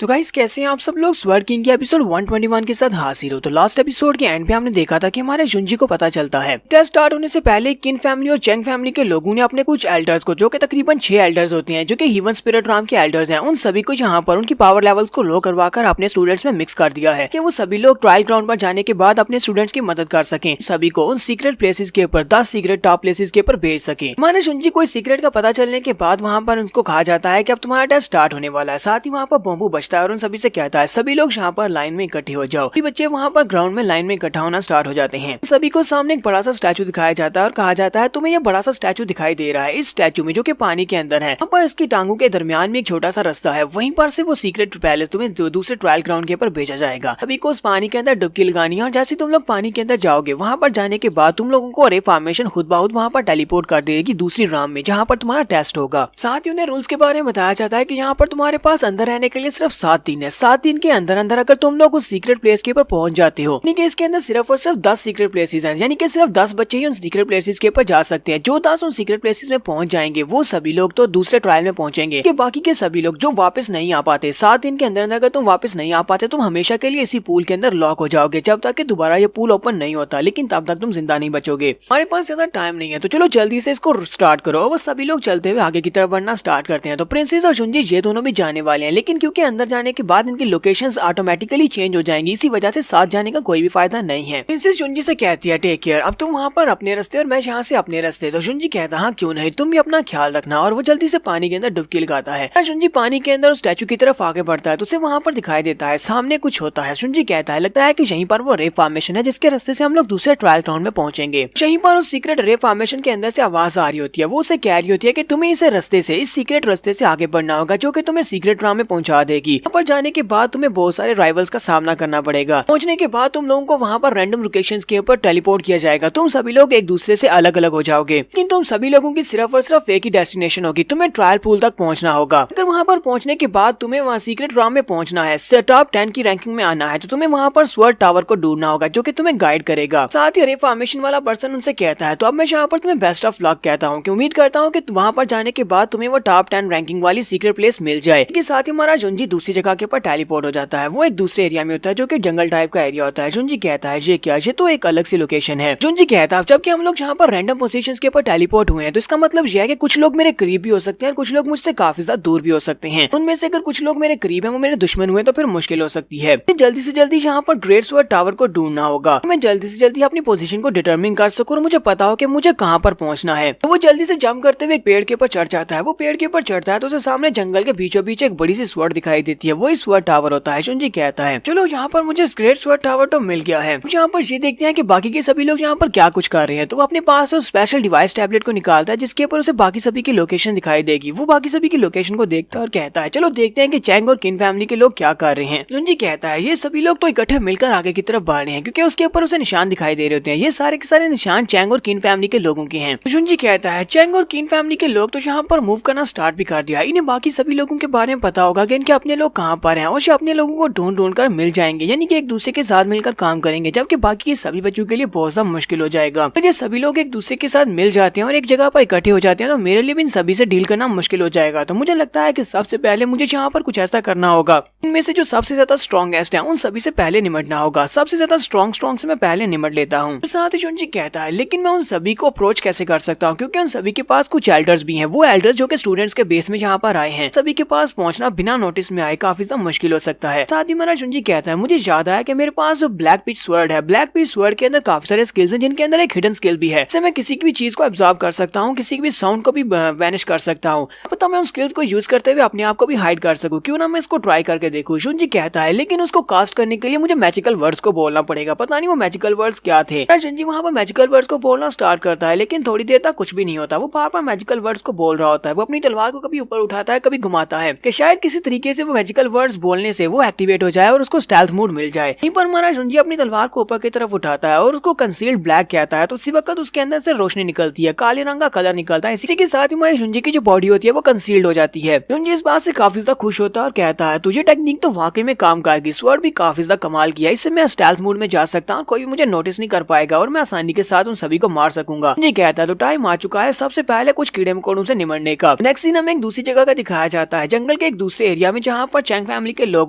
तो गाइस कैसे हैं आप सब लोग। स्वर्ड किंग के एपिसोड 121 के साथ हाजिर हो। तो लास्ट एपिसोड के एंड पे हमने देखा था कि हमारे जुंजी को पता चलता है टेस्ट स्टार्ट होने से पहले किन फैमिली और चेंग फैमिली के लोगों ने अपने कुछ एल्डर्स को, जो कि तकरीबन 6 एल्डर्स होते हैं, जो कि ह्यूमन स्पिरिट राम के एल्डर्स हैं, उन सभी को यहाँ पर उनकी पावर लेवल्स को लो करवाकर अपने स्टूडेंट्स में मिक्स कर दिया है कि वो सभी लोग ट्रायल ग्राउंड पर जाने के बाद अपने स्टूडेंट्स की मदद कर सकें, सभी को उन सीक्रेट प्लेसेस के ऊपर 10 सीक्रेट टॉप प्लेसेस के ऊपर भेज सके। हमारे जुंजी को इस सीक्रेट का पता चलने के बाद वहाँ पर उनको कहा जाता है कि अब तुम्हारा टेस्ट स्टार्ट होने वाला है। साथ ही वहाँ पर बम्बू बचता है और उन सभी से कहता है सभी लोग यहाँ पर लाइन में इकट्ठे हो जाओ। बच्चे वहाँ पर ग्राउंड में लाइन में इकट्ठा होना स्टार्ट हो जाते हैं। सभी को सामने एक बड़ा सा स्टैचू दिखाया जाता है और कहा जाता है तुम्हें ये बड़ा सा स्टैचू दिखाई दे रहा है, इस स्टैचू में जो कि पानी के अंदर है, वहाँ पर इसकी टांगों के दरमियान में एक छोटा सा रास्ता है, वहीं पर से वो सीक्रेट पैलेस तुम्हें दूसरे ट्रायल ग्राउंड के ऊपर भेजा जाएगा। सभी को उस पानी के अंदर डुबकी लगानी है और जैसे तुम लोग पानी के अंदर जाओगे वहाँ पर जाने के बाद तुम लोगों को रे फॉर्मेशन खुद ब खुद वहाँ पर टेलीपोर्ट कर देगी दूसरी राम में, जहाँ पर तुम्हारा टेस्ट होगा। साथ ही उन्हें रूल्स के बारे में बताया जाता है कि यहाँ पर तुम्हारे पास अंदर रहने के लिए सिर्फ 7 दिन है। 7 दिन के अंदर अंदर अगर तुम लोग उस सीक्रेट प्लेस के ऊपर पहुंच जाते हो, यानी कि इसके अंदर सिर्फ और सिर्फ 10 सीक्रेट प्लेसेस हैं, यानी कि सिर्फ 10 बच्चे ही उन सीक्रेट प्लेसेस के ऊपर जा सकते हैं। जो 10 उन सीक्रेट प्लेसेस में पहुंच जाएंगे वो सभी लोग तो दूसरे ट्रायल में पहुंचेंगे, कि बाकी के सभी लोग जो वापस नहीं आ पाते, 7 दिन के अंदर अंदर अगर तुम वापस नहीं आ पाते तुम हमेशा के लिए इसी पूल के अंदर लॉक हो जाओगे, जब तक कि दोबारा ये पूल ओपन नहीं होता, लेकिन तब तक तुम जिंदा नहीं बचोगे। हमारे पास ज्यादा टाइम नहीं है तो चलो जल्दी से इसको स्टार्ट करो। वो सभी लोग चलते हुए आगे की तरफ बढ़ना स्टार्ट करते हैं। तो प्रिंसेस और जुंजी ये दोनों भी जाने वाले हैं, लेकिन क्योंकि अंदर जाने के बाद इनकी लोकेशंस ऑटोमेटिकली चेंज हो जाएंगी, इसी वजह से साथ जाने का कोई भी फायदा नहीं है। प्रिंसेस जुंजी से कहती है टेक केयर, अब तुम वहाँ पर अपने रास्ते और मैं यहाँ से अपने रास्ते। तो जुंजी कहता हाँ क्यों नहीं, तुम भी अपना ख्याल रखना, और वो जल्दी से पानी के अंदर डुबकी लगाता है। जुंजी पानी के अंदर स्टैचू की तरफ आगे बढ़ता है तो उसे वहाँ पर दिखाई देता है सामने कुछ होता है। जुंजी कहता है लगता है कि यहीं पर वो रे फॉर्मेशन है जिसके रास्ते से हम लोग दूसरे ट्रायल ग्राउंड में पहुंचेंगे। यहीं पर उस सीक्रेट रे फॉर्मेशन के अंदर से आवाज आ रही होती है, वो उसे कह रही होती है कि तुम्हें इस रास्ते से, इस सीक्रेट रास्ते से आगे बढ़ना होगा, जो कि तुम्हें सीक्रेट राम में पहुंचा देगी। यहाँ पर जाने के बाद तुम्हें बहुत सारे राइवल्स का सामना करना पड़ेगा। पहुंचने के बाद तुम लोगों को वहाँ पर रैंडम लोकेशंस के ऊपर टेलीपोर्ट किया जाएगा। तुम सभी लोग एक दूसरे से अलग अलग हो जाओगे, लेकिन तुम सभी लोगों की सिर्फ और सिर्फ एक ही डेस्टिनेशन होगी, तुम्हें ट्रायल पूल तक पहुंचना होगा। अगर वहाँ पर पहुंचने के बाद तुम्हें वहाँ सीक्रेट राम में पहुंचना है, टॉप 10 की रैंकिंग में आना है, तो तुम्हें वहाँ पर स्वर्ड टावर को ढूंढना होगा, जो कि तुम्हें गाइड करेगा। साथ ही रे फॉर्मेशन वाला पर्सन उनसे कहता है तो अब मैं यहाँ पर तुम्हें बेस्ट ऑफ लक कहता हूँ, कि उम्मीद करता हूँ कि वहाँ पर जाने के बाद तुम्हें वो टॉप 10 रैंकिंग वाली सीक्रेट प्लेस मिल जाए। इसके साथ ही हमारा जुंजी दूसरी जगह के ऊपर टेलीपोर्ट हो जाता है। वो एक दूसरे एरिया में होता है जो कि जंगल टाइप का एरिया होता है। जुंजी कहता है ये क्या, ये तो एक अलग सी लोकेशन है। जुंजी कहता है जबकि हम लोग यहाँ पर रैंडम पोजीशंस के ऊपर टेलीपोर्ट हुए हैं तो इसका मतलब यह है कि कुछ लोग मेरे करीब भी हो सकते हैं और कुछ लोग मुझसे काफी ज्यादा दूर भी हो सकते हैं। उनमें से अगर कुछ लोग मेरे करीब है वो मेरे दुश्मन हुए तो फिर मुश्किल हो सकती है। जल्दी से जल्दी यहाँ पर ग्रेट स्वर्ड टावर को ढूंढना होगा, मैं जल्दी से जल्दी अपनी पोजीशन को डिटरमिन कर सकूं और मुझे पता हो कि मुझे कहाँ पर पहुंचना है। तो वो जल्दी से जंप करते हुए एक पेड़ के ऊपर चढ़ जाता है। वो पेड़ के ऊपर चढ़ता है तो उसे सामने जंगल के बीचों बीच एक बड़ी सी स्वर्ड दिखाई देती है, वही स्वर्ड टावर होता है। जुंजी कहता है चलो यहाँ पर मुझे ग्रेट स्वर्ड टावर तो मिल गया है, यहाँ पर ये देखते हैं कि बाकी के सभी लोग यहाँ पर क्या कुछ कर रहे हैं। तो वो अपने पास स्पेशल डिवाइस टैबलेट को निकालता है जिसके ऊपर उसे बाकी सभी की लोकेशन दिखाई देगी। वो बाकी सभी की लोकेशन को देखता है और कहता है चलो देखते हैं कि चैंग और किन फैमिली के लोग क्या कर रहे हैं। जुंजी कहता है ये सभी लोग तो इकट्ठे मिलकर आगे की तरफ बढ़ रहे हैं, क्योंकि उसके ऊपर उसे निशान दिखाई दे रहे होते हैं। ये सारे के सारे निशान चैंग और किन फैमिली के लोगों के हैं। जुंजी कहता है चैंग और किन फैमिली के लोग तो यहाँ पर मूव करना स्टार्ट भी कर दिया, इन्हें बाकी सभी लोगों के बारे में पता होगा कि इनके अपने लोग कहाँ पर हैं और ये अपने लोगों को ढूंढ ढूंढ कर मिल जाएंगे, यानी कि एक दूसरे के साथ मिलकर काम करेंगे, जबकि बाकी के सभी बच्चों के लिए बहुत ज्यादा मुश्किल हो जाएगा। तो ये सभी लोग एक दूसरे के साथ मिल जाते हैं और एक जगह पर इकट्ठे हो जाते हैं तो मेरे लिए भी इन सभी से डील करना मुश्किल हो जाएगा। तो मुझे लगता है कि सबसे पहले मुझे यहाँ पर कुछ ऐसा करना होगा, इनमें से जो सबसे ज्यादा स्ट्रॉन्गेस्ट है उन सभी से पहले निमटना होगा। सबसे ज्यादा स्ट्रॉन्ग से मैं पहले निमट लेता हूँ। साथ ही जुंजी कहता है लेकिन मैं उन सभी को अप्रोच कैसे कर सकता हूँ, क्योंकि उन सभी के पास कुछ एल्डर्स भी हैं। वो एल्डर्स जो कि स्टूडेंट्स के बेस में यहाँ पर आए हैं, सभी के पास पहुंचना बिना नोटिस में आए काफी ज्यादा मुश्किल हो सकता है। साथ ही मेरा जुंजी कहता है मुझे याद आया कि मेरे पास ब्लैक पिच स्वर्ड है। ब्लैक पिच स्वर्ड के अंदर काफी सारे स्किल्स हैं, जिनके अंदर एक हिडन स्किल भी है। इससे मैं किसी की भी चीज को एब्जॉर्ब कर सकता हूँ, किसी भी साउंड को भी वैनिश कर सकता हूँ। पता मैं उन स्किल्स को यूज करते हुए अपने आप को भी हाइड कर सकूं, क्यों ना मैं इसको ट्राई करके देखूं। जुंजी कहता है लेकिन उसको कास्ट करने के लिए मुझे मैजिकल वर्ड्स को बोलना पड़ेगा। पता नहीं वो मैजिकल वर्ड्स क्या थे। जुंजी वहाँ पर मैजिकल वर्ड्स को बोलना स्टार्ट करता है, लेकिन थोड़ी देर तक कुछ भी नहीं होता। वो बार बार मैजिकल वर्ड्स को बोल रहा होता है। वो अपनी तलवार को कभी ऊपर उठाता है कभी घुमाता है, कि शायद किसी तरीके से वो मैजिकल वर्ड्स बोलने से वो एक्टिवेट हो जाए और उसको स्टेल्थ मोड मिल जाए। यहीं पर हमारा जुंजी अपनी तलवार को ऊपर की तरफ उठाता है और उसको कंसील्ड ब्लैक कहता है। तो उसी वक्त उसके अंदर से रोशनी निकलती है, काले रंग का कलर निकलता है। इसी के साथ ही हमारे जुंजी की जो बॉडी होती है वो कंसील्ड हो जाती है। जुंजी इस बात से काफी ज्यादा खुश होता है और कहता है तुझे टेक्निक तो वाकई में काम कर गई, स्वर्ड भी काफी ज्यादा कमाल किया। इससे मैं स्टेल्थ मोड में जा सकता हूँ, कोई भी मुझे नोटिस नहीं कर पाएगा और मैं आसानी के साथ उन सभी को मार सकूंगा। जुंजी कहता है तो टाइम आ चुका है सबसे पहले कुछ कीड़े मकोड़ों से निमटने का। नेक्स्ट सीन हमें एक दूसरी जगह का दिखाया जाता है, जंगल के एक दूसरे एरिया में, जहाँ पर चैंग फैमिली के लोग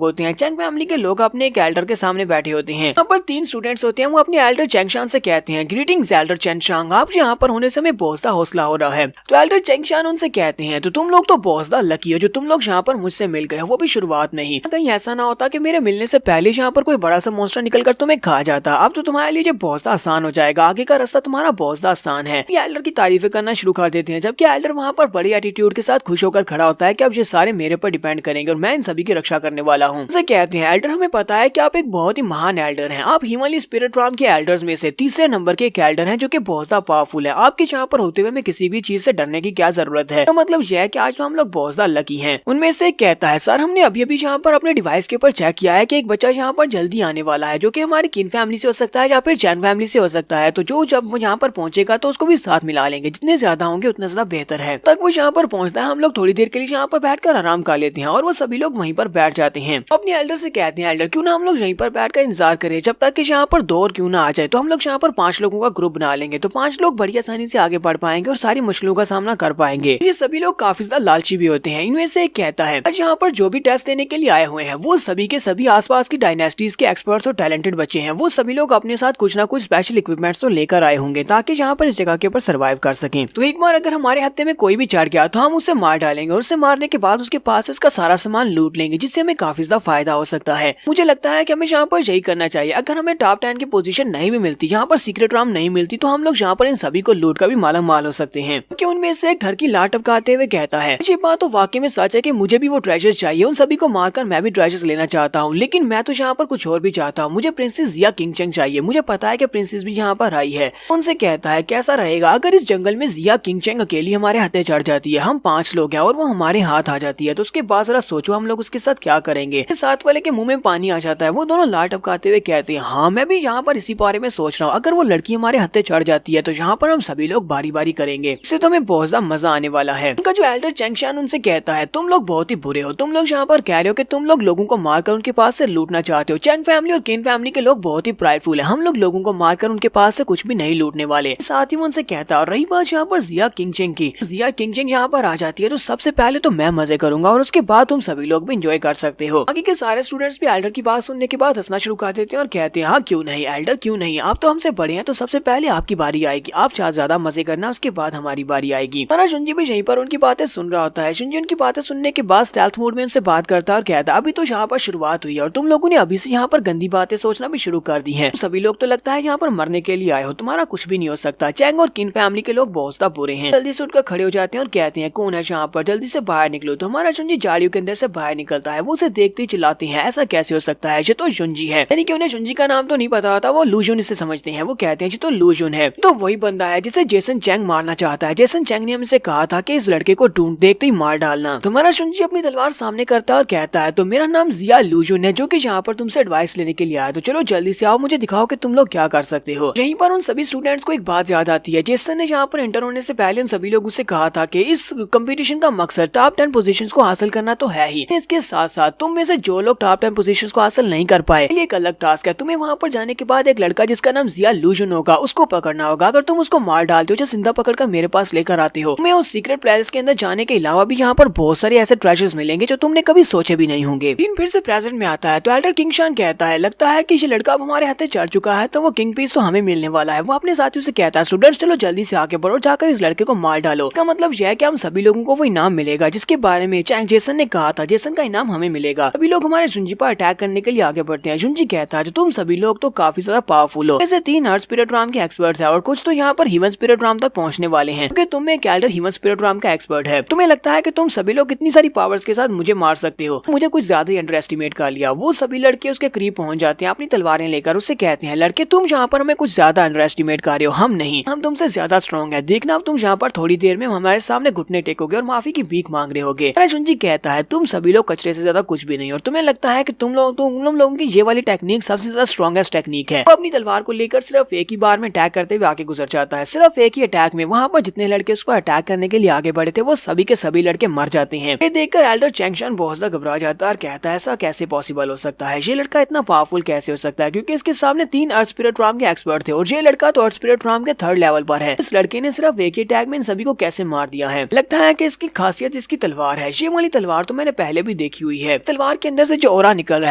होते हैं। चैंग फैमिली के लोग अपने एक एल्डर के सामने बैठे होते हैं। यहाँ पर 3 स्टूडेंट्स होते हैं। वो अपने एल्डर चैंगशान से कहते हैं, ग्रीटिंग्स एल्डर चैंगशान, आप यहाँ पर होने से हमें बहुत सा हौसला हो रहा है। तो एल्डर चैंगशान उनसे कहते हैं, तो तुम लोग तो बहुत ज्यादा लकी हो जो तुम लोग यहाँ पर मुझसे मिल गए, वो भी शुरुआत नहीं। कहीं ऐसा ना होता कि मेरे मिलने से पहले यहाँ पर कोई बड़ा सा मॉन्स्टर निकलकर तुम्हें खा जाता। अब तो तुम्हारे लिए बहुत आसान हो जाएगा, आगे का रास्ता तुम्हारा बहुत ज्यादा आसान है। ये एल्डर की तारीफें करना शुरू कर देते हैं, जबकि एल्डर वहाँ पर बड़ी एटीट्यूड के साथ खुश होकर खड़ा होता है कि अब ये सारे मेरे पर डिपेंड करेंगे और मैं इन सभी की रक्षा करने वाला हूँ। उसे कहते हैं, एल्डर हमें पता है कि आप एक बहुत ही महान एल्डर हैं। आप हिमालय स्पिरिट राम के एल्डर्स में से तीसरे नंबर के एक एल्डर हैं जो कि बहुत ज्यादा पावरफुल है। आपके यहाँ पर होते हुए हमें किसी भी चीज से डरने की क्या जरूरत है। तो मतलब यह है कि आज तो हम लोग बहुत ज्यादा लकी हैं। उनमें से कहता है, सर हमने अभी अभी यहाँ पर अपने डिवाइस के ऊपर चेक किया है कि एक बच्चा यहाँ पर जल्दी आने वाला है जो कि हमारी किन फैमिली से हो सकता है या फिर चैन फैमिली से हो सकता है। तो जो जब वो यहाँ पर पहुंचेगा तो उसको भी साथ मिला लेंगे, जितने ज्यादा होंगे उतना ज्यादा बेहतर है। तक वो यहाँ पर पहुंचता है, हम लोग थोड़ी देर के लिए यहाँ पर बैठकर आराम कर लेते हैं और वो सभी लोग वहीं पर बैठ जाते हैं। अपने एल्डर से कहते हैं, एल्डर क्यों ना हम लोग यहीं पर बैठकर इंतजार करें जब तक कि यहाँ पर दौर क्यों ना आ जाए। तो हम लोग यहाँ पर 5 लोगों का ग्रुप बना लेंगे, तो 5 लोग बड़ी आसानी से आगे बढ़ पाएंगे और सारी मुश्किलों का सामना कर पाएंगे। ये सभी लोग काफी ज्यादा लालची भी होते हैं। इनमें से एक कहता है, आज यहाँ पर जो भी टेस्ट देने के लिए आए हुए हैं वो सभी के सभी आसपास की डायनेस्टीज के एक्सपर्ट्स और टैलेंटेड बच्चे हैं। वो सभी लोग अपने साथ कुछ ना कुछ स्पेशल इक्विपमेंट्स तो लेकर आए होंगे ताकि यहाँ पर इस जगह के ऊपर सर्वाइव कर सकें। तो एक बार अगर हमारे हत्थे में कोई भी चढ़ गया तो हम उसे मार डालेंगे और उसे मारने के बाद उसके पास उसका सारा सामान लूट लेंगे, जिससे हमें काफी ज्यादा फायदा हो सकता है। मुझे लगता है कि हमें यहाँ पर यही करना चाहिए। अगर हमें टॉप 10 की पोजीशन नहीं भी मिलती, यहाँ पर सीक्रेट राम नहीं मिलती, तो हम लोग यहाँ पर इन सभी को लूट कर भी माला माल हो सकते हैं। क्योंकि उनमें से एक धर की लाट टपकाते हुए कहता है, ये बात तो वाकई में सच है कि मुझे भी वो ट्रेजर्स चाहिए। उन सभी को मारकर मैं भी ट्रेजर्स लेना चाहता हूँ, लेकिन मैं तो यहाँ पर कुछ और भी चाहता हूँ। मुझे प्रिंसेस जिया किंगचंग चाहिए। मुझे पता है कि प्रिंसेस भी यहाँ पर आई है। उनसे कहता है, कैसा रहेगा अगर इस जंगल में जिया किंगचंग अकेली हमारे हाथे चढ़ जाती है। हम 5 लोग हैं और वो हमारे हाथ आ जाती है, तो उसके बाद जरा सोचो हम लोग उसके साथ क्या करेंगे। साथ वाले के मुंह में पानी आ जाता है। वो दोनों लाट टपकाते हुए कहते हैं, हाँ मैं भी यहाँ पर इसी बारे में सोच रहा हूँ। अगर वो लड़की हमारे हाथे चढ़ जाती है तो यहाँ पर हम सभी लोग बारी बारी करेंगे, इससे तो हमें बहुत ज्यादा मजा आने वाला है। उनका जो एल्डर चैंगशान उनसे कहता है, तुम लोग बहुत ही बुरे हो। तुम लोग यहाँ पर कह रहे हो कि तुम लोग लोगों को मारकर उनके पास से लूटना चाहते हो। चैंग फैमिली और किन फैमिली के लोग बहुत ही प्राइडफुल है। हम लोग लोगों को मारकर उनके पास से कुछ भी नहीं लूटने वाले। साथ ही वो उनसे कहता है, और रही बात यहाँ पर जिया किंगचंग की, जिया किंगचंग यहाँ पर आ जाती है तो सबसे पहले तो मैं मजे करूंगा और उसके बाद तुम सभी लोग भी एंजॉय कर सकते हो। बाकी के सारे स्टूडेंट्स भी एल्डर की बात सुनने के बाद हंसना शुरू कर देते हैं और कहते हैं, हाँ क्यों नहीं एल्डर, क्यों नहीं, आप तो हमसे बड़े हैं, तो सबसे पहले आपकी बारी आएगी। आप ज्यादा मजे करना, उसके बाद हमारी बारी आएगी। हमारा शुंजी भी यहीं पर उनकी बातें सुन रहा होता है। शुंजी उनकी बातें सुनने के बाद स्टेल्थ मोड में उनसे बात करता है और कहता है, अभी तो यहाँ पर शुरुआत हुई है और तुम लोगों ने अभी से यहाँ पर गंदी बातें सोचना भी शुरू कर दी है। सभी लोग तो लगता है यहाँ पर मरने के लिए आए हो, तुम्हारा कुछ भी नहीं हो सकता। चैंग और किन फैमिली के लोग बहुत ज्यादा बुरे हैं। जल्दी से उठकर खड़े हो जाते हैं और कहते हैं, कौन है यहाँ पर, जल्दी से बाहर निकलो। तो हमारा शुंजी झाड़ियों के अंदर से बाहर निकलता है। वो उसे देखते ही चिल्लाते हैं, ऐसा कैसे हो सकता है, ये तो शुंजी है। यानी कि उन्हें शुंजी का नाम तो नहीं पता होता, वो लूजुन इसे समझते हैं। वो कहते हैं, ये तो लूजुन है, तो वही बंदा है जिसे जेसन चैंग मारना चाहता है। जेसन चैंग ने हमसे कहा था कि इस लड़के को ढूंढ देखते ही मार डालना। तो हमारा शुंजी अपनी तलवार सामने करता है और कहता है, तो मेरा नाम जिया लूजुन है जो कि यहाँ पर तुमसे एडवाइस लेने के लिए आया। तो चलो जल्दी से आओ, मुझे दिखाओ कि तुम लोग क्या कर सकते हो। यहीं पर उन सभी स्टूडेंट्स को एक बात याद आती है। जेसन ने यहाँ पर इंटर होने से पहले उन सभी लोगों से कहा था कि इस कंपटीशन का मकसद टॉप 10 पोजीशंस को हासिल करना तो है ही, इसके साथ साथ तुम में से जो लोग टॉप 10 पोजीशंस को हासिल नहीं कर पाए, ये एक अलग टास्क है। तुम्हें वहाँ पर जाने के बाद एक लड़का जिसका नाम जिया लूजुन होगा उसको पकड़ना होगा। अगर तुम उसको मार डालते हो, जो जिंदा पकड़कर मेरे पास लेकर आते हो, तुम्हें उस सीक्रेट पैलेस के अंदर जाने के अलावा भी यहाँ पर बहुत सारे ऐसे ट्रेजर्स मिलेंगे जो तुमने कभी सोचे भी नहीं होंगे। दिन फिर से प्रेजेंट में आता है तो एल्डर किंगशान कहता है, लगता है कि ये लड़का अब हमारे हाथे चढ़ चुका है, तो वो किंग पीस तो हमें मिलने वाला है। वो अपने साथियों से कहता है, स्टूडेंट्स चलो जल्दी से आगे बढ़ो, जाकर इस लड़के को मार डालो। इसका मतलब यह है कि हम सभी लोगों को वो इनाम मिलेगा जिसके बारे में चैंग जेसन ने कहा था। जेसन का इनाम हमें मिलेगा। सभी लोग हमारे शुंजी पर अटैक करने के लिए आगे बढ़ते हैं। शुंजी कहता है, तुम सभी लोग तो काफी ज्यादा पावरफुल हो। ऐसे 3 अर्थ स्पिरिट राम के एक्सपर्ट है और कुछ तो यहाँ पर ह्यूमन स्पिरिट राम तक पहुँचने वाले हैं, क्योंकि तुम एक एल्डर ह्यूमन स्पिरिट राम का एक्सपर्ट है। तुम्हें लगता है कि तुम सभी लोग इतनी सारी पावर्स के साथ मुझे मार सकते हो, मुझे कुछ ज्यादा ही अंडर एस्टिमेट कर लिया। वो सभी लड़के उसके करीब पहुंच जाते हैं अपनी तलवारें लेकर। उससे कहते हैं, लड़के तुम यहाँ पर हमें कुछ ज्यादा अंडर एस्टिमेट कर रहे हो, हम नहीं, हम तुमसे ज्यादा स्ट्रॉन्ग है। देखना अब तुम यहाँ पर थोड़ी देर में हमारे सामने घुटने टेकोगे और माफी की भीख मांग रहे होगे। शुंजी कहता है, तुम सभी लोग कचरे से ज्यादा कुछ भी नहीं, और तुम्हें लगता है कि तुम लोगों की ये वाली टेक्निक सबसे ज्यादा स्ट्रॉन्गेस्ट टेक्निक है। वो अपनी तलवार को लेकर सिर्फ एक ही बार में अटैक करते हुए आगे गुजर जाता है। सिर्फ एक ही अटैक में वहाँ पर जितने लड़के उस पर अटैक करने के लिए आगे बढ़े थे वो सभी के सभी लड़के मर जाते हैं। ये देखकर एल्डर चैंगशान बहुत ज्यादा घबरा जाता है और कहता है, ऐसा कैसे पॉसिबल हो सकता है, ये लड़का इतना पावरफुल कैसे हो सकता है, क्योंकि इसके सामने 3 अर्थ स्पिरिट राम के एक्सपर्ट थे और ये लड़का तो अर्थ स्पिरिट राम के 3rd लेवल पर है। इस लड़के ने सिर्फ एक ही अटैक में इन सभी को कैसे मार दिया है। लगता है कि इसकी खासियत इसकी तलवार है। ये वाली तलवार तो मैंने पहले भी भी देखी हुई है। तलवार के अंदर से जो ओरा निकल रहा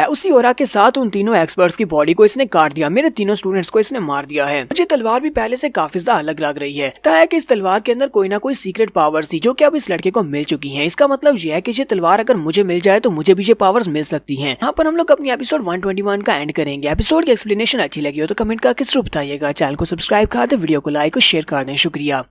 है उसी ओरा के साथ उन तीनों एक्सपर्ट्स की बॉडी को इसने काट दिया। मेरे तीनों स्टूडेंट्स को इसने मार दिया है। मुझे तलवार भी पहले से काफी ज्यादा अलग लग रही है। है कि इस तलवार के अंदर कोई ना कोई सीक्रेट पावर्स थी जो कि अब इस लड़के को मिल चुकी हैं। इसका मतलब यह है कि ये तलवार अगर मुझे मिल जाए तो मुझे भी ये पावर्स मिल सकती हैं। यहाँ पर हम लोग अपनी एपिसोड 121 का एंड करेंगे। एपिसोड की एक्सप्लेनेशन अच्छी लगी हो तो कमेंट करके जरूर बताइएगा। चैनल को सब्सक्राइब कर दे, वीडियो को लाइक और शेयर कर दें। शुक्रिया।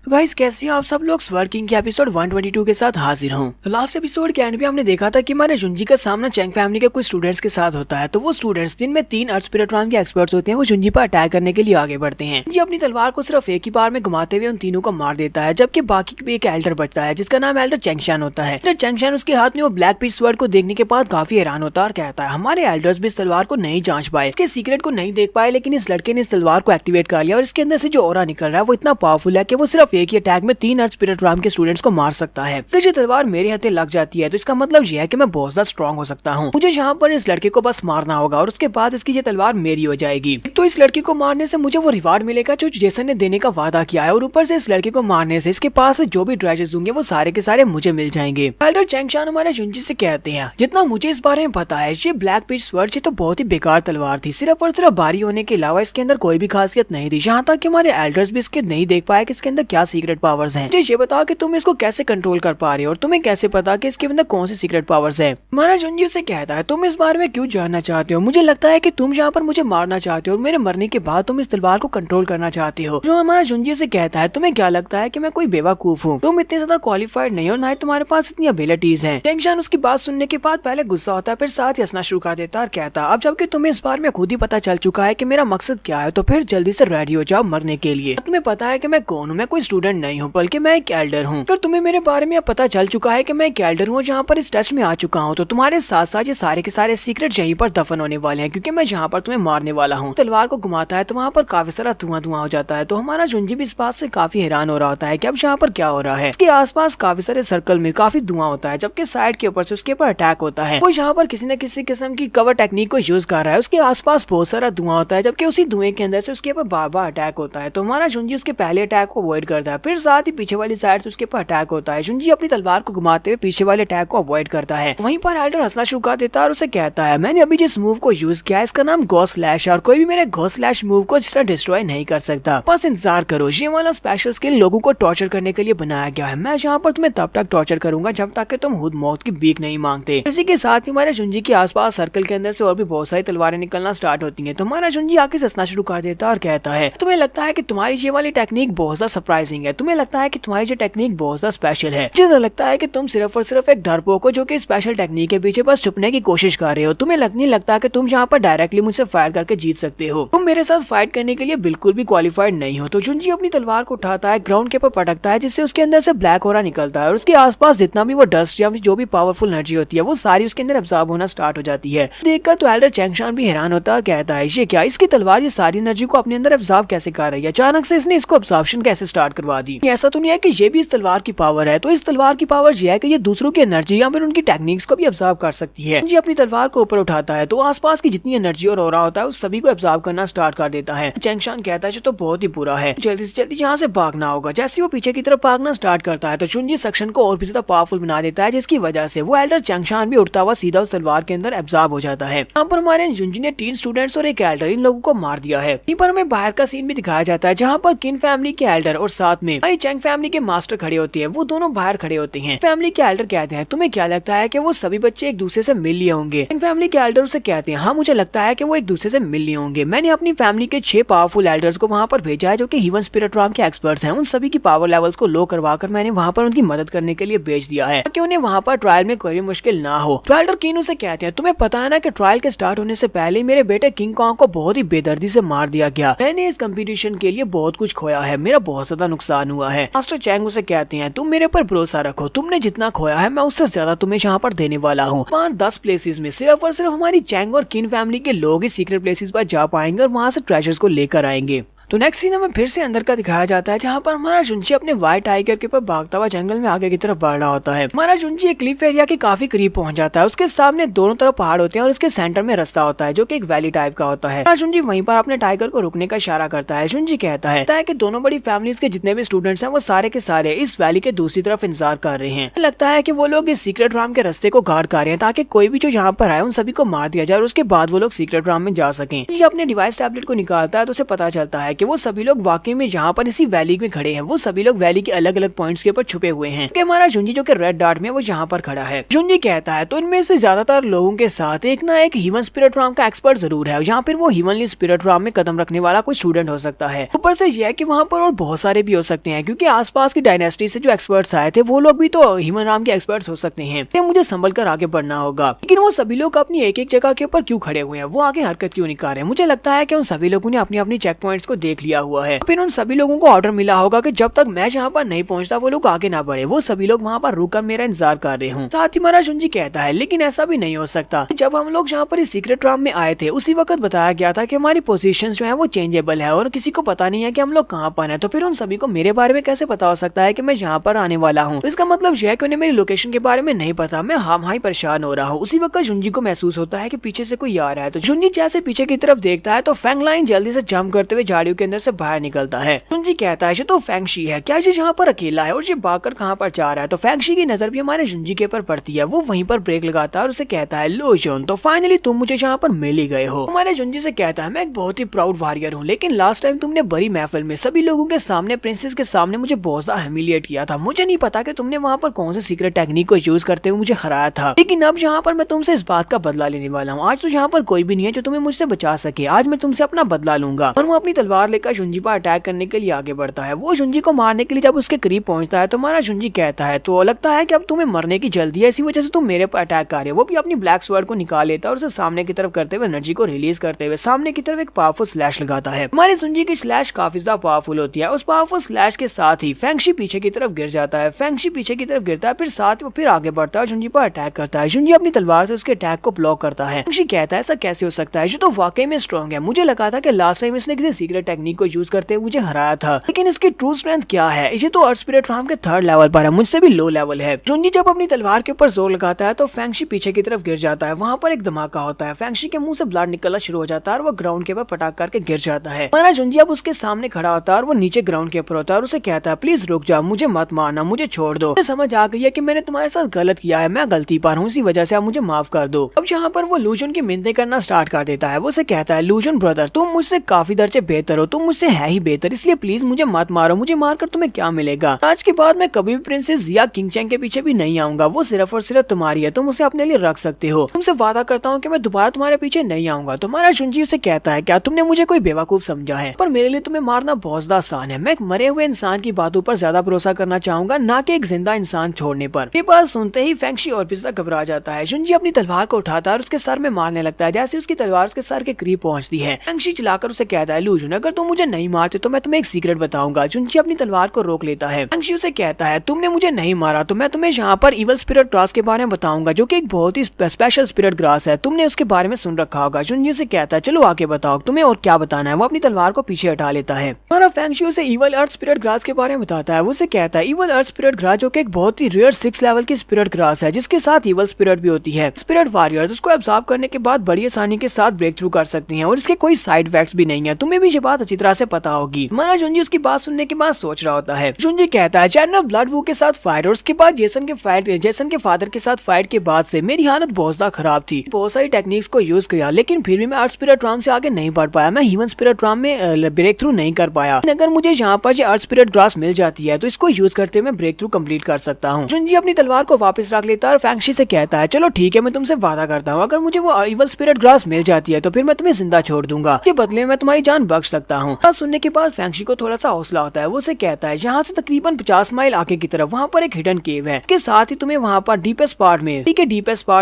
गाइस कैसे हैं आप सब लोग? स्वर्ड किंग के एपिसोड 122 के साथ हाजिर हूँ। लास्ट एपिसोड के एंड पे हमने देखा था कि हमारे जुंजी का सामना चैंग फैमिली के कुछ स्टूडेंट्स के साथ होता है। तो वो स्टूडेंट्स जिनमें 3 अर्थ स्पिरिट राम के एक्सपर्ट्स होते हैं वो जुंजी पर अटैक करने के लिए आगे बढ़ते हैं। जी अपनी तलवार को सिर्फ एक ही बार में घुमाते हुए उन तीनों को मार देता है, जबकि बाकी एक एल्डर बचता है जिसका नाम एल्डर चैंगशान होता है। चैंगशान उसके हाथ में वो ब्लैक पीच स्वर्ड को देखने के बाद काफी हैरान होता है और कहता है हमारे एल्डर्स भी इस तलवार को नहीं जांच पाए, इसके सीक्रेट को नहीं देख पाए, लेकिन इस लड़के ने इस तलवार को एक्टिवेट कर लिया और इसके अंदर से जो ओरा निकल रहा है वो इतना पावरफुल है कि वो सिर्फ एक ही अटैक में 3 अर्थ स्पिरिट राम के स्टूडेंट्स को मार सकता है। अगर ये तलवार मेरे हाथे लग जाती है तो इसका मतलब यह है कि मैं बहुत ज्यादा स्ट्रॉन्ग हो सकता हूँ। मुझे यहाँ पर इस लड़के को बस मारना होगा और उसके बाद इसकी ये तलवार मेरी हो जाएगी। तो इस लड़के को मारने से मुझे वो रिवार्ड मिलेगा जो जेसन ने देने का वादा किया है, और ऊपर से इस लड़के को मारने से इसके पास जो भी ट्रेजर्स होंगे वो सारे के सारे मुझे मिल जाएंगे। एल्डर चैंगशान हमारे जुंजी से कहते हैं जितना मुझे इस बारे में पता है ये ब्लैक पीच स्वर्ड तो बहुत ही बेकार तलवार थी, सिर्फ और सिर्फ भारी होने के अलावा इसके अंदर कोई भी खासियत नहीं थी। यहाँ तक कि हमारे एल्डर्स भी इसके नहीं देख पाए कि इसके अंदर क्या सीक्रेट पावर्स हैं। ये बताओ कि तुम इसको कैसे कंट्रोल कर पा रहे हो और तुम्हें कैसे पता कि इसके अंदर कौन सी सीक्रेट पावर्स है। हमारा जुंजी से कहता है तुम इस बारे में क्यों जानना चाहते हो? मुझे लगता है कि तुम यहाँ पर मुझे मारना चाहते हो और मेरे मरने के बाद तुम इस तलवार को कंट्रोल करना चाहते हो। जो हमारा जुंजी से कहता है तुम्हें क्या लगता है कि मैं कोई बेवकूफ हूँ? तुम इतने ज्यादा क्वालिफाइड नहीं हो, ना ही तुम्हारे पास इतनी एबिलिटीज हैं। चैंगशान उसकी बात सुनने के बाद पहले गुस्सा होता है, फिर साथ हंसना शुरू कर देता है और कहता अब जबकि तुम्हें इस बार में खुद ही पता चल चुका है कि मेरा मकसद क्या है तो फिर जल्दी से रेडी हो जाओ मरने के लिए। तुम्हें पता है कि मैं कौन हूँ? मैं कोई स्टूडेंट नहीं हूँ बल्कि मैं एक एल्डर हूँ। अगर तुम्हें मेरे बारे में पता चल चुका है कि मैं एक एल्डर हूँ जहाँ पर इस टेस्ट में आ चुका हूँ तो तुम्हारे साथ साथ ये सारे के सारे सीक्रेट यहीं पर दफन होने वाले हैं, क्योंकि मैं यहाँ पर तुम्हें मारने वाला हूँ। तलवार को घुमाता है तो वहाँ पर काफी सारा धुआं धुआं हो जाता है। तो हमारा जुंजी भी इस बात से काफी हैरान हो रहा होता है कि अब यहाँ पर क्या हो रहा है। इसके आसपास काफी सारे सर्कल में काफी धुआं होता है, जबकि साइड के ऊपर से उसके ऊपर अटैक होता है। वो यहाँ पर किसी न किसी किस्म की कवर टेक्निक को यूज कर रहा है। उसके आसपास बहुत सारा धुआं होता है, जबकि उसी धुएं के अंदर से उसके ऊपर बार बार अटैक होता है। तो हमारा जुंजी उसके पहले अटैक को अवॉइड करता है, फिर साथ ही पीछे वाली साइड से उसके ऊपर अटैक होता है। जुंजी अपनी तलवार को घुमाते हुए पीछे वाले अटैक को अवॉइड करता है। वहीं पर एल्डर हंसना शुरू कर देता है और उसे कहता है मैंने अभी जिस मूव को यूज किया है इसका नाम गॉस स्लैश है और कोई भी मेरे गॉस स्लैश मूव को जिस तरह डिस्ट्रॉय नहीं कर सकता। बस इंतजार करो, ये वाला स्पेशल स्किल लोगों को टॉर्चर करने के लिए बनाया गया है। मैं यहाँ पर तुम्हें तब तक टॉर्चर करूंगा जब तक कि तुम खुद मौत की भीख नहीं मांगते। इसी के साथ ही हमारे जुंजी के आसपास सर्कल के अंदर से और भी बहुत सारी तलवारें निकलना स्टार्ट होती है। तो हमारा जुंजी आके हंसना शुरू कर देता है और कहता है तुम्हें लगता है कि तुम्हारी ये वाली टेक्निक बहुत ज्यादा सरप्राइजिंग है, तुम्हें लगता है कि तुम्हारी ये टेक्निक बहुत ज्यादा स्पेशल है। मुझे लगता है कि तुम सिर्फ और सिर्फ एक डरपोक हो जो कि स्पेशल टेक्निक के पीछे बस छुपने की कोशिश कर रहे हो। तुम्हें नहीं लगता कि तुम यहाँ पर डायरेक्टली मुझसे फायर करके जीत सकते हो। तुम मेरे साथ फाइट करने के लिए बिल्कुल भी क्वालिफाइड नहीं हो। तो जुंजी अपनी तलवार को उठाता है, ग्राउंड के ऊपर पटकता है, जिससे उसके अंदर से ब्लैक ओरा निकलता है और उसके आसपास जितना भी वो डस्ट या जो भी पावरफुल एनर्जी होती है वो सारी उसके अंदर एब्जॉर्ब होना स्टार्ट हो जाती है। देखकर तो एल्डर चैंगशान भी हैरान होता है और कहता है ये क्या, इसकी तलवार ये सारी एनर्जी को अपने अंदर एब्जॉर्ब कैसे कर रही है? अचानक से इसने इसको एब्जॉर्प्शन कैसे स्टार्ट करवा दी? ऐसा तो नहीं है कि ये भी इस तलवार की पावर है। तो इस तलवार की पावर ये है कि ये दूसरों की एनर्जी या फिर उनकी टेक्निक्स को भी एब्जॉर्ब कर सकती है। जी अपनी तलवार को ऊपर उठाता है तो आसपास की जितनी एनर्जी और ऑरा होता है उस सभी को एब्जॉर्ब करना स्टार्ट कर देता है। चैंगशान कहता है जो तो बहुत ही बुरा है, जल्दी से जल्दी यहाँ से भागना होगा। जैसे वो पीछे की तरफ भागना स्टार्ट करता है तो जुंजी सेक्शन को और भी ज्यादा पावरफुल बना देता है, जिसकी वजह से वो एल्डर चैंगशान भी उड़ता हुआ सीधा उस तलवार के अंदर एब्जॉर्ब हो जाता है। यहाँ पर हमारे जुंजी ने 3 स्टूडेंट्स और एक एल्डर इन लोगों को मार दिया है। यहीं पर हमें बाहर का सीन भी दिखाया जाता है जहाँ पर किन फैमिली के एल्डर और साथ में हमारी चैंग फैमिली के मास्टर खड़े होते हैं। वो दोनों बाहर खड़े होते हैं। फैमिली के एल्डर कहते हैं तुम्हें क्या लगता है कि वो सभी बच्चे एक दूसरे से मिल लिए होंगे? चैंग फैमिली के एल्डर से कहते हैं हाँ मुझे लगता है कि वो एक दूसरे से मिल लिए होंगे। मैंने अपनी फैमिली के 6 पावरफुल एल्डर्स को वहाँ पर भेजा है जो कि ह्यूमन स्पिरिट राम के एक्सपर्ट्स हैं। उन सभी की पावर लेवल्स को लो करवाकर मैंने वहाँ पर उनकी मदद करने के लिए भेज दिया है ताकि उन्हें वहाँ पर ट्रायल में कोई भी मुश्किल ना हो। तो एल्डर कीनू से कहते हैं तुम्हें पता है ना कि ट्रायल के स्टार्ट होने से पहले मेरे बेटे किंग कॉन्ग को बहुत ही बेदर्दी से मार दिया गया। मैंने इस कंपटीशन के लिए बहुत कुछ खोया है, मेरा बहुत ज्यादा नुकसान हुआ है। मास्टर चैंग उसे कहते हैं तुम मेरे पर भरोसा रखो, तुमने जितना खोया है मैं उससे ज्यादा तुम्हें यहाँ पर देने वाला हूँ। 5-10 प्लेसेस में सिर्फ और सिर्फ हमारी चैंग और किन फैमिली के लोग ही सीक्रेट प्लेसेस पर जा पाएंगे और वहाँ से ट्रेजर्स को लेकर आएंगे। तो नेक्स्ट सीन हमें फिर से अंदर का दिखाया जाता है, जहाँ पर हमारा जुंजी अपने व्हाइट टाइगर के ऊपर भागता हुआ जंगल में आगे की तरफ बढ़ रहा होता है। हमारा जुंजी एक क्लिफ एरिया के काफी करीब पहुंच जाता है। उसके सामने दोनों तरफ पहाड़ होते हैं और उसके सेंटर में रास्ता होता है जो कि एक वैली टाइप का होता है। हमारा जुंजी वहीं पर अपने टाइगर को रुकने का इशारा करता है। जुंजी कहता है कि दोनों बड़ी फैमिलीज के जितने भी स्टूडेंट्स हैं वो सारे के सारे इस वैली के दूसरी तरफ इंतजार कर रहे हैं। लगता है कि वो लोग इस सीक्रेट राम के रास्ते को गार्ड कर रहे हैं ताकि कोई भी जो यहाँ पर आए उन सभी को मार दिया जाए और उसके बाद वो लोग सीक्रेट राम में जा सकें। ये अपने डिवाइस टैबलेट को निकालता है तो उसे पता चलता है कि वो सभी लोग वाकई में यहाँ पर इसी वैली में खड़े हैं। वो सभी लोग वैली के अलग अलग पॉइंट्स के ऊपर छुपे हुए हैं कि हमारा जुंजी जो कि रेड डॉट में वो यहाँ पर खड़ा है। जुंजी कहता है तो इनमें से ज्यादातर लोगों के साथ एक ना एक ह्यूमन स्पिरिट राम का एक्सपर्ट जरूर है, या फिर वो ह्यूमनली स्पिरिट राम में कदम रखने वाला कोई स्टूडेंट हो सकता है। ऊपर से यह कि वहाँ पर और बहुत सारे भी हो सकते हैं क्योंकि आसपास की डायनेस्टी से जो एक्सपर्ट्स आए थे वो लोग भी तो ह्यूमन राम के एक्सपर्ट्स हो सकते हैं। तो मुझे संभल कर आगे बढ़ना होगा। लेकिन वो सभी लोग अपनी एक एक जगह के ऊपर क्यों खड़े हुए हैं, वो आगे हरकत क्यों नहीं कर रहे हैं? मुझे लगता है कि उन सभी लोगों ने अपनी अपनी चेक पॉइंट्स को देख लिया हुआ है। फिर उन सभी लोगों को ऑर्डर मिला होगा कि जब तक मैं जहाँ पर नहीं पहुँचता वो लोग आगे ना बढ़े, वो सभी लोग वहाँ पर रुककर मेरा इंतजार कर रहे हूँ। साथ ही हमारा जुंजी कहता है लेकिन ऐसा भी नहीं हो सकता। जब हम लोग जहाँ पर इस सीक्रेट राम में आए थे उसी वक्त बताया गया था कि हमारी पोजीशन जो है वो चेंजेबल है और किसी को पता नहीं है कि हम लोग कहाँ पर हैं। तो फिर उन सभी को मेरे बारे में कैसे पता हो सकता है कि मैं यहाँ पर आने वाला हूँ? तो इसका मतलब यह है कि उन्हें मेरी लोकेशन के बारे में नहीं पता। मैं हाई परेशान हो रहा हूँ। उसी वक्त जुंजी को महसूस होता है कि पीछे से कोई आ रहा है। तो जुंजी जैसे पीछे की तरफ देखता है तो फैंग लाइन जल्दी से जंप करते हुए झाड़ियों के अंदर से बाहर निकलता है। जुंजी कहता है तो फैंगशी है क्या, ये यहाँ पर अकेला है और ये भागकर कहाँ पर जा रहा है? तो फैंगशी की नजर भी हमारे जुंजी के ऊपर पड़ती है। वो वहीं पर ब्रेक लगाता है और उसे कहता है लो जोन, तो फाइनली तुम मुझे यहाँ पर मिल ही गए हो। हमारे जुंजी से कहता है मैं एक बहुत ही प्राउड वॉरियर हूँ, लेकिन लास्ट टाइम तुमने बड़ी महफिल में सभी लोगों के सामने प्रिंसेस के सामने मुझे बहुत ज्यादा ह्यूमिलिएट किया था। मुझे नहीं पता कि तुमने वहाँ पर कौन से सीक्रेट टेक्निक को यूज करते हुए मुझे हराया था, लेकिन अब यहाँ पर मैं तुमसे इस बात का बदला लेने वाला हूँ। आज तो यहाँ पर कोई भी नहीं है जो तुम्हें मुझसे बचा सके। आज मैं तुमसे अपना बदला लूंगा। और वो अपनी तलवार लेकर जुंजी पर अटैक करने के लिए आगे बढ़ता है। वो जुंजी को मारने के लिए जब उसके करीब पहुंचता है तो हमारा जुंजी कहता है तो लगता है कि अब तुम्हें मरने की जल्दी है, इसी वजह से तुम मेरे पर अटैक कर रहे हो। वो भी अपनी ब्लैक स्वॉर्ड को निकाल लेता है और उसे सामने की तरफ करते हुए एनर्जी को रिलीज करते हुए सामने की तरफ एक पावरफुल स्लैश लगाता है। हमारे जुंजी की स्लैश काफी ज्यादा पावरफुल होती है। उस पावरफुल स्लैश के साथ ही फैंगशी पीछे की तरफ गिर जाता है। फैंगशी पीछे की तरफ गिरता है, फिर साथ वो फिर आगे बढ़ता है, जुंजी पर अटैक करता है। जुंजी अपनी तलवार से उसके अटैक को ब्लॉक करता है। फैंगशी कहता है ऐसा कैसे हो सकता है, ये तो वाकई में स्ट्रॉन्ग है। मुझे लगा था कि लास्ट टाइम इसने किसी सीक्रेट टेक्निक को यूज करते हुए मुझे हराया था, लेकिन इसकी ट्रू स्ट्रेंथ क्या है? ये तो अर्थ स्पिरिट राम के 3rd लेवल पर है, मुझसे भी लो लेवल है। जुंजी जब अपनी तलवार के ऊपर जोर लगाता है तो फैंगशी पीछे की तरफ गिर जाता है। वहाँ पर एक धमाका होता है। फैंगशी के मुंह से ब्लड निकलना शुरू हो जाता है और वो ग्राउंड के ऊपर पटाख करके गिर जाता है। हमारा जुंजी अब उसके सामने खड़ा होता है और वो नीचे ग्राउंड के ऊपर होता है और उसे कहता है प्लीज रुक जाओ, मुझे मत मारना, मुझे छोड़ दो। मुझे समझ आ गई है कि मैंने तुम्हारे साथ गलत किया है, मैं गलती पर हूँ, इसी वजह से आप मुझे माफ कर दो। अब यहाँ पर वो लूजन की मिन्नतें करना स्टार्ट कर देता है। वो उसे कहता है लूजन ब्रदर, तुम मुझसे काफी दर्जे बेहतर हो, तुम मुझसे है ही बेहतर, इसलिए प्लीज मुझे मत मारो। मुझे मारकर तुम्हें क्या मिलेगा? आज के बाद मैं कभी भी प्रिंसेस या किंग चैंग के पीछे भी नहीं आऊंगा। वो सिर्फ और सिर्फ तुम्हारी है, तुम उसे अपने लिए रख सकते हो। तुमसे वादा करता हूँ कि मैं दोबारा तुम्हारे पीछे नहीं आऊंगा। तुम्हारा जुंजी उसे कहता है क्या तुमने मुझे कोई बेवकूफ समझा है? पर मेरे लिए तुम्हें मारना बहुत ज्यादा आसान है। मैं एक मरे हुए इंसान की बातों पर ज्यादा भरोसा करना चाहूंगा, ना कि एक जिंदा इंसान छोड़ने पर। ये बात सुनते ही फैंगशी और भी ज्यादा घबरा जाता है। जुंजी अपनी तलवार को उठाता है और उसके सर में मारने लगता है। जैसे उसकी तलवार उसके सर के करीब पहुंचती है, फैंगशी चलाकर उसे कहता है लूजन, अगर तुम मुझे नहीं मारते तो मैं तुम्हें एक सीक्रेट बताऊंगा। जुंजी अपनी तलवार को रोक लेता है। फैंगशी उसे कहता है तुमने मुझे नहीं मारा तो मैं तुम्हें यहाँ पर इवल स्पिरिट ग्रास के बारे में बताऊंगा, जो कि एक बहुत ही स्पेशल स्पिरिट ग्रास है। तुमने उसके बारे में सुन रखा होगा। जुंजी उसे कहता है चलो आगे बताओ, तुम्हें और क्या बताना है? वो अपनी तलवार को पीछे हटा लेता है। हमारा फैंगशी उसे इवल अर्थ स्पिरिट ग्रास के बारे में बताता है। वो उसे कहता है इवल अर्थ स्पिरिट ग्रास जो कि एक बहुत ही रेयर 6 लेवल की स्पिरिट ग्रास है, जिसके साथ इवल स्पिरिट भी होती है। स्पिरिट वॉरियर्स उसको एब्जॉर्ब करने के बाद बड़ी आसानी के साथ ब्रेक थ्रू कर सकती हैं और इसके कोई साइड इफेक्ट्स भी नहीं है। तुम्हें भी ये बात अच्छी तरह से पता होगी। हमारा जुंजी उसकी बात सुनने के बाद सोच रहा होता है। जुंजी कहता है जनरल ब्लड वू के साथ फाइट और उसके बाद जेसन के फादर के साथ फाइट के बाद से मेरी हालत बहुत ज्यादा खराब थी। बहुत सारी टेक्निक्स को यूज किया, लेकिन फिर भी मैं अर्थ स्पिरिट राम से आगे नहीं बढ़ पाया। मैं ह्यूमन स्पिरिट राम में ब्रेक थ्रू नहीं कर पाया। अगर मुझे यहाँ पर अर्थ स्पिरिट ग्रास मिल जाती है तो इसको यूज करते हुए मैं ब्रेक थ्रू कंप्लीट कर सकता हूँ। जुंजी अपनी तलवार को वापस रख लेता है और फैंगशी से कहता है चलो ठीक है, मैं तुमसे वादा करता हूँ, अगर मुझे वो इवल स्पिरिट ग्रास मिल जाती है तो फिर मैं तुम्हें जिंदा छोड़ दूंगा। के बदले में मैं तुम्हारी जान बख्श सकता हूँ। सुनने के बाद फैंगशी को थोड़ा सा हौसला होता है। वो उसे कहता है यहाँ से तकरीबन 50 माइल आगे की तरफ वहाँ पर एक हिडन केव है, के साथ ही तुम्हें वहाँ पर डीपेस्ट पार्ट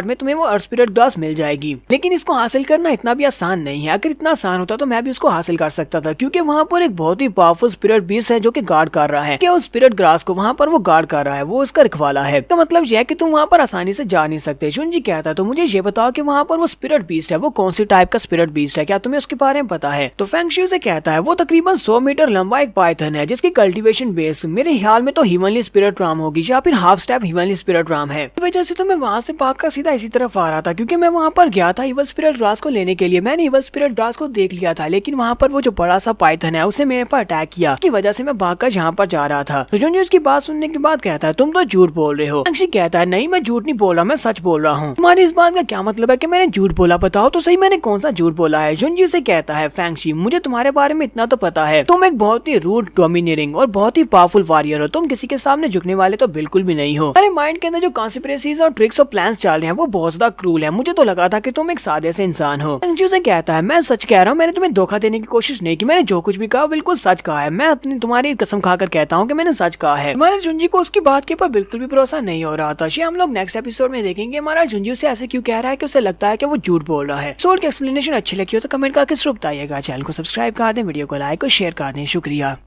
में तुम्हें वो अर्थ स्पिरिट ग्रास मिल जाएगी। लेकिन इसको हासिल करना इतना भी आसान नहीं है। अगर इतना आसान होता तो मैं भी उसको हासिल कर सकता था, क्योंकि वहाँ पर एक बहुत ही पावरफुल स्पिरिट बीस्ट है जो कि गार्ड कर रहा है। उस स्पिरिट ग्रास को वहाँ पर वो गार्ड कर रहा है, वो उसका रखवाला है। तो मतलब यह है कि तुम वहाँ पर आसानी से जा नहीं सकते। जुंजी कहता है तो मुझे ये बताओ कि वहाँ पर वो स्पिरिट बीस्ट है वो कौन सी टाइप का स्पिरिट बीस्ट है, क्या तुम्हें उसके बारे में पता है? तो फैंगशी से कहता है वो तकरीबन 100 मीटर लंबा एक पाइथन है जिसकी कल्टीवेशन बेस मेरे ख्याल में तो हिमनली स्पिरिट राम होगी या फिर हाफ स्टेप हिमनली स्पिरिट राम है। इस वजह से तो मैं वहाँ से भागकर सीधा इसी तरफ आ रहा था क्योंकि मैं वहाँ पर गया था इवल स्पिरिट ग्रास को लेने के लिए। मैंने इवल स्पिरिट ग्रास को देख लिया था लेकिन वहाँ पर वो जो बड़ा सा पाइथन है उसने मेरे पर अटैक किया, की वजह से मैं भागकर जहाँ पर जा रहा था। तो जुंजी उसकी बात सुनने के बाद कहता है तुम तो झूठ बोल रहे हो। फेंगशी कहता है नहीं, मैं झूठ नहीं बोल रहा, मैं सच बोल रहा हूँ। तुम्हारी इस बात का क्या मतलब है कि मैंने झूठ बोला? बताओ तो सही मैंने कौन सा झूठ बोला है। जुंजी उसे कहता है फेंगशी मुझे तुम्हारे बारे में इतना तो पता है, तुम एक बहुत ही रूड, डोमिनेटिंग और बहुत ही पावरफुल वॉरियर हो। तुम किसी के सामने झुकने वाले तो बिल्कुल भी नहीं हो। तुम्हारे माइंड के अंदर जो कॉन्स्पिरेसीज और ट्रिक्स और प्लान्स चल रहे हैं वो बहुत ज्यादा क्रूल है। मुझे तो लगा था कि तुम एक सादे से इंसान हो। फेंगशी उसे कहता है मैं सच कह रहा हूँ, मैंने तुम्हें धोखा देने की कोशिश नहीं की। मैंने जो कुछ भी कहा बिल्कुल सच कहा है। मैं अपनी तुम्हारी कसम खाकर कहता हूँ कि मैंने सच कहा है। हमारे जुंजी को उसकी बात के ऊपर बिल्कुल भी भरोसा नहीं हो रहा था। ये हम लोग नेक्स्ट एपिसोड में देखेंगे हमारा जुंजी उसे ऐसे क्यों कह रहा है कि उसे लगता है कि वो झूठ बोल रहा है। एपिसोड की एक्सप्लेनेशन अच्छी लगी हो तो कमेंट करके जरूर बताइएगा। चैनल को सब्सक्राइब कर दें, वीडियो को लाइक और शेयर कर दें। शुक्रिया।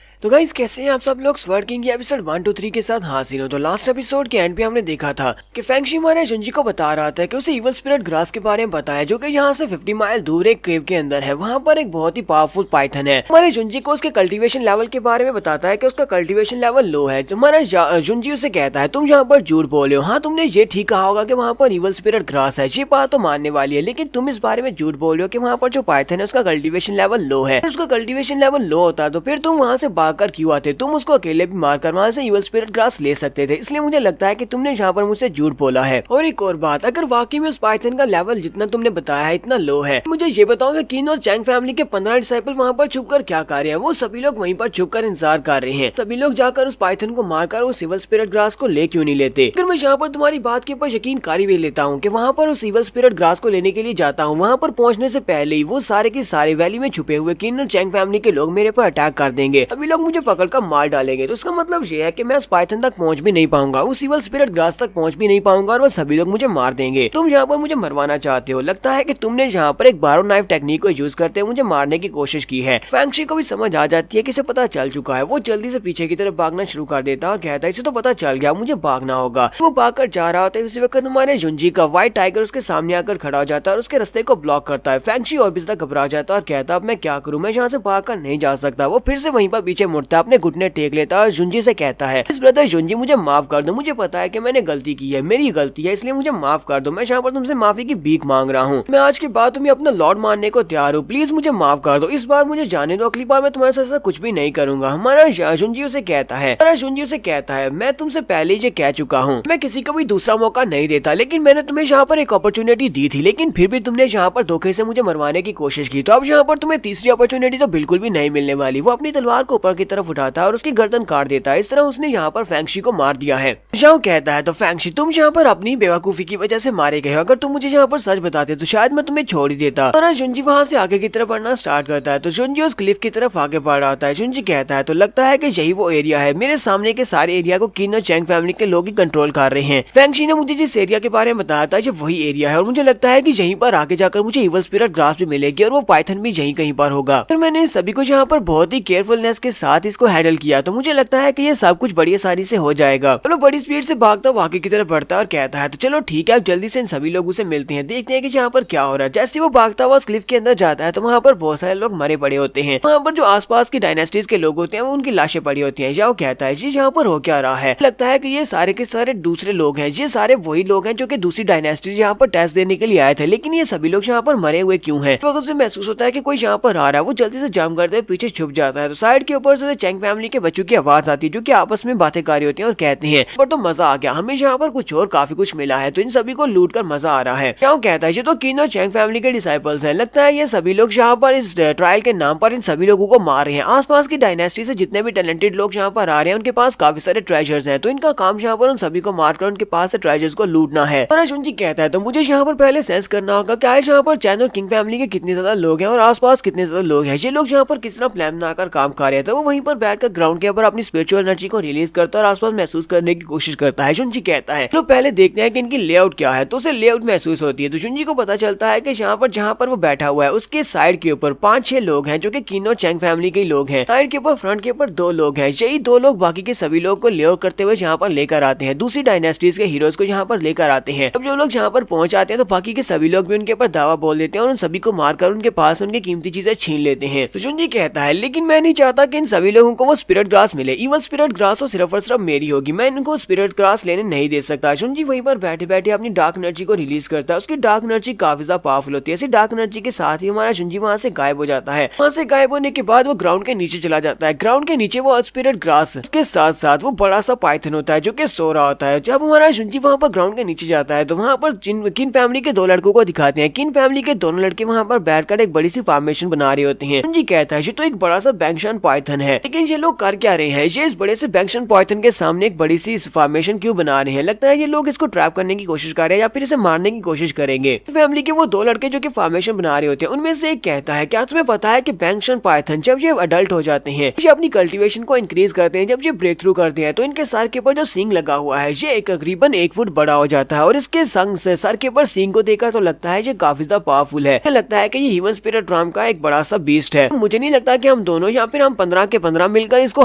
तो गाइस कैसे हैं आप सब लोग? स्वर्ड किंग के एपिसोड 1, 2, 3 के साथ हाजिर हो। तो लास्ट एपिसोड के एंड पे हमने देखा था कि फेंगशी हमारे जुंजी को बता रहा था कि उसे इवल स्पिरिट ग्रास के बारे में बताया जो कि यहाँ से 50 माइल दूर एक केव के अंदर है। वहाँ पर एक बहुत ही पावरफुल पाइथन है। हमारे जुंजी को उसके कल्टीवेशन लेवल के बारे में बताता है कि उसका कल्टीवेशन लेवल लो है। हमारा जुंजी उसे कहता है तुम यहाँ पर झूठ बोले हो। हाँ तुमने ये ठीक कहा होगा कि वहाँ पर इवल स्पिरिट ग्रास है, ये बात तो मानने वाली है, लेकिन तुम इस बारे में झूठ बोल रहे हो कि वहाँ पर जो पाइथन है उसका कल्टीवेशन लेवल लो है। उसका कल्टीवेशन लेवल लो होता तो फिर तुम वहाँ से भागकर क्यों आते? तुम उसको अकेले भी मारकर वहाँ से इवल स्पिरिट ग्रास ले सकते थे। इसलिए मुझे लगता है कि तुमने यहाँ पर मुझसे झूठ बोला है। और एक और बात, अगर वाकई में उस पाइथन का लेवल जितना तुमने बताया है इतना लो है, मुझे ये बताओ कि किन और चैंग फैमिली के 15 डिसाइपल वहाँ पर छुपकर क्या कर रहे हैं? वो सभी लोग वहीं पर छुपकर इंतजार कर रहे हैं। सभी लोग जाकर उस पाइथन को मारकर उस इवल स्पिरिट ग्रास को ले क्यों नहीं लेते? अगर मैं यहाँ पर तुम्हारी बात के ऊपर यकीन कर भी लेता हूँ कि वहाँ पर उस इवल स्पिरिट ग्रास को लेने के लिए जाता हूँ, वहाँ पर पहुँचने से पहले ही वो सारे के सारे वैली में छुपे हुए किन और चैंग फैमिली के लोग मेरे पर अटैक कर देंगे। सभी लोग मुझे पकड़कर मार डालेंगे। तो उसका मतलब ये है कि मैं उस पाइथन तक पहुंच भी नहीं पाऊंगा, उस इवल स्पिरिट ग्रास तक पहुंच भी नहीं पाऊंगा और वो सभी लोग मुझे मार देंगे। तुम यहाँ पर मुझे मरवाना चाहते हो। लगता है कि तुमने यहाँ पर एक बारो नाइफ टेक्निक को यूज करते हुए मुझे मारने की कोशिश की है। फेंगशी को भी समझ आ जाती है कि इसे पता चल चुका है। वो जल्दी से पीछे की तरफ भागना शुरू कर देता है और कहता है इसे तो पता चल गया, मुझे भागना होगा। वो भागकर जा रहा होता है। उसी वक्त हमारे जुंजी का व्हाइट टाइगर उसके सामने आकर खड़ा हो जाता है और उसके रास्ते को ब्लॉक करता है। फेंगशी और भी ज्यादा घबरा जाता है और कहता है अब मैं क्या करूँ, मैं यहाँ से भागकर नहीं जा सकता। वो फिर से वहीं पर पीछे मुड़ता है, अपने घुटने टेक लेता है और जुंजी से कहता है ब्रदर जुंजी मुझे माफ कर दो, मुझे पता है कि मैंने गलती की है, मेरी गलती है, इसलिए मुझे माफ कर दो। मैं यहाँ पर तुमसे माफी की भीख मांग रहा हूँ। मैं आज के बाद तुम्हें अपना लॉर्ड मानने को तैयार हूँ, प्लीज मुझे माफ कर दो। इस बार मुझे जाने दो, अगली बार मैं तुम्हारे साथ कुछ भी नहीं करूंगा। हमारा जुंजी उसे कहता है मैं तुमसे पहले ये कह चुका हूँ, मैं किसी को भी दूसरा मौका नहीं देता, लेकिन मैंने तुम्हें यहाँ पर एक अपॉर्चुनिटी दी थी, लेकिन फिर भी तुमने यहाँ पर धोखे से मुझे मरवाने की कोशिश की। तो अब यहाँ पर तुम्हें तीसरी अपॉर्चुनिटी तो बिल्कुल भी नहीं मिलने वाली। वो अपनी तलवार को ऊपर की तरफ उठाता है और उसकी गर्दन काट देता है। इस तरह उसने यहाँ पर फेंगशी को मार दिया है। जाओ कहता है तो फेंगशी तुम यहाँ पर अपनी बेवकूफी की वजह से मारे गए हो। अगर तुम मुझे यहाँ पर सच बताते तो शायद मैं तुम्हें छोड़ ही देता। और जुंजी वहाँ से आगे की तरफ बढ़ना स्टार्ट करता है। तो जुंजी उस क्लिफ की तरफ आगे बढ़ रहा होता है। जुंजी कहता है तो लगता है कि यही वो एरिया है। मेरे सामने के सारे एरिया को किन और चैंग फैमिली के लोग ही कंट्रोल कर रहे हैं। फेंगशी ने मुझे जिस एरिया के बारे में बताया था ये वही एरिया है और मुझे लगता है कि यहीं पर आगे जाकर मुझे इवल स्पिरिट ग्रास भी मिलेगी और वो पाइथन भी यहीं कहीं पर होगा। फिर मैंने सभी को यहाँ पर बहुत ही केयरफुलनेस के साथ इसको हैंडल किया तो मुझे लगता है कि ये सब कुछ बड़ी आसानी से हो जाएगा। चलो बड़ी स्पीड से भागता हुआ आगे की तरफ बढ़ता है और कहता है तो चलो ठीक है, अब जल्दी से इन सभी लोगों से मिलते हैं, देखते हैं कि यहाँ पर क्या हो रहा है। जैसे वो भागता हुआ क्लिफ के अंदर जाता है तो वहाँ पर बहुत सारे लोग मरे पड़े होते हैं। वहाँ पर जो आसपास की डायनेस्टीज के लोग होते हैं वो उनकी लाशें पड़ी होती हैं। जाओ कहता है जी यहाँ पर हो क्या रहा है? लगता है कि ये सारे के सारे दूसरे लोग हैं, ये सारे वही लोग हैं जो कि दूसरी डायनेस्टीज यहाँ पर टेस्ट देने के लिए आए थे, लेकिन ये सभी लोग यहाँ पर मरे हुए क्यों हैं? तो उसे महसूस होता है कि कोई यहाँ पर आ रहा है। वो जल्दी से जंप करते हुए पीछे छुप जाता है। तो साइड के ऊपर से चैंग फैमिली के बच्चों की आवाज आती है जो कि आपस में बातें कर रही होती हैं और कहते हैं पर तो मजा आ गया, हमें यहाँ पर कुछ और काफी कुछ मिला है, तो इन सभी को लूट कर मजा आ रहा है। क्या कहता है ये तो किन और चैंग फैमिली के डिसाइपल्स हैं। लगता है ये सभी लोग यहाँ पर इस ट्रायल के नाम पर इन सभी लोगों को मार रहे हैं। आसपास की डायनेस्टी से जितने भी टैलेंटेड लोग यहाँ पर आ रहे हैं उनके पास काफी सारे ट्रेजर्स हैं, तो इनका काम यहाँ पर उन सभी को मारकर उनके पास से ट्रेजर्स को लूटना है। जुंजी कहता है तो मुझे यहाँ पर पहले सेंस करना होगा क्या है यहाँ पर चैन और किंग फैमिली के कितने ज्यादा लोग हैं और आसपास कितने ज्यादा लोग हैं, ये लोग यहाँ पर किस तरह प्लान बनाकर काम कर रहे हैं। तो वो वो वहीं पर बैठकर ग्राउंड के ऊपर अपनी स्पिरिचुअल एनर्जी को रिलीज करता है और आसपास महसूस करने की कोशिश करता है। जुनजी कहता है तो पहले देखते हैं कि इनकी लेआउट क्या है। तो उसे लेआउट महसूस होती है। तो जुनजी को पता चलता है कि जहाँ पर वो बैठा हुआ है उसके साइड के ऊपर 5-6 लोग हैं जो कि किन और चैंग फैमिली के लोग हैं। साइड के ऊपर फ्रंट के ऊपर 2 लोग हैं। यही 2 लोग बाकी के सभी लोग को लेआउट करते हुए जहाँ पर लेकर आते हैं, दूसरी डायनेस्टीज के हीरोज को यहाँ पर लेकर आते हैं। अब जो लोग जहाँ पर पहुंच आते हैं तो बाकी के सभी लोग भी उनके ऊपर दावा बोल देते हैं और उन सभी को मारकर उनके पास उनकी कीमती चीजें छीन लेते हैं। तो जुनजी कहता है लेकिन मैं नहीं चाहता कि इन सभी लोगों को वो स्पिरिट ग्रास मिले। इवल स्पिरिट ग्रास तो सिर्फ और सिर्फ मेरी होगी, मैं इनको स्पिरिट ग्रास लेने नहीं दे सकता। जुनजी वहीं पर बैठे बैठे अपनी डार्क एनर्जी को रिलीज करता है। उसकी डार्क एनर्जी काफी ज्यादा पावरफुल होती है। ऐसी डार्क एनर्जी के साथ ही हमारा जुनजी वहां से गायब हो जाता है। वहां से गायब होने के बाद वो ग्राउंड के नीचे चला जाता है। ग्राउंड के नीचे वो स्पिरिट ग्रास के साथ साथ वो बड़ा सा पाइथन होता है जो कि सो रहा होता है। जब हमारा जुनजी वहां पर ग्राउंड के नीचे जाता है तो वहां पर किन फैमिली के 2 लड़कों को दिखाते हैं। किन फैमिली के दोनों लड़के वहां पर बैठकर एक बड़ी सी फॉर्मेशन बना रहे होते हैं। जुनजी कहता है ये तो एक बड़ा सा बैंगशन पाइथन है, लेकिन ये लोग कर क्या रहे हैं? ये इस बड़े से बैंगशन पाइथन के सामने एक बड़ी सी फॉर्मेशन क्यों बना रहे हैं? लगता है ये लोग इसको ट्रैप करने की कोशिश कर रहे हैं या फिर इसे मारने की कोशिश करेंगे। फैमिली के वो 2 लड़के जो कि फॉर्मेशन बना रहे होते हैं उनमें से एक कहता है क्या तुम्हें पता है कि बैंगशन पाइथन जब ये अडल्ट हो जाते हैं ये अपनी कल्टीवेशन को इंक्रीज करते हैं, जब ये ब्रेक थ्रू करते हैं तो इनके सर के ऊपर जो सींग लगा हुआ है ये तकरीबन 1 फुट बड़ा हो जाता है और इसके संग से सर के ऊपर सींग को देखकर तो लगता है ये काफी ज्यादा पावरफुल है। लगता है कि ये ह्यूमन स्पिरिट ड्राम का एक बड़ा सा बीस्ट है। मुझे नहीं लगता कि हम दोनों या फिर हम 15 के 15 मिलकर इसको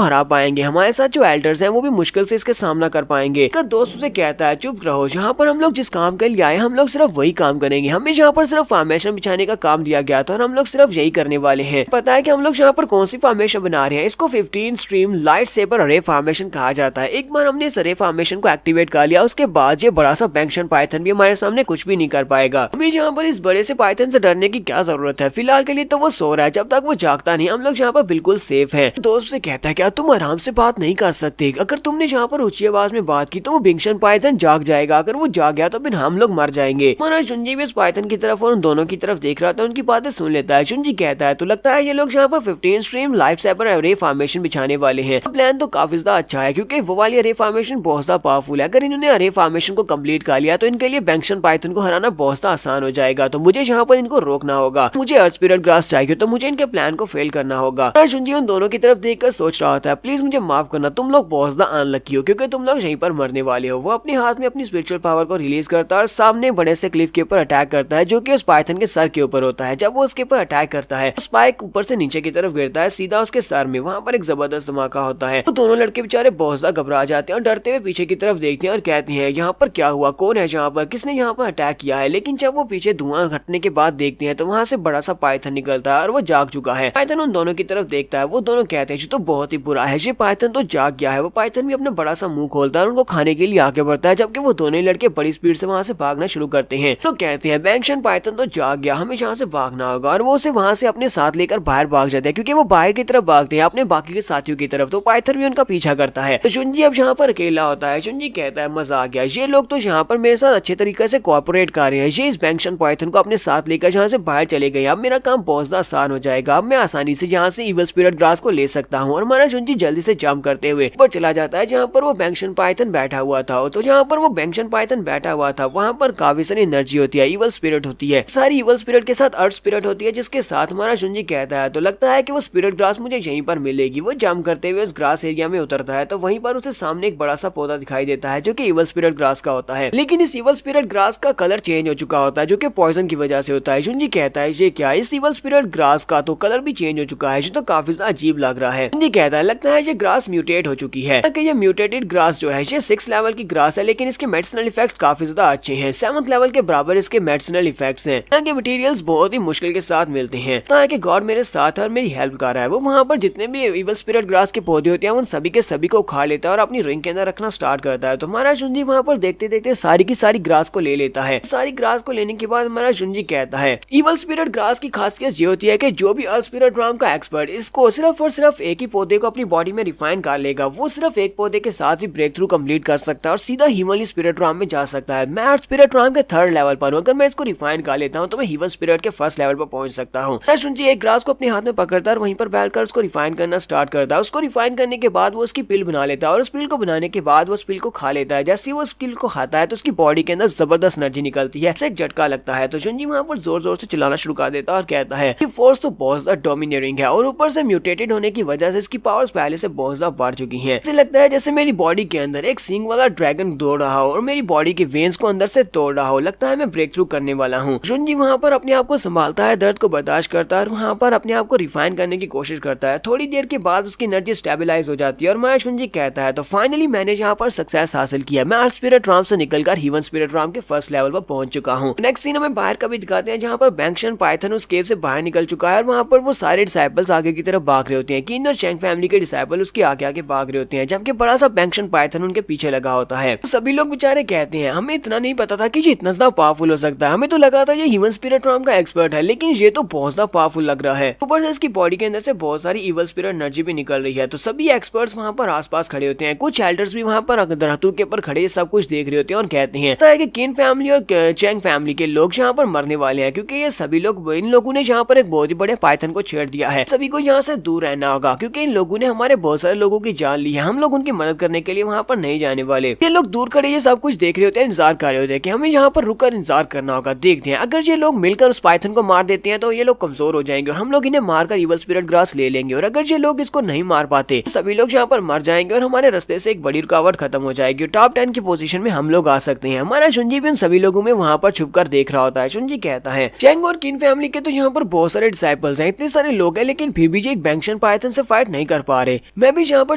हरा पाएंगे। हमारे साथ जो एल्डर्स हैं वो भी मुश्किल से इसके सामना कर पाएंगे। दोस्त उसे कहता है चुप रहो, जहाँ पर हम लोग जिस काम के लिए आए हम लोग सिर्फ वही काम करेंगे। हमें यहाँ पर सिर्फ फॉर्मेशन बिछाने का काम दिया गया था और हम लोग सिर्फ यही करने वाले हैं। पता है कि हम लोग यहाँ पर कौन सी फॉर्मेशन बना रहे हैं? इसको 15 स्ट्रीम लाइट सेबर अरे फॉर्मेशन कहा जाता है। एक बार हमने इस अरे फॉर्मेशन को एक्टिवेट कर लिया उसके बाद ये बड़ा सा बैंगशन पाइथन भी हमारे सामने कुछ भी नहीं कर पाएगा। हमें यहाँ पर इस बड़े से पाइथन से डरने की क्या जरूरत है? फिलहाल के लिए तो वो सो रहा है, जब तक वो जागता नहीं हम लोग यहाँ पर बिल्कुल सेफ है। दोस्त से कहता है क्या तुम आराम से बात नहीं कर सकते? अगर तुमने यहाँ पर ऊंची आवाज में बात की तो वो बैंगशन पाइथन जाग जाएगा। अगर वो जाग गया तो फिर हम लोग मर जाएंगे। हमारा जुनजी भी इस पाइथन की तरफ और उन दोनों की तरफ देख रहा था, उनकी बातें सुन लेता है। जुनजी कहता है तो लगता है ये लोग यहाँ पर 15 स्ट्रीम लाइफ सेवर अरे फॉर्मेशन बिछाने वाले हैं। प्लान तो काफी ज्यादा अच्छा है क्योंकि वो वाली अरे फॉर्मेशन बहुत ज्यादा पावरफुल है। अगर इन्होंने अरे फॉर्मेशन को कंप्लीट कर लिया तो इनके लिए बैंगशन पाइथन को हराना बहुत ज्यादा आसान हो जाएगा। तो मुझे यहाँ पर इनको रोकना होगा। मुझे अर्थ स्पिरिट ग्रास चाहिए तो मुझे इनके प्लान को फेल करना होगा। जुनजी उन दोनों की तरफ देखकर सोच रहा होता है प्लीज मुझे माफ करना, तुम लोग बहुत ज्यादा अनलकी हो क्योंकि तुम लोग यहीं पर मरने वाले हो। वो अपने हाथ में अपनी स्पिरिचुअल पावर को रिलीज करता है और सामने बड़े से क्लिफ के ऊपर अटैक करता है जो कि उस पाइथन के सर के ऊपर होता है। जब वो उसके ऊपर अटैक करता है स्पाइक ऊपर से नीचे की तरफ गिरता है सीधा उसके सर में। वहाँ पर एक जबरदस्त धमाका होता है। तो दोनों लड़के बेचारे बहुत ज्यादा घबरा जाते हैं और डरते हुए पीछे की तरफ देखते हैं और कहते हैं यहाँ पर क्या हुआ, कौन है यहाँ पर, किसने यहाँ पर अटैक किया है? लेकिन जब वो पीछे धुआं घटने के बाद देखते हैं तो वहाँ से बड़ा सा पाइथन निकलता है और वो जाग चुका है। पाइथन उन दोनों की तरफ देखता है। वो दोनों कहते हैं तो बहुत ही बुरा है, ये पाइथन तो जाग गया है। वो पाइथन भी अपना बड़ा सा मुंह खोलता है और उनको खाने के लिए आगे बढ़ता है, जबकि वो दोनों लड़के बड़ी स्पीड से वहाँ से भागना शुरू करते हैं। तो कहते हैं बैंगशन पाइथन तो जाग गया, हमें यहाँ से भागना होगा। और वो उसे वहाँ से अपने साथ लेकर बाहर भाग जाते हैं क्योंकि वो बाहर की तरफ भागते हैं अपने बाकी के साथियों की तरफ। तो पाइथन भी उनका पीछा करता है। तो जुनजी अब यहाँ पर अकेला होता है। जुनजी कहता है मजा आ गया, ये लोग तो यहाँ पर मेरे साथ अच्छे तरीके से कोऑपरेट कर रहे हैं। ये इस बैंगशन पाइथन को अपने साथ लेकर यहाँ से बाहर चले गए। अब मेरा काम बहुत ज्यादा आसान हो जाएगा। अब मैं आसानी से यहाँ से इवल स्पिरिट ग्रास को ले सकता हूँ। और हमारा जुनजी जल्दी से जंप करते हुए ऊपर चला जाता है जहाँ पर वो बैंगशन पाइथन बैठा हुआ था। तो जहाँ पर वो बैंगशन पाइथन बैठा हुआ था वहाँ पर काफी सारी एनर्जी होती है, इवल स्पिरिट होती है। सारी इवल स्पिरिट के साथ अर्थ स्पिरिट होती है जिसके साथ हमारा जुनजी कहता है तो लगता है कि वो स्पिरिट ग्रास मुझे यहीं पर मिलेगी। वो जंप करते हुए उस ग्रास एरिया में उतरता है तो वहीं पर उसे सामने एक बड़ा सा पौधा दिखाई देता है जो कि इवल स्पिरिट ग्रास का होता है। लेकिन इस इवल स्पिरिट ग्रास का कलर चेंज हो चुका होता है जो कि पॉइजन की वजह से होता है। जुनजी कहता है ये क्या, इस इवल स्पिरिट ग्रास का तो कलर भी चेंज हो चुका है, जो तो काफी अजीब लग रहा है। जुनजी कहता है लगता है ये ग्रास म्यूटेट हो चुकी है। ये म्यूटेटेड ग्रास जो है ये 6 लेवल की ग्रास है, लेकिन इसके मेडिसिनल इफेक्ट काफी ज्यादा अच्छे हैं। 7th लेवल के बराबर इसके मेडिसिनल इफेक्ट्स हैं। यहाँ के मटेरियल्स बहुत ही मुश्किल के साथ मिलते हैं। ताकि गॉड मेरे साथ है और मेरी हेल्प कर रहा है। वो वहाँ पर जितने भी इवल स्पिरिट ग्रास के पौधे होते हैं उन सभी के सभी को उखाड़ लेता है और अपनी रिंग के अंदर रखना स्टार्ट करता है। तो हमारा जुनजी वहाँ पर देखते देखते सारी की सारी ग्रास को ले लेता है। सारी ग्रास को लेने के बाद हमारा जुनजी कहता है इवल स्पिरिट ग्रास की खासियत ये होती है कि जो भी अर्थ स्पिरिट ड्राम का एक्सपर्ट इसको सिर्फ और सिर्फ एक ही पौधे को अपनी बॉडी में रिफाइन कर लेगा, वो सिर्फ एक पौधे के साथ ही ब्रेक थ्रू कंप्लीट कर सकता है और सीधा ह्यूमन स्पिरिट ड्राम में जा सकता है। मैं अर्थ स्पिरिट ड्राम के 3rd लेवल पर हूँ। अगर मैं इसको रिफाइन कर लेता हूँ तो मैं ह्यूमन स्पिरिट के 1st लेवल पर पहुंच सकता हूँ। जुनजी एक ग्रास को अपने हाथ में पकड़ता है और वहीं पर बैठकर उसको रिफाइन करना स्टार्ट करता है। उसको रिफाइन करने के बाद वो उसकी पिल बना लेता है और उस पिल को बनाने के बाद वो उस पिल को खा लेता है। जैसे वो उस पिल को खाता है तो उसकी बॉडी के अंदर जबरदस्त एनर्जी निकलती है, एक झटका लगता है। तो जुनजी वहाँ पर जोर जोर से चिल्लाना शुरू कर देता है और कहता है कि फोर्स तो बहुत ज्यादा डोमिनेटिंग है और ऊपर से म्यूटेटेड होने होने की वजह से इसकी पावर्स पहले से बहुत ज्यादा बढ़ चुकी हैं। ऐसे लगता है जैसे मेरी बॉडी के अंदर एक सींग वाला ड्रैगन दौड़ रहा हो और मेरी बॉडी के वेन्स को अंदर से तोड़ रहा हो। लगता है मैं ब्रेक थ्रू करने वाला हूँ। जुनजी वहाँ पर अपने आप को संभालता है, दर्द को बर्दाश्त करता है और वहाँ पर अपने आप को रिफाइन करने की कोशिश करता है। थोड़ी देर के बाद उसकी एनर्जी स्टेबलाइज हो जाती है और मैं जुनजी कहता है तो फाइनली मैंने यहाँ पर सक्सेस हासिल किया। मैं अर्थ स्पिरिट राम से निकलकर ह्यूमन स्पिरिट राम के फर्स्ट लेवल पर पहुंच चुका हूँ। नेक्स्ट सीन हमें बाहर का भी दिखाते हैं जहाँ पर बैंक्शन पाइथन उस केव से बाहर निकल चुका है और वहाँ पर वो सारे डिसाइपल्स आगे की तरफ भाग रहे होते हैं। किन और चैंग फैमिली के डिसाइपल उसके आगे आगे भाग रहे होते हैं, जबकि बड़ा सा बैंक्शन पाइथन उनके पीछे लगा होता है। सभी लोग बेचारे कहते हैं हमें इतना नहीं पता था कि ये इतना ज्यादा पावरफुल हो सकता है, हमें तो लगा था ये ह्यूमन स्पिरिट राम का एक्सपर्ट है, लेकिन ये तो बहुत ज्यादा पावरफुल लग रहा है। ऊपर से इसकी बॉडी के अंदर से बहुत सारी इवल स्पिरिट एनर्जी भी निकल रही है। तो सभी एक्सपर्ट्स वहाँ पर आसपास खड़े होते हैं, कुछ एल्डर्स भी वहाँ पर दरख्तों के ऊपर खड़े सब कुछ देख रहे होते हैं और कहते हैं कि किन फैमिली और चैंग फैमिली के लोग यहाँ पर मरने वाले हैं, क्योंकि ये सभी लोग इन लोगों ने यहाँ पर एक बहुत ही बड़े पाइथन को छेड़ दिया है। सभी को यहाँ से दूर रहना होगा क्योंकि इन लोगों ने हमारे बहुत सारे लोगों की जान ली है। हम लोग उनकी मदद करने के लिए वहाँ पर नहीं जाने वाले। ये लोग दूर खड़े ये सब कुछ देख रहे होते हैं, इंतजार कर रहे होते हैं कि हमें यहाँ पर रुककर इंतजार करना होगा। देखते हैं अगर ये लोग मिलकर उस पाइथन को मार देते हैं तो ये लोग कमजोर हो जाएंगे और हम लोग इन्हें मारकर इवल स्पिरिट ग्रास ले लेंगे, और अगर ये लोग इसको नहीं मार पाते सभी लोग यहाँ पर मर जाएंगे और हमारे रास्ते से एक बड़ी रुकावट खत्म हो जाएगी। टॉप 10 की पोजीशन में हम लोग आ सकते हैं। हमारा शुंजी भी उन सभी लोगों में वहाँ पर छुपकर देख रहा होता है। शुंजी कहता है चैंग और किन फैमिली के तो यहाँ पर बहुत सारे डिसाइपल्स हैं, इतने सारे लोग हैं, लेकिन फिर भी ये एक बैंक्शन पाइथन से फाइट नहीं कर पा रहे। मैं भी यहाँ पर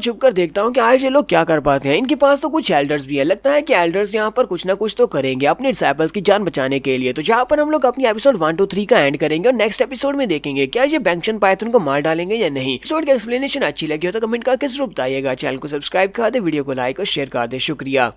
छुपकर देखता हूँ कि आज ये लोग क्या कर पाते हैं। इनके पास तो कुछ एल्डर्स भी है, लगता है कि एल्डर्स यहाँ पर कुछ ना कुछ तो करेंगे अपने डिसाइपल्स की जान बचाने के लिए। तो यहाँ पर हम लोग अपनी एपिसोड 1 to 3 का एंड करेंगे और नेक्स्ट एपिसोड में देखेंगे क्या ये बैंक्शन पाइथन को मार डालेंगे या नहीं। एपिसोड की एक्सप्लेनेशन अच्छी लगी हो तो कमेंट करके जरूर बताइएगा। चैनल को सब्सक्राइब कर दे, वीडियो को लाइक और शेयर कर दे। शुक्रिया।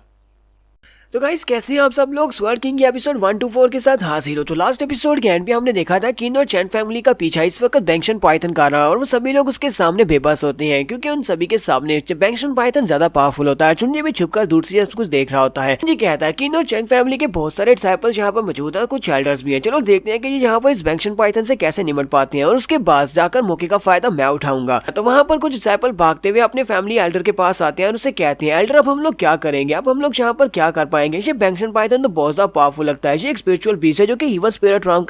तो गाइस कैसे हैं आप सब लोग। स्वर्ड किंग के एपिसोड 1 to 4 के साथ हाजिर हो। तो लास्ट एपिसोड के एंड पे हमने देखा था किन और चैन फैमिली का पीछा इस वक्त बैंक्शन पाइथन कर रहा है और वो सभी लोग उसके सामने बेबस होते हैं क्योंकि उन सभी के सामने बैंक्शन पाइथन ज्यादा पावरफुल होता है। चुन्नी भी छुपकर दूर से कुछ देख रहा होता है। जी कहता है किन और चैन फैमिली के बहुत सारे डिसाइपल्स यहाँ पर मौजूद है, कुछ एल्डर्स भी है। चलो देखते हैं कि ये यहाँ पर इस बैंक्शन पाइथन से कैसे निपट पाते हैं और उसके बाद जाकर मौके का फायदा मैं उठाऊंगा। तो वहाँ पर कुछ डिसाइपल भागते हुए अपने फैमिली एल्डर के पास आते हैं और उसे कहते हैं एल्डर अब हम लोग क्या करेंगे, अब हम लोग यहाँ पर क्या कर पाएंगे। ये बैंक्शन पाइथन तो बहुत ज्यादा पावरफुल लगता है, ये एक स्पिरिचुअल बीस्ट है जो कि ह्यूमन स्पिरिट राम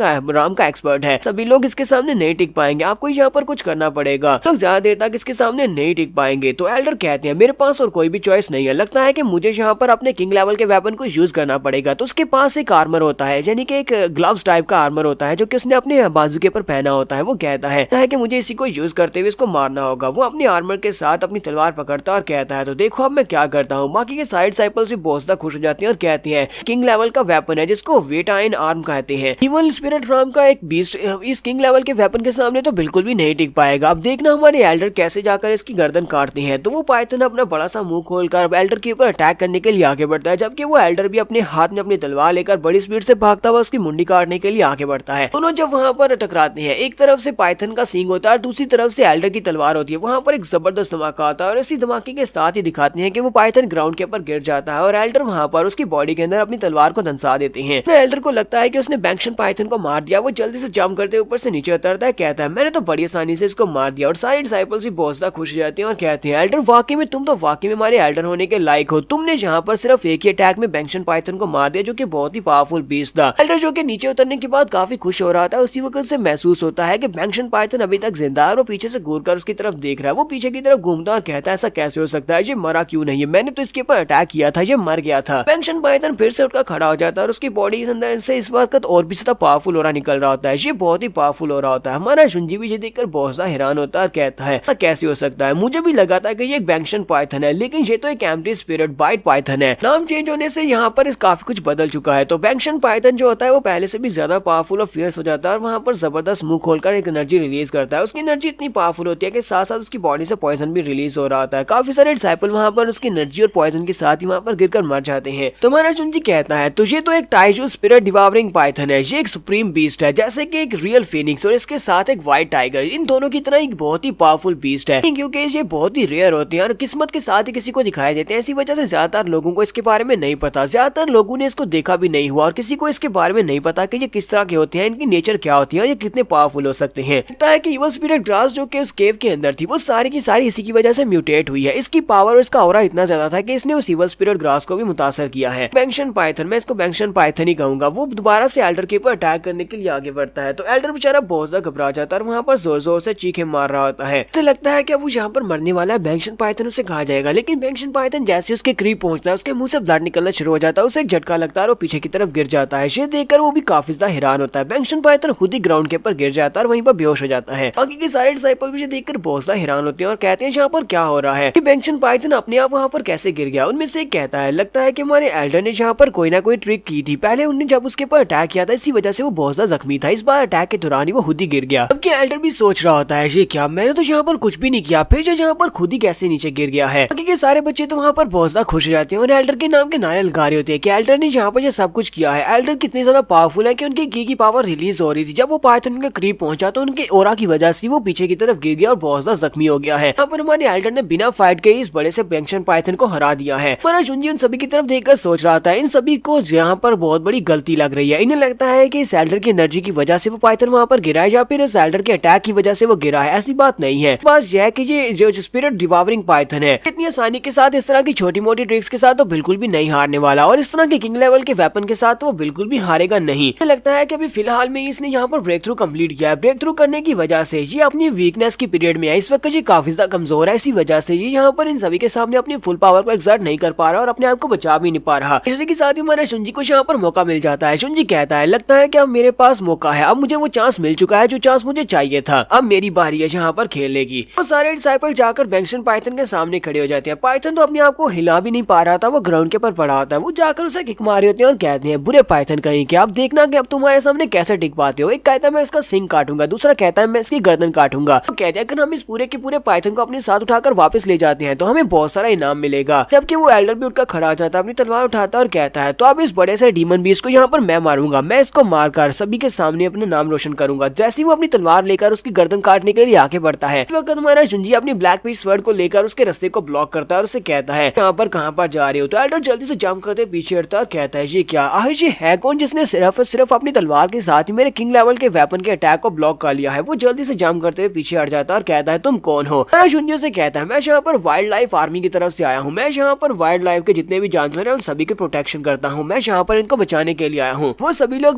का एक्सपर्ट है। सभी लोग इसके सामने नहीं टिक पाएंगे, आपको यहाँ पर कुछ करना पड़ेगा। लोग ज्यादा देर तक इसके सामने नहीं टिक पाएंगे। तो एल्डर कहते हैं मेरे पास और कोई भी चॉइस नहीं है, लगता है कि मुझे यहाँ पर अपने किंग लेवल के वेपन को यूज करना पड़ेगा। तो उसके पास एक आर्मर होता है, यानी कि एक ग्लव्स टाइप का आर्मर होता है जो कि उसने अपने बाजू के ऊपर पहना होता है। वो कहता है कि मुझे इसी को यूज करते हुए इसको मारना होगा। वो अपने आर्मर के साथ अपनी तलवार पकड़ता है और कहता है तो देखो अब मैं क्या करता हूँ। बाकी के साइड डिसाइपल्स भी बहुत ज्यादा खुश हो जाते हैं और कहते हैं किंग लेवल का वेपन है जिसको वेट आयन आर्म कहते हैं। इवल स्पिरिट राम का एक बीस्ट इस किंग लेवल के वेपन के सामने तो बिल्कुल भी नहीं टिक पाएगा। अब देखना हमारे एल्डर कैसे जाकर इसकी गर्दन काटते हैं। तो वो पाइथन अपना बड़ा सा मुंह खोलकर एल्डर के ऊपर अटैक करने के लिए आगे बढ़ता है, जबकि वो एल्डर भी अपने हाथ में अपनी तलवार लेकर बड़ी स्पीड से भागता हुआ उसकी मुंडी काटने के लिए आगे बढ़ता है। दोनों जब वहाँ पर टकराते हैं, एक तरफ से पाइथन का सींग होता है, दूसरी तरफ से एल्डर की तलवार होती है। वहाँ पर एक जबरदस्त धमाका आता है और इसी धमाके के साथ ही दिखाते हैं कि वो पाइथन ग्राउंड के ऊपर गिर जाता है और एल्डर वहाँ पर उसकी बॉडी के अंदर अपनी तलवार को धंसा देते हैं। एल्डर को लगता है कि उसने बैंक्शन पाइथन को मार दिया। वो जल्दी से जंप करते ऊपर से नीचे उतरता है, कहता है मैंने तो बड़ी आसानी से इसको मार दिया। और सारे डिसाइपल्स भी बहुत ज्यादा खुश हो जाते हैं और कहते हैं एल्डर वाकई में तुम तो वाकई में हमारे एल्डर होने के लायक हो। तुमने यहाँ पर सिर्फ एक ही अटैक में बैंक्शन पाइथन को मार दिया जो कि बहुत ही पावरफुल बीस्ट था। एल्डर जो कि नीचे उतरने के बाद काफी खुश हो रहा था, उसी वक्त से महसूस होता है कि बैंक्शन पाइथन अभी तक जिंदा है और वो पीछे से घूरकर उसकी तरफ देख रहा है। वो पीछे की तरफ घूमता और कहता है ऐसा कैसे हो सकता है, ये मरा क्यों नहीं है, मैंने तो इसके ऊपर अटैक किया था, ये मर गया था। बैंक्शन पाइथन फिर से उठकर खड़ा हो जाता है और उसकी बॉडी के अंदर से इस वक्त और भी ज्यादा पावरफुल हो रहा निकल रहा होता है। ये बहुत ही पावरफुल हो रहा होता है। हमारा शुंजी भी ये देखकर बहुत ज्यादा हैरान होता है और कहता है कैसे हो सकता है, मुझे भी लगा था कि ये एक बैंक्शन पाइथन है, लेकिन ये तो एक एम्प्टी स्पिरिट बाइट पाइथन है। नाम चेंज होने से यहाँ पर इस काफी कुछ बदल चुका है। तो बैंक्शन पाइथन जो होता है वो पहले से भी ज्यादा पावरफुल और फियर्स हो जाता है और वहाँ पर जबरदस्त मुंह खोलकर एक एनर्जी रिलीज करता है। उसकी एनर्जी इतनी पावरफुल होती है कि साथ साथ उसकी बॉडी से पॉइजन भी रिलीज हो रहा होता है। काफी सारे डिसाइपल वहाँ पर उसकी एनर्जी और पॉइजन के साथ ही वहाँ पर गिरकर मर जाते हैं। तो हमारा शुंजी कहता है तो ये तो एक टाइजू स्पिरिट डिवावरिंग पाइथन है, ये एक सुप्रीम बीस्ट है जैसे कि एक रियल फिनिक्स और इसके साथ एक व्हाइट टाइगर, इन दोनों की तरह एक बहुत ही पावरफुल बीस्ट है। क्योंकि ये बहुत ही रेयर होते हैं और किस्मत के साथ ही किसी को दिखाई देते हैं, इसी वजह से ज्यादातर लोगों को इसके बारे में नहीं पता। ज्यादातर लोगों ने इसको देखा भी नहीं हुआ और किसी को इसके बारे में नहीं पता कि ये किस तरह के होते हैं, इनकी नेचर क्या होती है और ये कितने पावरफुल हो सकते हैं। लगता है कि इवल स्पिरिट ग्रास जो कि उस केव के अंदर थी वो सारी की सारी इसी की वजह से म्यूटेट हुई है। इसकी पावर और इसका ऑरा इतना ज्यादा था कि इसने उस इवल स्पिरिट ग्रास को भी मुतासर किया है। बैंक्शन पाइथन, मैं इसको बैंक्शन पाइथन ही कहूंगा, वो दोबारा से एल्डर के ऊपर अटैक करने के लिए आगे बढ़ता है। तो एल्डर बेचारा बहुत ज्यादा घबरा जाता है और वहाँ पर जोर जोर से चीखे मार रहा होता है। उसे लगता है कि वो यहाँ पर मरने वाला है, बैंक्शन पाइथन उसे खा जाएगा। लेकिन बैंक्शन पाइथन जैसे उसके करीब पहुंचता है उसके मुंह से ब्लड निकलना शुरू हो जाता है, उसे एक झटका लगता है और वो पीछे की तरफ गिर जाता है। ये देखकर वो भी काफी ज्यादा हैरान होता है। बैंक्शन पाइथन खुद ही ग्राउंड के ऊपर गिर जाता है और वहीं पर बेहोश हो जाता है। बाकी के सारे डिसाइपल भी देखकर बहुत ज्यादा हैरान होते हैं और कहते हैं यहाँ पर क्या हो रहा है, कि बैंक्शन पाइथन अपने आप वहाँ पर कैसे गिर गया। उनमें से एक कहता है लगता है कि हमारे एल्डर ने यहाँ पर कोई ना कोई ट्रिक की थी, पहले उन्होंने जब उसके ऊपर अटैक किया था इसी वजह से वो बहुत ज्यादा जख्मी था, इस बार अटैक के दौरान ही वो खुद ही गिर गया। जबकि एल्डर भी सोच रहा होता है ये क्या, मैंने तो यहाँ पर कुछ भी नहीं किया, फिर यहाँ पर खुद ही कैसे नीचे गिर गया है। बाकी के सारे बच्चे तो वहाँ पर बहुत ज्यादा खुश हो जाते हैं और एल्डर के नाम के नारे लगा रहे होते हैं कि एल्डर ने यहाँ पर ये सब कुछ किया है। एल्डर कितने ज्यादा पावरफुल है कि उनकी की पावर रिलीज हो रही थी। जब वो पाइथन के करीब पहुंचा तो उनके ओरा की वजह से वो पीछे की तरफ गिर गया और बहुत ज्यादा जख्मी हो गया है। यहाँ पर हमारे एल्डर ने बिना फाइट के इस बड़े से बैंक्शन पाइथन को हरा दिया है। हमारा जुंजी उन सभी की तरफ देखकर सोच रहा था इन सभी को यहाँ पर बहुत बड़ी गलती लग रही है। इन्हें लगता है कि इस एल्डर की एनर्जी की वजह से वो पाइथन वहाँ पर गिरा है या फिर इस एल्डर के अटैक की वजह से वो गिरा है। ऐसी बात नहीं है, बस यह है कि ये जो स्पिरिट डिवावरिंग पाइथन है इतनी आसानी के साथ इस तरह की छोटी मोटी ट्रिक्स के साथ तो बिल्कुल भी नहीं हारने वाला, और इस तरह के किंग लेवल के वेपन के साथ तो वो बिल्कुल भी हारेगा नहीं। मुझे लगता है कि अभी फिलहाल में इसने यहाँ पर ब्रेक थ्रू कम्प्लीट किया है। ब्रेक थ्रू करने की वजह से ये अपनी वीकनेस की पीरियड में है, इस वक्त ये काफी ज्यादा कमजोर है। इसी वजह से ये यहाँ पर इन सभी के सामने अपनी फुल पावर को एक्सर्ट नहीं कर पा रहा और अपने आप को बचा भी नहीं पा रहा। इसी के साथ ही हमारे शुंजी को यहाँ पर मौका मिल जाता है। शुंजी कहता है लगता है कि अब मेरे पास मौका है, अब मुझे वो चांस मिल चुका है जो चांस मुझे चाहिए था, अब मेरी बारी है यहाँ पर खेलने की। वो सारे डिसाइपल जाकर बैंक्शन पाइथन के सामने खड़े हो जाते हैं। पाइथन तो अपने आप को हिला भी नहीं पा रहा था, वो ग्राउंड के ऊपर पड़ा होता है। वो जाकर उसे किक मारे होते हैं और कहते हैं बुरे पाइथन कहीं के, आप देखना कि अब तुम्हारे सामने कैसे टिक पाते हो। एक कहता है मैं इसका सिंग काटूंगा, दूसरा कहता है मैं इसकी गर्दन काटूंगा। तो कहते हैं अगर हम इस पूरे के पूरे पाइथन को अपने साथ उठाकर वापस ले जाते हैं तो हमें बहुत सारा इनाम मिलेगा। जबकि वो एल्डर भी उठकर खड़ा हो जाता है, अपनी तलवार उठाता और कहता है तो अब इस बड़े से डीमन बीस्ट को यहाँ पर मैं मारूंगा, मैं इसको मारकर सभी के सामने अपना नाम रोशन करूंगा। जैसे ही वो अपनी तलवार लेकर उसकी गर्दन काटने के लिए आगे बढ़ता है, तो हमारा जुंजी अपनी ब्लैक पीस स्वर्ड को लेकर उसके रास्ते को ब्लॉक करता है और उसे कहता है यहाँ पर कहाँ पर जा रहे हो। तो एल्डर जल्दी से जंप करते पीछे हटता और कहता है ये क्या, आखिर ये है कौन जिसने सिर्फ अपनी तलवार के साथ ही मेरे किंग लेवल के वेपन के अटैक को ब्लॉक कर लिया है। वो जल्दी से जंप करते हुए पीछे हट जाता है और कहता है तुम कौन हो। हमारा जुंजी से कहता है मैं यहाँ पर वाइल्ड लाइफ आर्मी की तरफ से आया हूँ, मैं यहाँ पर वाइल्ड लाइफ के जितने भी जानवर हैं उन सभी की प्रोटेक्शन करता हूँ, मैं यहाँ पर इनको बचाने के लिए आया हूँ। वो सभी लोग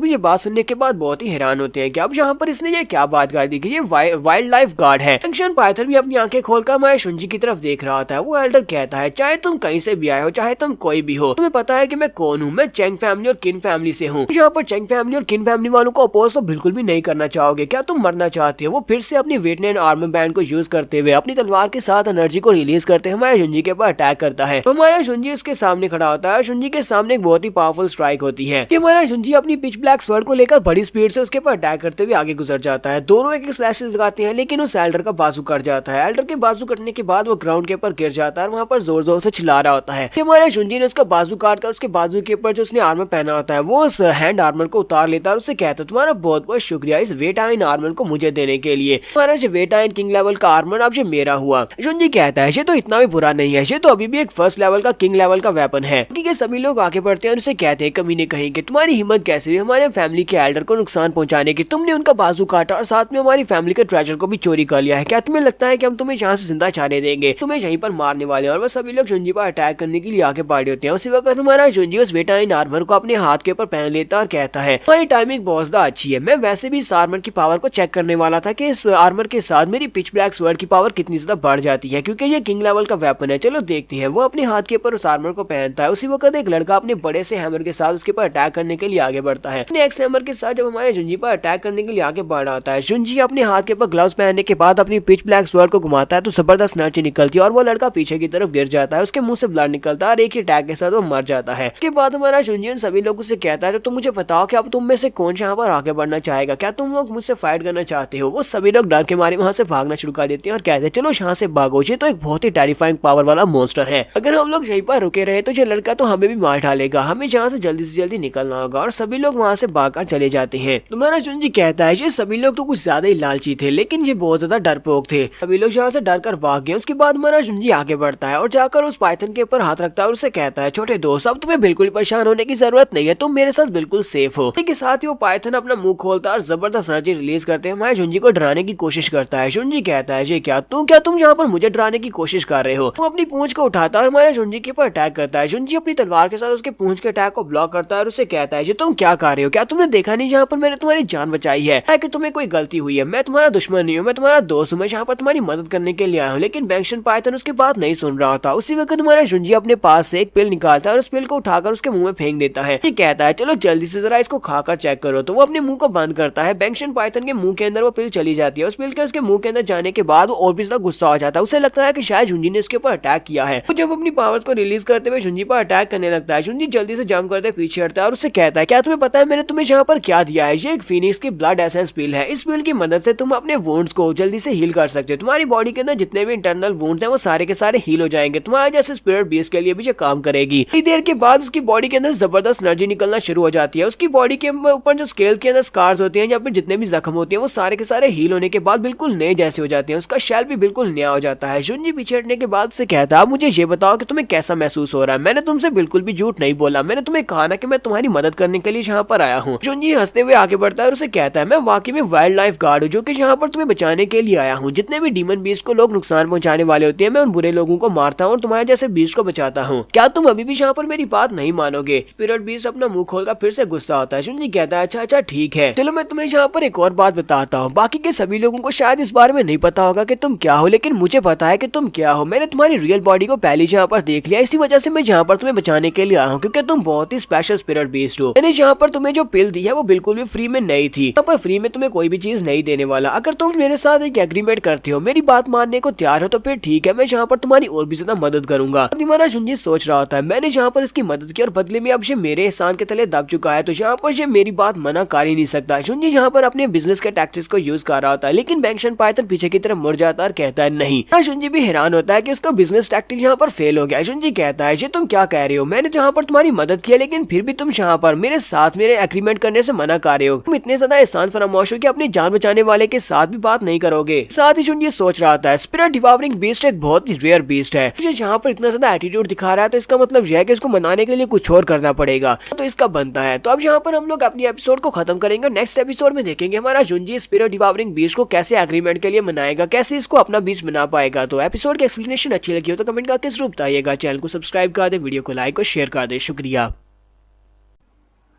भी ये बात सुनने के बाद बहुत ही हैरान होते हैं कि अब यहाँ पर इसने ये क्या बात कर दी कि ये वाइल्ड लाइफ गार्ड है। बैंक्शन पाइथन भी अपनी आंखें खोलकर हमारे शुंजी की तरफ देख रहा था। वो एल्डर कहता है चाहे तुम कहीं से भी आए हो, चाहे तुम कोई भी हो, तुम्हें पता है कि मैं कौन हूँ, मैं चेंग फैमिली और किन फैमिली से हूँ। यहाँ पर चेंग फैमिली और किन फैमिली वालों को अपोज तो बिल्कुल भी नहीं करना चाहोगे, क्या तुम मरना चाहते हो। वो फिर से अपनी वेट एंड आर्मर बैंड को यूज करते हुए अपनी तलवार के साथ एनर्जी को रिलीज करते हुए हमारे शुंजी के ऊपर अटैक करता है। तो हमारा शुंजी उसके सामने खड़ा होता है। शुंजी के सामने एक बहुत ही पावरफुल स्ट्राइक होती है कि हमारा शुंजी अपनी पिच ब्लैक स्वर्ड को लेकर बड़ी स्पीड से उसके ऊपर अटैक करते हुए आगे गुजर जाता है। दोनों एक स्लैशेस लगाते हैं लेकिन उस एल्डर का बाजू कट जाता है। एल्डर के बाजू कटने के बाद वो ग्राउंड के ऊपर गिर जाता है और वहाँ पर जोर जोर से चिल्ला रहा होता है कि हमारे शुंजी ने उसका बाजू काट कर उसके बाजू के ऊपर जो उसने आर्मर पहना होता है वो उस हैंड आर्मर को उतार लेता है और उससे कहता है तुम्हारा बहुत बहुत शुक्रिया इस वेट आयन आर्मर को मुझे देने के लिए। हमारा जो वेट आयन किंग लेवल का आर्मर अब ये मेरा हुआ। शुंजी कहता है ये तो इतना भी बुरा नहीं है, ये तो अभी भी एक फर्स्ट लेवल का किंग लेवल का वेपन है। क्योंकि सभी लोग आगे बढ़ते हैं और उसे कहते हैं कमीने कहीं कि तुम्हारी हिम्मत कैसे हुई हमारे फैमिली के एल्डर को नुकसान पहुंचाने की, तुमने उनका बाजू काटा और साथ में हमारी फैमिली के ट्रेजर को भी चोरी कर लिया है। क्या तुम्हें लगता है कि हम तुम्हें यहाँ से जिंदा जाने देंगे, तुम्हें यहीं पर मारने वाले हैं। और वो सभी लोग शुंजी पर अटैक करने के लिए आगे बढ़ होते हैं। उसी वक्त हमारा शुंजी उस वेट आयन आर्मर को अपने हाथ के ऊपर पहन लेता और कहता है हमारी टाइमिंग बहुत ज्यादा अच्छी है, मैं वैसे भी इस आर्मर की पावर को चेक करने वाला था कि इस आर्मर के साथ मेरी पिच ब्लैक स्वर्ड की पावर कितनी ज्यादा बढ़ जाती है क्योंकि ये किंग लेवल का वेपन है। चलो देखते हैं। वो अपने हाथ के ऊपर उस आर्मर को पहनता है। उसी वक्त एक लड़का अपने बड़े से हैमर के साथ उसके ऊपर अटैक करने के लिए आगे बढ़ता है। अपने एक्स हैमर के साथ जब हमारे जुंजी पर अटैक करने के लिए आगे बढ़ आता है, जुंजी अपने हाथ के ऊपर ग्लव्स पहनने के बाद अपनी पिच ब्लैक स्वर्ड को घुमाता है तो जबरदस्त एनर्जी निकलती है और वो लड़का पीछे की तरफ गिर जाता है। उसके मुंह से ब्लड निकलता है और एक ही अटैक के साथ वो मर जाता है। के बाद हमारा जुंजी उन सभी लोगों से कहता है तो तुम मुझे बताओ कि अब तुम में से कौन यहाँ पर आगे बढ़ना चाहेगा, क्या तुम लोग मुझसे फाइट करना चाहते हो। वो सभी लोग डर के मारे वहाँ से भागना शुरू कर देते हैं और कहते हैं चलो यहाँ से भागो, ये तो एक बहुत ही टेरिफाइंग पावर वाला मॉन्स्टर है, अगर हम लोग यहीं पर रुके रहे तो ये लड़का तो हमें भी मार डालेगा, हमें यहाँ से जल्दी निकलना होगा। और सभी लोग वहाँ से भागकर चले जाते हैं। तुम्हारा जुंजी कहता है ये सभी लोग तो कुछ ज्यादा ही लालची थे लेकिन ये बहुत ज्यादा डरपोक थे। सभी लोग यहाँ से डर कर भाग गए। उसके बाद हमारा जुंजी आगे बढ़ता है और जाकर उस पाइथन के ऊपर हाथ रखता है और उसे कहता है छोटे दोस्त अब तुम्हें बिल्कुल परेशान होने की जरूरत नहीं है, तुम मेरे साथ बिल्कुल सेफ हो। इसके साथ ही वो पाइथन अपना मुंह खोलता है और जबरदस्त एनर्जी रिलीज करते हैं हमारे जुंजी को डराने की कोशिश करता है। जुंजी कहता है ये क्या तुम यहाँ पर मुझे डराने की कोशिश कर रहे हो। वो अपनी पूंछ को उठाता है और हमारे जुंजी के ऊपर अटैक करता है। जुंजी अपनी तलवार के साथ उसके पूंछ के अटैक को ब्लॉक करता है और उसे कहता है ये तुम क्या कर रहे हो, क्या तुमने देखा नहीं यहाँ पर मैंने तुम्हारी जान बचाई है कि तुम्हें कोई गलती हुई है। मैं तुम्हारा दुश्मन नहीं हूँ, मैं तुम्हारा दोस्त हूँ, मैं यहाँ पर तुम्हारी मदद करने के लिए आया हूँ। लेकिन बैंक्शन पाइथन उसकी बात नहीं सुन रहा था। उसी वक्त तुम्हारा जुंजी अपने पास से एक पिल निकालता है और उस पिल को उठाकर उसके मुंह में फेंक देता है। ये कहता है चलो जल्दी से जरा इसको खाकर चेक करो। तो वो अपने मुंह को बंद करता है। बैंक्शन पाइथन के मुंह के अंदर वो पिल चली जाती है। उस पिल के उसके मुंह के अंदर जाने के बाद वो और भी ज्यादा गुस्सा हो जाता है। उसे लगता है कि शायद जुंजी ने उसके ऊपर अटैक किया है। वो जब अपनी पावर्स को रिलीज करते हुए जुंजी पर अटैक करने लगता है। जुंजी जल्दी से जंप करते पीछे हटता है और उससे कहता है क्या तुम्हें पता है मैंने तुम्हें यहाँ पर क्या दिया है। ये एक फिनिक्स की ब्लड एसेंस पिल है। इस पिल की मदद से तुम अपने वुंड्स को जल्दी से हील कर सकते हो। तुम्हारी बॉडी के अंदर जितने भी इंटरनल वुंड्स हैं वो सारे के सारे हील हो जाएंगे। तुम्हारे जैसे स्पिरिट बीस्ट के लिए भी ये काम करेगी। थोड़ी देर के बाद उसकी बॉडी के अंदर जबरदस्त एनर्जी निकलना शुरू हो जाती है। उसकी बॉडी के ऊपर जो स्केल के अंदर स्कार्स होते हैं या फिर जितने भी जख्म होते हैं वो सारे के सारे हील होने के बाद बिल्कुल नए जैसे हो जाते हैं। उसका शेल भी बिल्कुल नया हो जाता है। जुंजी पीछे हटने के बाद से कहता है अब मुझे ये बताओ कि तुम्हें कैसा महसूस हो रहा है। मैंने तुमसे बिल्कुल भी झूठ नहीं बोला। मैंने तुम्हें कहा ना कि मैं तुम्हारी मदद करने के लिए यहाँ पर आया हूँ। जुंजी हंसते हुए आगे बढ़ता है और उसे कहता है मैं वाकई में वाइल्ड लाइफ गार्ड हूँ जो कि यहाँ पर तुम्हें बचाने के लिए आया हूँ। जितने भी डीमन बीस्ट को लोग नुकसान पहुंचाने वाले होते हैं मैं उन बुरे लोगों को मारता हूँ और तुम्हारे जैसे बीस्ट को बचाता हूँ। क्या तुम अभी भी यहाँ पर मेरी बात नहीं मानोगे। स्पिरिट बीस्ट अपना मुंह खोलकर फिर से गुस्सा होता है। जुंजी कहता है अच्छा अच्छा ठीक है चलो मैं तुम्हें यहाँ पर एक और बात बताता हूँ। बाकी के सभी लोगों को शायद इस बारे में नहीं पता होगा कि तुम क्या हो, लेकिन मुझे पता है कि तुम क्या हो। मैंने तुम्हारी रियल बॉडी को पहले यहाँ पर देख लिया। इसी वजह से मैं यहाँ पर तुम्हें बचाने के लिए आया हूँ क्योंकि तुम बहुत ही स्पेशल स्पिरिट बीस्ट हो। मैंने यहाँ पर तुम्हें जो पिल दी है वो बिल्कुल भी फ्री में नहीं थी। यहाँ पर फ्री में तुम्हें कोई भी चीज नहीं देने वाला। अगर तुम मेरे साथ एक एग्रीमेंट करते हो, मेरी बात मानने को तैयार हो तो फिर ठीक है, मैं यहाँ पर तुम्हारी और भी ज्यादा मदद करूंगा। हमारा जुंजी सोच रहा होता है मैंने यहाँ पर इसकी मदद की और बदले में अब ये मेरे एहसान के तले दब चुका है तो यहाँ पर ये मेरी बात मना कर ही नहीं सकता। जुंजी यहाँ पर अपने बिजनेस के टैक्टिक्स को यूज कर रहा होता है लेकिन बैंक्शन पाइथन पीछे की तरफ मुड़ जाता है और कहता है नहीं। जुंजी भी हैरान होता है कि उसका बिजनेस टैक्टिक यहाँ पर फेल हो गया। जुंजी कहता है ये तुम क्या कह रहे हो, मैंने यहाँ पर तुम्हारी मदद किया लेकिन फिर भी तुम यहाँ पर मेरे साथ मेरे एग्रीमेंट करने से मना कर रहे हो। तुम इतने ज्यादा एहसान फरामोश हो कि अपनी जान बचाने वाले के साथ भी बात नहीं करोगे। साथ ही जुंजी सोच रहा था स्पिरिट डिवावरिंग बीस्ट एक बहुत ही रेयर बीस्ट है। मुझे यहाँ पर इतना ज्यादा एटीट्यूड दिखा रहा है तो इसका मतलब यह है कि इसको मनाने के लिए कुछ और करना पड़ेगा तो इसका बनता है। तो अब यहाँ पर हम लोग अपनी एपिसोड को खत्म करेंगे। नेक्स्ट एपिसोड में देखेंगे हमारा जुंजी स्पिरिट डिवावरिंग बीस्ट को कैसे एग्रीमेंट के लिए मनाएगा, कैसे इसको अपना बीस्ट बना पाएगा। तो एपिसोड की एक्सप्लेनेशन अच्छी लगी हो तो कमेंट करके जरूर बताइएगा। चैनल को सब्सक्राइब कर दे, वीडियो को लाइक और शेयर कर दे। शुक्रिया।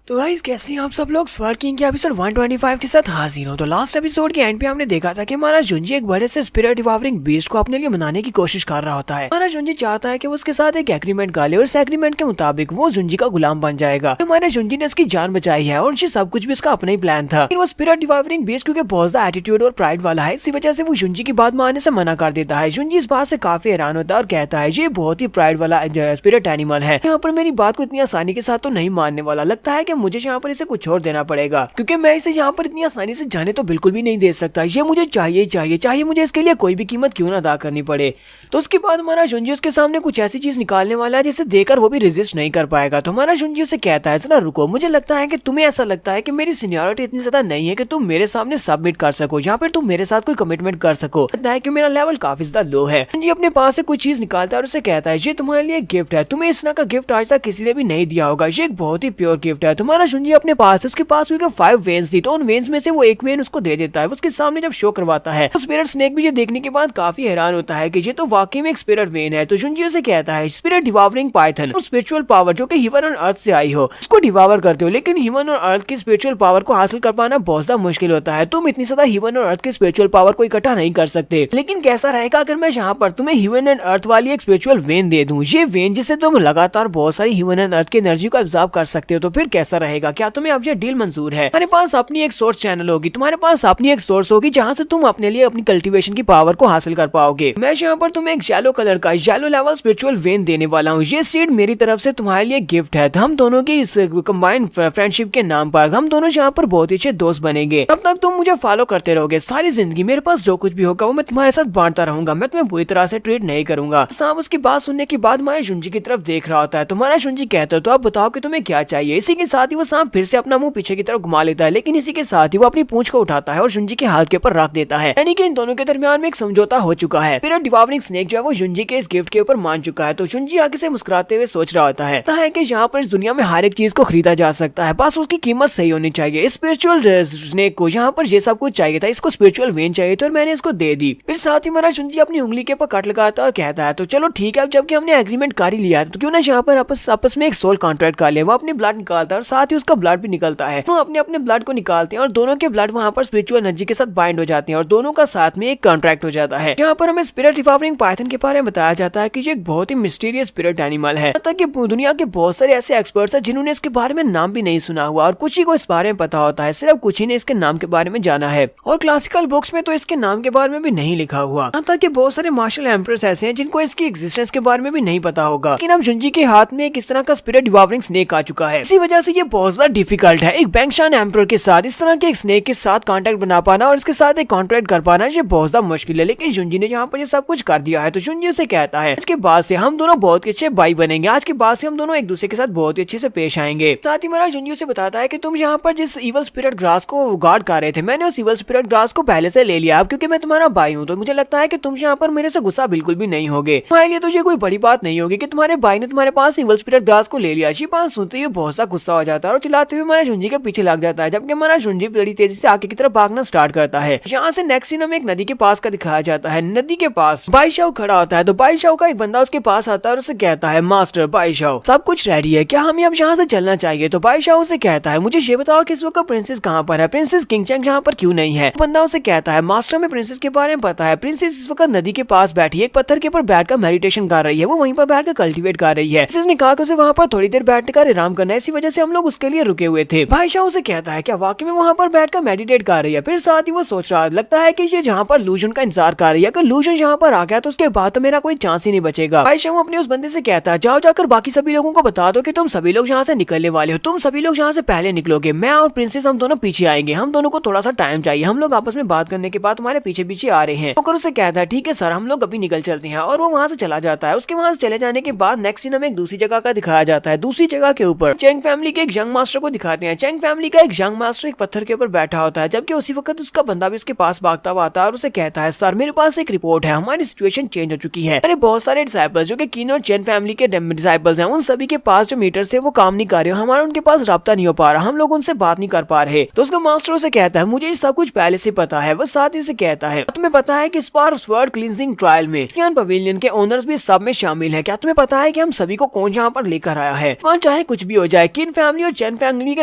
तो गाइस कैसे हैं आप सब लोग। स्वर्ड किंग के एपिसोड 125 के साथ हाजिर हो। तो लास्ट एपिसोड के एंड पे हमने देखा था कि हमारा जुंजी एक बड़े से स्पिरिट डिवावरिंग बीस्ट को अपने लिए मनाने की कोशिश कर रहा होता है। हमारा जुंजी चाहता है कि वो उसके साथ एक एग्रीमेंट कर ले और इस एग्रीमेंट के मुताबिक वो जुंजी का गुलाम बन जाएगा। तो हमारे जुंजी ने उसकी जान बचाई है और ये सब कुछ भी उसका अपना ही प्लान था। लेकिन वो स्पिरिट डिवावरिंग बीस्ट क्योंकि बहुत ज्यादा एटीट्यूड और प्राइड वाला है, इसी वजह से वो जुंजी की बात मानने से मना कर देता है। जुंजी इस बात से काफी हैरान होता है और कहता है ये बहुत ही प्राइड वाला स्पिरिट एनिमल है, यहाँ पर मेरी बात को इतनी आसानी के साथ तो नहीं मानने वाला। लगता है कि मुझे यहाँ पर इसे छोड़ देना पड़ेगा क्योंकि मैं इसे यहाँ पर इतनी आसानी से जाने तो बिल्कुल भी नहीं दे सकता। ये मुझे चाहिए चाहिए चाहिए, मुझे इसके लिए कोई भी कीमत क्यों ना अदा करनी पड़े। तो उसके बाद हमारा जुंजी उसके सामने कुछ ऐसी चीज निकालने वाला है जिसे देखकर वो भी रेजिस्ट नहीं कर पाएगा। तो हमारा जुंजी उसे कहता है जरा रुको, मुझे लगता है कि तुम्हें ऐसा लगता है कि मेरी सीनियरिटी इतनी ज्यादा नहीं है कि तुम मेरे सामने सबमिट कर सको, यहाँ पर तुम मेरे साथ कोई कमिटमेंट कर सको। लगता है कि मेरा लेवल काफी ज्यादा लो है। जुंजी अपने पास से कोई चीज निकालता है और उसे कहता है ये तुम्हारे लिए गिफ्ट है, तुम्हें इस तरह का गिफ्ट आज तक किसी ने भी नहीं दिया होगा, ये एक बहुत ही प्योर गिफ्ट है। तुम्हारा जुंजी अपने पास उसके पास 5 वेन्स थी तो उन वेन्स में से वो एक वेन उसको दे देता है। उसके सामने जब शो करवाता है तो स्पिरिट स्नेक भी ये देखने के बाद काफी हैरान होता है कि ये तो वाकई में एक स्पिरिट वेन है। तो जुंजी उसे कहता है स्पिरिट डिवावरिंग पाइथन और स्पिरिचुअल पावर जो कि ह्यूमन और अर्थ से आई हो उसको डिवावर करते हो, लेकिन ह्यूमन और अर्थ की स्पिरिचुअल पावर को हासिल कर पाना बहुत ज्यादा मुश्किल होता है। तुम इतनी ज्यादा ह्यूमन और अर्थ की स्पिरिचुअल पावर को इकट्ठा नहीं कर सकते। लेकिन कैसा रहेगा अगर मैं यहाँ पर तुम्हें ह्यूमन एंड अर्थ वाली एक स्पिरिचुअल वेन दे दूं, ये वेन जिसे तुम लगातार बहुत सारी ह्यूमन एंड अर्थ की एनर्जी को एब्जॉर्ब कर सकते हो, तो फिर कैसा रहेगा। क्या तुम्हें अब ये डील मंजूर है। हमारे पास अपनी एक सोर्स चैनल होगी, तुम्हारे पास अपनी एक सोर्स होगी जहाँ से तुम अपने लिए अपनी कल्टीवेशन की पावर को हासिल कर पाओगे। मैं यहाँ पर तुम्हें एक येलो कलर का येलो लेवल स्पिरिचुअल वेन देने वाला हूँ। ये सीड मेरी तरफ से तुम्हारे लिए गिफ्ट है। हम दोनों की इस कंबाइंड फ्रेंडशिप के नाम पर हम दोनों यहाँ पर बहुत ही अच्छे दोस्त बनेंगे। तब तक तुम मुझे फॉलो करते रहोगे सारी जिंदगी। मेरे पास जो कुछ भी होगा वो मैं तुम्हारे साथ बांटता रहूंगा, मैं तुम्हें बुरी तरह से ट्रीट नहीं करूंगा। सांप उसकी बात सुनने के बाद हमारे जुंजी की तरफ देख रहा होता है। तुम्हारा जुंजी कहता है तो अब बताओ कि तुम्हें क्या चाहिए। इसी के साथ साथ ही वो सांप फिर से अपना मुंह पीछे की तरफ घुमा लेता है, लेकिन इसी के साथ ही वो अपनी पूंछ को उठाता है और जुंजी के हाथ के ऊपर रख देता है। यानी कि इन दोनों के दरमियान में एक समझौता हो चुका है। फिर डिवावरिंग स्नेक जो है वो जुंजी के इस गिफ्ट के ऊपर मान चुका है। तो जुंजी आगे से मुस्कुराते हुए सोच रहा होता है कि यहाँ पर इस दुनिया में हर एक चीज को खरीदा जा सकता है, बस उसकी कीमत सही होनी चाहिए। स्पिरिचुअल स्नेक को यहाँ पर ये सब कुछ चाहिए था, इसको स्पिरिचुअल वेन चाहिए था और मैंने इसको दे दी। फिर साथ ही महाराज जुंजी अपनी उंगली के ऊपर कट लगाता है और कहता है तो चलो ठीक है, अब जबकि हमने एग्रीमेंट कर ही लिया है तो क्यों ना यहाँ पर आपस में एक सोल कॉन्ट्रैक्ट कर ले। वो अपनी ब्लड निकालता है और साथ ही उसका ब्लड भी निकलता है। वो अपने अपने ब्लड को निकालते हैं और दोनों के ब्लड वहाँ पर स्पिरिचुअल एनर्जी के साथ बाइंड हो जाते हैं और दोनों का साथ में एक कॉन्ट्रैक्ट हो जाता है। यहाँ पर हमें स्पिरिट डिवावरिंग पाइथन के बारे में बताया जाता है कि ये एक बहुत ही मिस्टीरियस स्पिरिट एनिमल है। ताकि दुनिया के बहुत सारे ऐसे एक्सपर्ट्स हैं जिन्होंने इसके बारे में नाम भी नहीं सुना हुआ और कुछ ही को इस बारे में पता होता है, सिर्फ कुछ ही ने इसके नाम के बारे में जाना है और क्लासिकल बुक्स में तो इसके नाम के बारे में भी नहीं लिखा हुआ। ताकि बहुत सारे मार्शल एम्परर्स ऐसे हैं जिनको इसकी एग्जिस्टेंस के बारे में भी नहीं पता होगा। लेकिन अब जुंजी के हाथ में एक इस तरह का स्पिरिट डिवावरिंग स्नेक आ चुका है, इसी वजह से ये बहुत ज्यादा डिफिकल्ट है। एक बैंगशान एम्परर के साथ इस तरह के एक स्नेक के साथ कांटेक्ट बना पाना और इसके साथ एक कॉन्ट्रैक्ट कर पाना ये बहुत ज्यादा मुश्किल है। लेकिन जुंजी ने यहाँ पर ये सब कुछ कर दिया है। तो जुंजी उसे कहता है इसके बाद से हम दोनों बहुत ही अच्छे भाई बनेंगे, आज के बाद से हम दोनों एक दूसरे के साथ बहुत ही अच्छे से पेश आएंगे। साथ ही महाराज जुंजी उसे बताता है कि तुम यहाँ पर जिस इवल स्पिरिट ग्रास को गार्ड कर रहे थे, मैंने उस इवल स्पिरिट ग्रास को पहले से ले लिया। अब क्योंकि मैं तुम्हारा भाई हूँ तो मुझे लगता है कि तुम यहाँ पर मेरे से गुस्सा बिल्कुल भी नहीं होगे। तुम्हारे लिए तो ये कोई बड़ी बात नहीं होगी कि तुम्हारे भाई ने तुम्हारे पास इवल स्पिरिट ग्रास को ले लिया। ये बात सुनते ही बहुत सा गुस्सा हो जाता है और चिल्लाते हुए महाराज जुंजी के पीछे लग जाता है, जबकि महाराज जुंजी बड़ी तेजी से आगे की तरफ भागना स्टार्ट करता है। यहाँ से नेक्स्ट सीन हमें एक नदी के पास का दिखाया जाता है। नदी के पास बाईशाओ खड़ा होता है तो बाईशाओ का एक बंदा उसके पास आता है और उसे कहता है मास्टर बाईशाओ सब कुछ रेडी है, क्या हमें अब यहाँ से चलना चाहिए। तो बाईशाओ से कहता है मुझे ये बताओ कि इस वक्त प्रिंसेस कहाँ पर है, प्रिंसेस किंगचैंग यहाँ पर क्यों नहीं है। बंदा उसे कहता है मास्टर में प्रिंसेस के बारे में पता है, प्रिंसेस इस वक्त नदी के पास बैठी है, एक पत्थर के ऊपर बैठकर मेडिटेशन कर रही है, वो वहीं पर बैठकर कल्टीवेट कर रही है। प्रिंसेस ने कहा कि उसे वहाँ पर थोड़ी देर बैठकर आराम करना है, इसी वजह से हम लोग उसके लिए रुके हुए थे। बाईशाओ उसे कहता है क्या वाकई में वहाँ पर बैठकर मेडिटेट कर रही है। फिर साथ ही वो सोच रहा लगता है कि ये जहाँ पर लूजन का इंतजार कर रही है, अगर लूजन यहाँ पर आ गया तो उसके बाद तो मेरा कोई चांस ही नहीं बचेगा। बाईशाओ अपने उस बंदे से कहता है जाओ जाकर बाकी सभी लोगों को बता दो कि तुम सभी लोग यहाँ से निकलने वाले हो, तुम सभी लोग यहाँ से पहले निकलोगे, मैं और प्रिंसेस हम दोनों पीछे आएंगे, हम दोनों को थोड़ा सा टाइम चाहिए, हम लोग आपस में बात करने के बाद तुम्हारे पीछे पीछे आ रहे हैं। तो उसे कहता है ठीक है सर, हम लोग अभी निकल चलते हैं और वो वहाँ से चला जाता है। उसके वहाँ से चले जाने के बाद नेक्स्ट सीन हमें एक दूसरी जगह का दिखाया जाता है। दूसरी जगह के ऊपर चेंग फैमिली के एक यंग मास्टर को दिखाते हैं। चेंग फैमिली का एक यंग मास्टर एक पत्थर के ऊपर बैठा होता है, जबकि उसी वक्त उसका बंदा भी उसके पास भागता हुआ आता है और उसे कहता है सर मेरे पास एक रिपोर्ट है, हमारी सिचुएशन चेंज हो चुकी है। अरे बहुत सारे डिसाइपल्स जो कि किन और चेन फैमिली के डिसाइपल्स हैं, उन सभी के पास जो मीटर्स थे वो काम नहीं कर रहे, हमारा उनके पास राब्ता नहीं हो पा रहा, हम लोग उनसे बात नहीं कर पा रहे। तो उसका मास्टर उसे कहता है मुझे सब कुछ पहले से पता है। वो साथ ही से कहता है तुम्हें पता है कि स्वर्ड क्लींजिंग ट्रायल में पवेलियन के ओनर्स भी सब में शामिल है, क्या तुम्हें पता है कि हम सभी को कौन यहाँ पर लेकर आया है। वहाँ चाहे कुछ भी हो जाए, किन फैमिली और चेन फैमिली के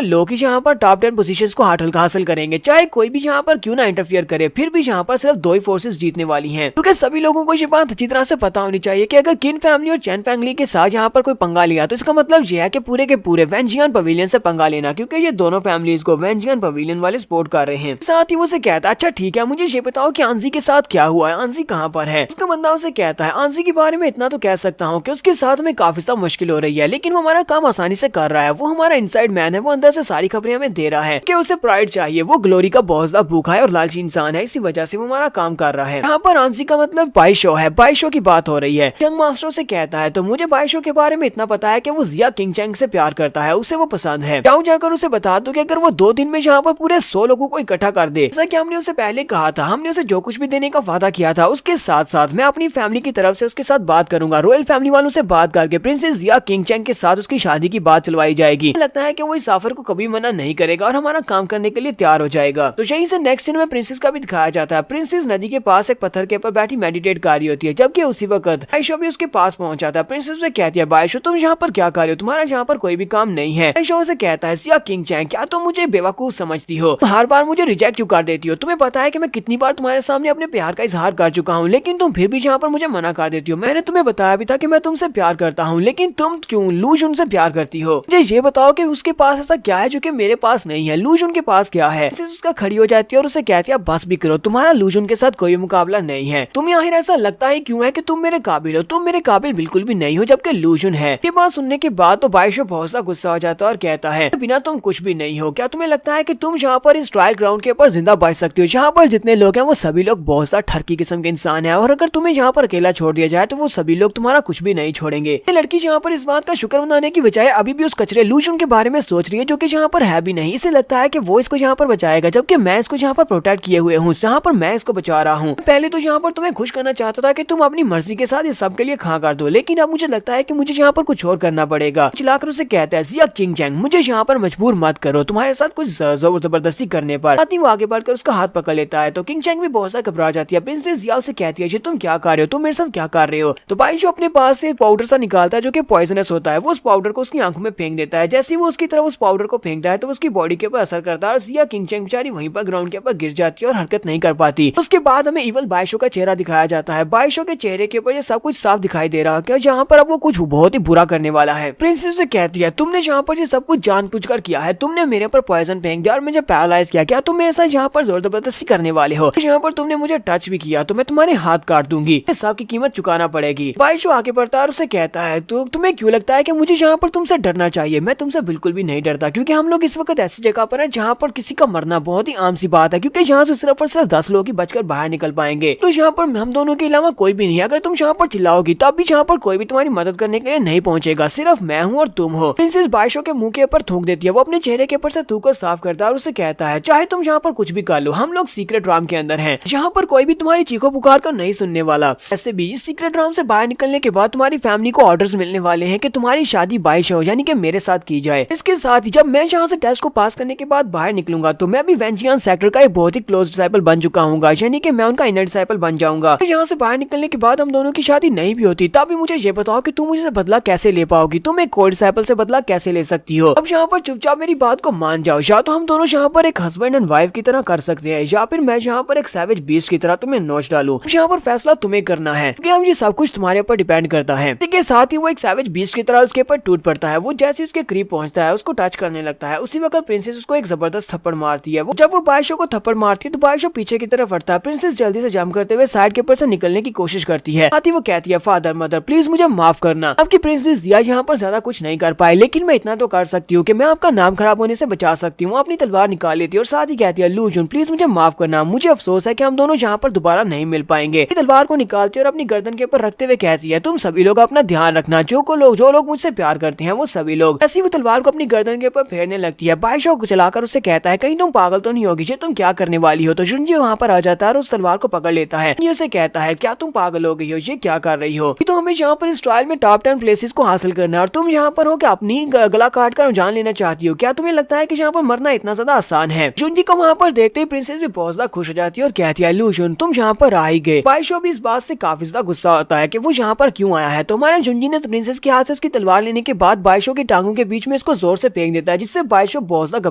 लोग ही यहाँ पर टॉप 10 पोजीशंस को हासिल करेंगे, चाहे कोई भी यहाँ पर क्यों ना इंटरफियर करे, फिर भी यहाँ पर सिर्फ 2 ही फोर्सेस जीतने वाली हैं। क्योंकि सभी लोगों को ये बात अच्छी तरह से पता होनी चाहिए कि अगर किन फैमिली और चेन फैमिली के साथ यहाँ पर कोई पंगा लिया तो इसका मतलब यह है कि पूरे के पूरे वेंजियन पवेलियन से पंगा लेना, क्योंकि ये दोनों फैमिलीज को वेंजियन पवेलियन वाले सपोर्ट कर रहे हैं। साथ ही वो से कहता है अच्छा ठीक है, मुझे ये बताओ कि आंजी के साथ क्या हुआ है, आंजी कहाँ पर है। उसका बंदा उसे कहता है आंजी के बारे में इतना तो कह सकता हूँ कि उसके साथ में काफी ज्यादा मुश्किल हो रही है, लेकिन वो हमारा काम आसानी से कर रहा है, वो हमारा इनसाइड मैन है, वो अंदर से सारी खबरें हमें दे रहा है कि उसे प्राइड चाहिए, वो ग्लोरी का बहुत ज्यादा भूखा है और लालची इंसान है, इसी वजह से वो हमारा काम कर रहा है। यहाँ पर आंजी का मतलब बाईशो है, बाईशो की बात हो रही है। यंग मास्टर से कहता है तो मुझे बाईशो के बारे में इतना पता है कि वो जिया किंगचैंग से प्यार करता है, उसे वो पसंद है। जाओ जाकर उसे बता दो कि अगर वो 2 दिन में यहाँ पर पूरे 100 लोगों को इकट्ठा कर दे, जैसा कि हमने उसे पहले कहा था, हमने उसे जो कुछ भी देने का वादा किया था, उसके साथ साथ मैं अपनी फैमिली की तरफ से उसके साथ बात करूंगा, रॉयल फैमिली वालों से बात करके प्रिंसेस जिया किंगचैंग के साथ उसकी शादी की बात चलवाई जाएगी। लगता है कि वो इस ऑफर को कभी मना नहीं करेगा और हमारा काम करने के लिए तैयार हो जाएगा। तो यहीं से नेक्स्ट सीन में प्रिंसेस का भी दिखाया जाता है। प्रिंसेस नदी के पास एक पत्थर के ऊपर बैठी मेडिटेट कर रही होती है, जबकि उसी वक्त बाईशो भी उसके पास पहुंच जाता है। प्रिंसेस से कहती है बाईशो तुम यहाँ पर क्या कर रहे हो, तुम्हारा यहाँ पर कोई भी काम नहीं है। बाईशो से कहता है जिया किंगचैंग क्या तुम मुझे बेवकूफ समझती हो, हर बार मुझे रिजेक्ट क्यों कर देती हो, तुम्हें पता है कि मैं कितनी बार तुम्हारे सामने अपने प्यार का इजहार कर चुका हूँ, लेकिन तुम फिर भी यहाँ पर मुझे मना कर देती हो। मैंने तुम्हें बताया भी था कि मैं तुमसे प्यार करता हूँ, लेकिन तुम क्यों लूजन से प्यार करती हो। मुझे ये बताओ कि उसके पास ऐसा क्या है जो कि मेरे पास नहीं है, लूजन के पास क्या है। उसका खड़ी हो जाती है और उसे कहती है बस भी करो, तुम्हारा लूजन के साथ कोई मुकाबला नहीं है, तुम्हें आखिर ऐसा लगता है क्यों है कि तुम मेरे काबिल हो, तुम मेरे काबिल बिल्कुल भी नहीं हो, जबकि लूजन है। ये बात सुनने के बाद तो बाईशो बहुत सा गुस्सा हो जाता है और कहता है बिना तुम कुछ भी नहीं हो, क्या तुम्हें लगता है कि तुम यहाँ पर इस ट्रायल ग्राउंड के ऊपर जिंदा बच सकती हो। यहाँ पर जितने लोग हैं वो सभी लोग बहुत सा ठरकी किस्म के इंसान है और अगर तुम्हें यहाँ पर अकेला छोड़ दिया जाए तो वो सभी लोग तुम्हारा कुछ भी नहीं छोड़ेंगे। ये लड़की यहाँ पर इस बात का शुक्र मनाने की बजाय अभी भी उस कचरे लूजन के के बारे में सोच रही है जो कि यहाँ पर है भी नहीं। इसे लगता है कि वो इसको यहाँ पर बचाएगा, जबकि मैं इसको यहाँ पर प्रोटेक्ट किए हुए हूँ, जहाँ पर मैं इसको बचा रहा हूँ। पहले तो यहाँ पर तुम्हें खुश करना चाहता था कि तुम अपनी मर्जी के साथ इस सब के लिए खा कर दो, लेकिन अब मुझे लगता है कि मुझे यहाँ पर कुछ और करना पड़ेगा। चिल्लाकर उसे कहता है, जिया किंग चैंग, मुझे यहाँ पर मजबूर मत करो तुम्हारे साथ कुछ जबरदस्ती करने पर। आती वो आगे बढ़कर उसका हाथ पकड़ लेता है तो किंग चैंग भी बहुत सा घबरा जाती है। प्रिंसेस जिया उसे कहती है, तुम क्या कर रहे हो, तुम मेरे साथ क्या कर रहे हो। तो बाइशू अपने पास से पाउडर सा निकालता है जो कि पॉइजनस होता है। वो उस पाउडर को उसकी आंखों में फेंक देता है। जैसे ही वो उसकी तरफ उस पाउडर को फेंकता है तो उसकी बॉडी के ऊपर असर करता है और जिया किंग चैंग बेचारी वहीं पर ग्राउंड के ऊपर गिर जाती है और हरकत नहीं कर पाती। उसके बाद हमें इवल बाइशू का चेहरा दिखाया जाता है। बाइशू के चेहरे के ऊपर ये सब कुछ साफ दिखाई दे रहा है जहाँ पर अब वो कुछ बहुत ही बुरा करने वाला है। प्रिंसेस से कहती है, तुमने जहाँ पर ये सब कुछ जानबूझकर किया है, तुमने मेरे पर पॉइजन फेंक दिया और मुझे पैरालाइज किया। क्या तुम मेरे साथ यहाँ पर जोर जबरदस्ती करने वाले हो? यहाँ पर तुमने मुझे टच भी किया तो मैं तुम्हारे हाथ काट दूंगी, इस सब की कीमत चुकाना पड़ेगी। बाइशू आगे बढ़ता है और उसे कहता है, तो तुम्हें क्यों लगता है कि मुझे यहाँ पर तुमसे डरना चाहिए? मैं तुमसे बिल्कुल भी नहीं डरता, क्योंकि हम लोग इस वक्त ऐसी जगह पर हैं जहाँ पर किसी का मरना बहुत ही आम सी बात है, क्योंकि यहाँ से सिर्फ और सिर्फ 10 लोग ही बचकर बाहर निकल पाएंगे। तो यहाँ पर हम दोनों के अलावा कोई भी नहीं है। अगर तुम यहाँ पर चिल्लाओगी तब भी यहाँ पर कोई भी तुम्हारी मदद करने के लिए नहीं पहुंचेगा, सिर्फ मैं हूँ और तुम हो। प्रिंसेस बाइशू के मुंह के ऊपर थूक देती है। वो अपने चेहरे के ऊपर से थूक कर साफ करता है और उसे कहता है, चाहे तुम यहाँ पर कुछ भी कर लो, हम लोग सीक्रेट राम के अंदर हैं, यहाँ पर कोई भी तुम्हारी चीखों पुकार कर नहीं सुनने वाला। ऐसे भी इस सीक्रेट राम से बाहर निकलने के बाद तुम्हारी फैमिली को ऑर्डर्स मिलने वाले हैं कि तुम्हारी शादी बाइशू यानी कि मेरे साथ की जाए। इसके साथ ही जब मैं यहाँ से टेस्ट को पास करने के बाद बाहर निकलूंगा तो मैं भी वेंजियान सेक्टर का एक बहुत ही क्लोज डिसाइपल बन चुका हूँ, यानी कि मैं उनका इनर डिसाइपल बन जाऊंगा। यहाँ से बाहर निकलने के बाद हम दोनों की शादी नहीं भी होती तब भी मुझे ये बताओ कि तुम मुझे बदला कैसे ले पाओगी, तुम एक कोर डिसाइपल से बदला कैसे ले सकती हो? अब यहाँ पर चुपचाप मेरी बात को मान जाओ, या तो हम दोनों यहाँ पर एक हस्बैंड एंड वाइफ की तरह कर सकते हैं, या फिर मैं यहाँ पर एक सैवेज बीस्ट की तरह तुम्हें नोच डालूं। यहाँ पर फैसला तुम्हें करना है, क्योंकि हम ये सब कुछ तुम्हारे ऊपर डिपेंड करता है। इसके साथ ही वो एक सैवेज बीस्ट की तरह उसके ऊपर टूट पड़ता है। वो जैसे उसके करीब पहुंचता है उसको टच करने लगता है। उसी वक्त प्रिंसेस उसको एक जबरदस्त थप्पड़ मारती है। जब वो बाइशू को थप्पड़ मारती है तो बाइशू पीछे की तरफ हटता है। प्रिंसेस जल्दी से जंप करते हुए साइड के ऊपर से निकलने की कोशिश करती है। आती वो कहती है, फादर मदर प्लीज मुझे माफ करना। आपकी प्रिंसेस जिया यहाँ पर ज्यादा कुछ नहीं कर पाए, लेकिन मैं इतना तो कर सकती हूँ कि मैं आपका नाम खराब होने से बचा सकती हूँ। अपनी तलवार निकाल लेती है और साथ ही कहती है, लू जुन प्लीज मुझे माफ करना, मुझे अफसोस है कि हम दोनों यहाँ पर दोबारा नहीं मिल पाएंगे। तलवार को निकालती है और अपनी गर्दन के ऊपर रखते हुए कहती है, तुम सभी लोग अपना ध्यान रखना, जो लोग मुझसे प्यार करते हैं वो सभी लोग। ऐसी वो तलवार को अपनी गर्दन के ऊपर फेरने लगती है। बाइशू को चलाकर उससे कहता है, कहीं तुम पागल तो नहीं होगी, ये तुम क्या करने वाली हो? तो जुनजी वहाँ पर आ जाता है और उस तलवार को पकड़ लेता है। ये उसे कहता है, क्या तुम पागल हो गई हो, ये क्या कर रही हो? तो हमें यहाँ पर इस ट्रायल में टॉप 10 प्लेसेस को हासिल करना है और तुम यहाँ पर हो कि अपनी गला काट कर जान लेना चाहती हो। क्या तुम्हें लगता है कि यहाँ पर मरना इतना ज्यादा आसान है? जुनजी को वहाँ पर देखते ही प्रिंसेस भी बहुत ज्यादा खुश हो जाती है और कहती है, लूजन तुम यहाँ पर आ ही गए। बाइशू भी इस बात से काफी ज्यादा गुस्सा होता है कि वो यहाँ पर क्यों आया है। तो हमारे जुनजी ने प्रिंसेस के हाथ से उसकी तलवार लेने के बाद बाइशू की टांगों के बीच में इसको जोर से फेंक देता है, जिससे बाइशू बहुत ज्यादा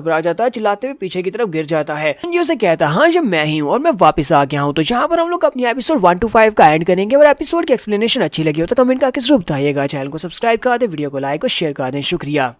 घबरा जाता है, चिल्लाते हुए पीछे की तरफ गिर जाता है। जुनजी उसे कहता है, हाँ ये मैं ही हूँ और मैं वापस आ गया हूँ। तो यहाँ पर हम लोग अपनी एपिसोड 1 to 5 का एंड करेंगे। और एपिसोड की एक्सप्लेनेशन अच्छी लगी हो तो कमेंट करके जरूर बताइएगा। चैनल को सब्सक्राइब कर दे, वीडियो को लाइक और शेयर कर दें। शुक्रिया।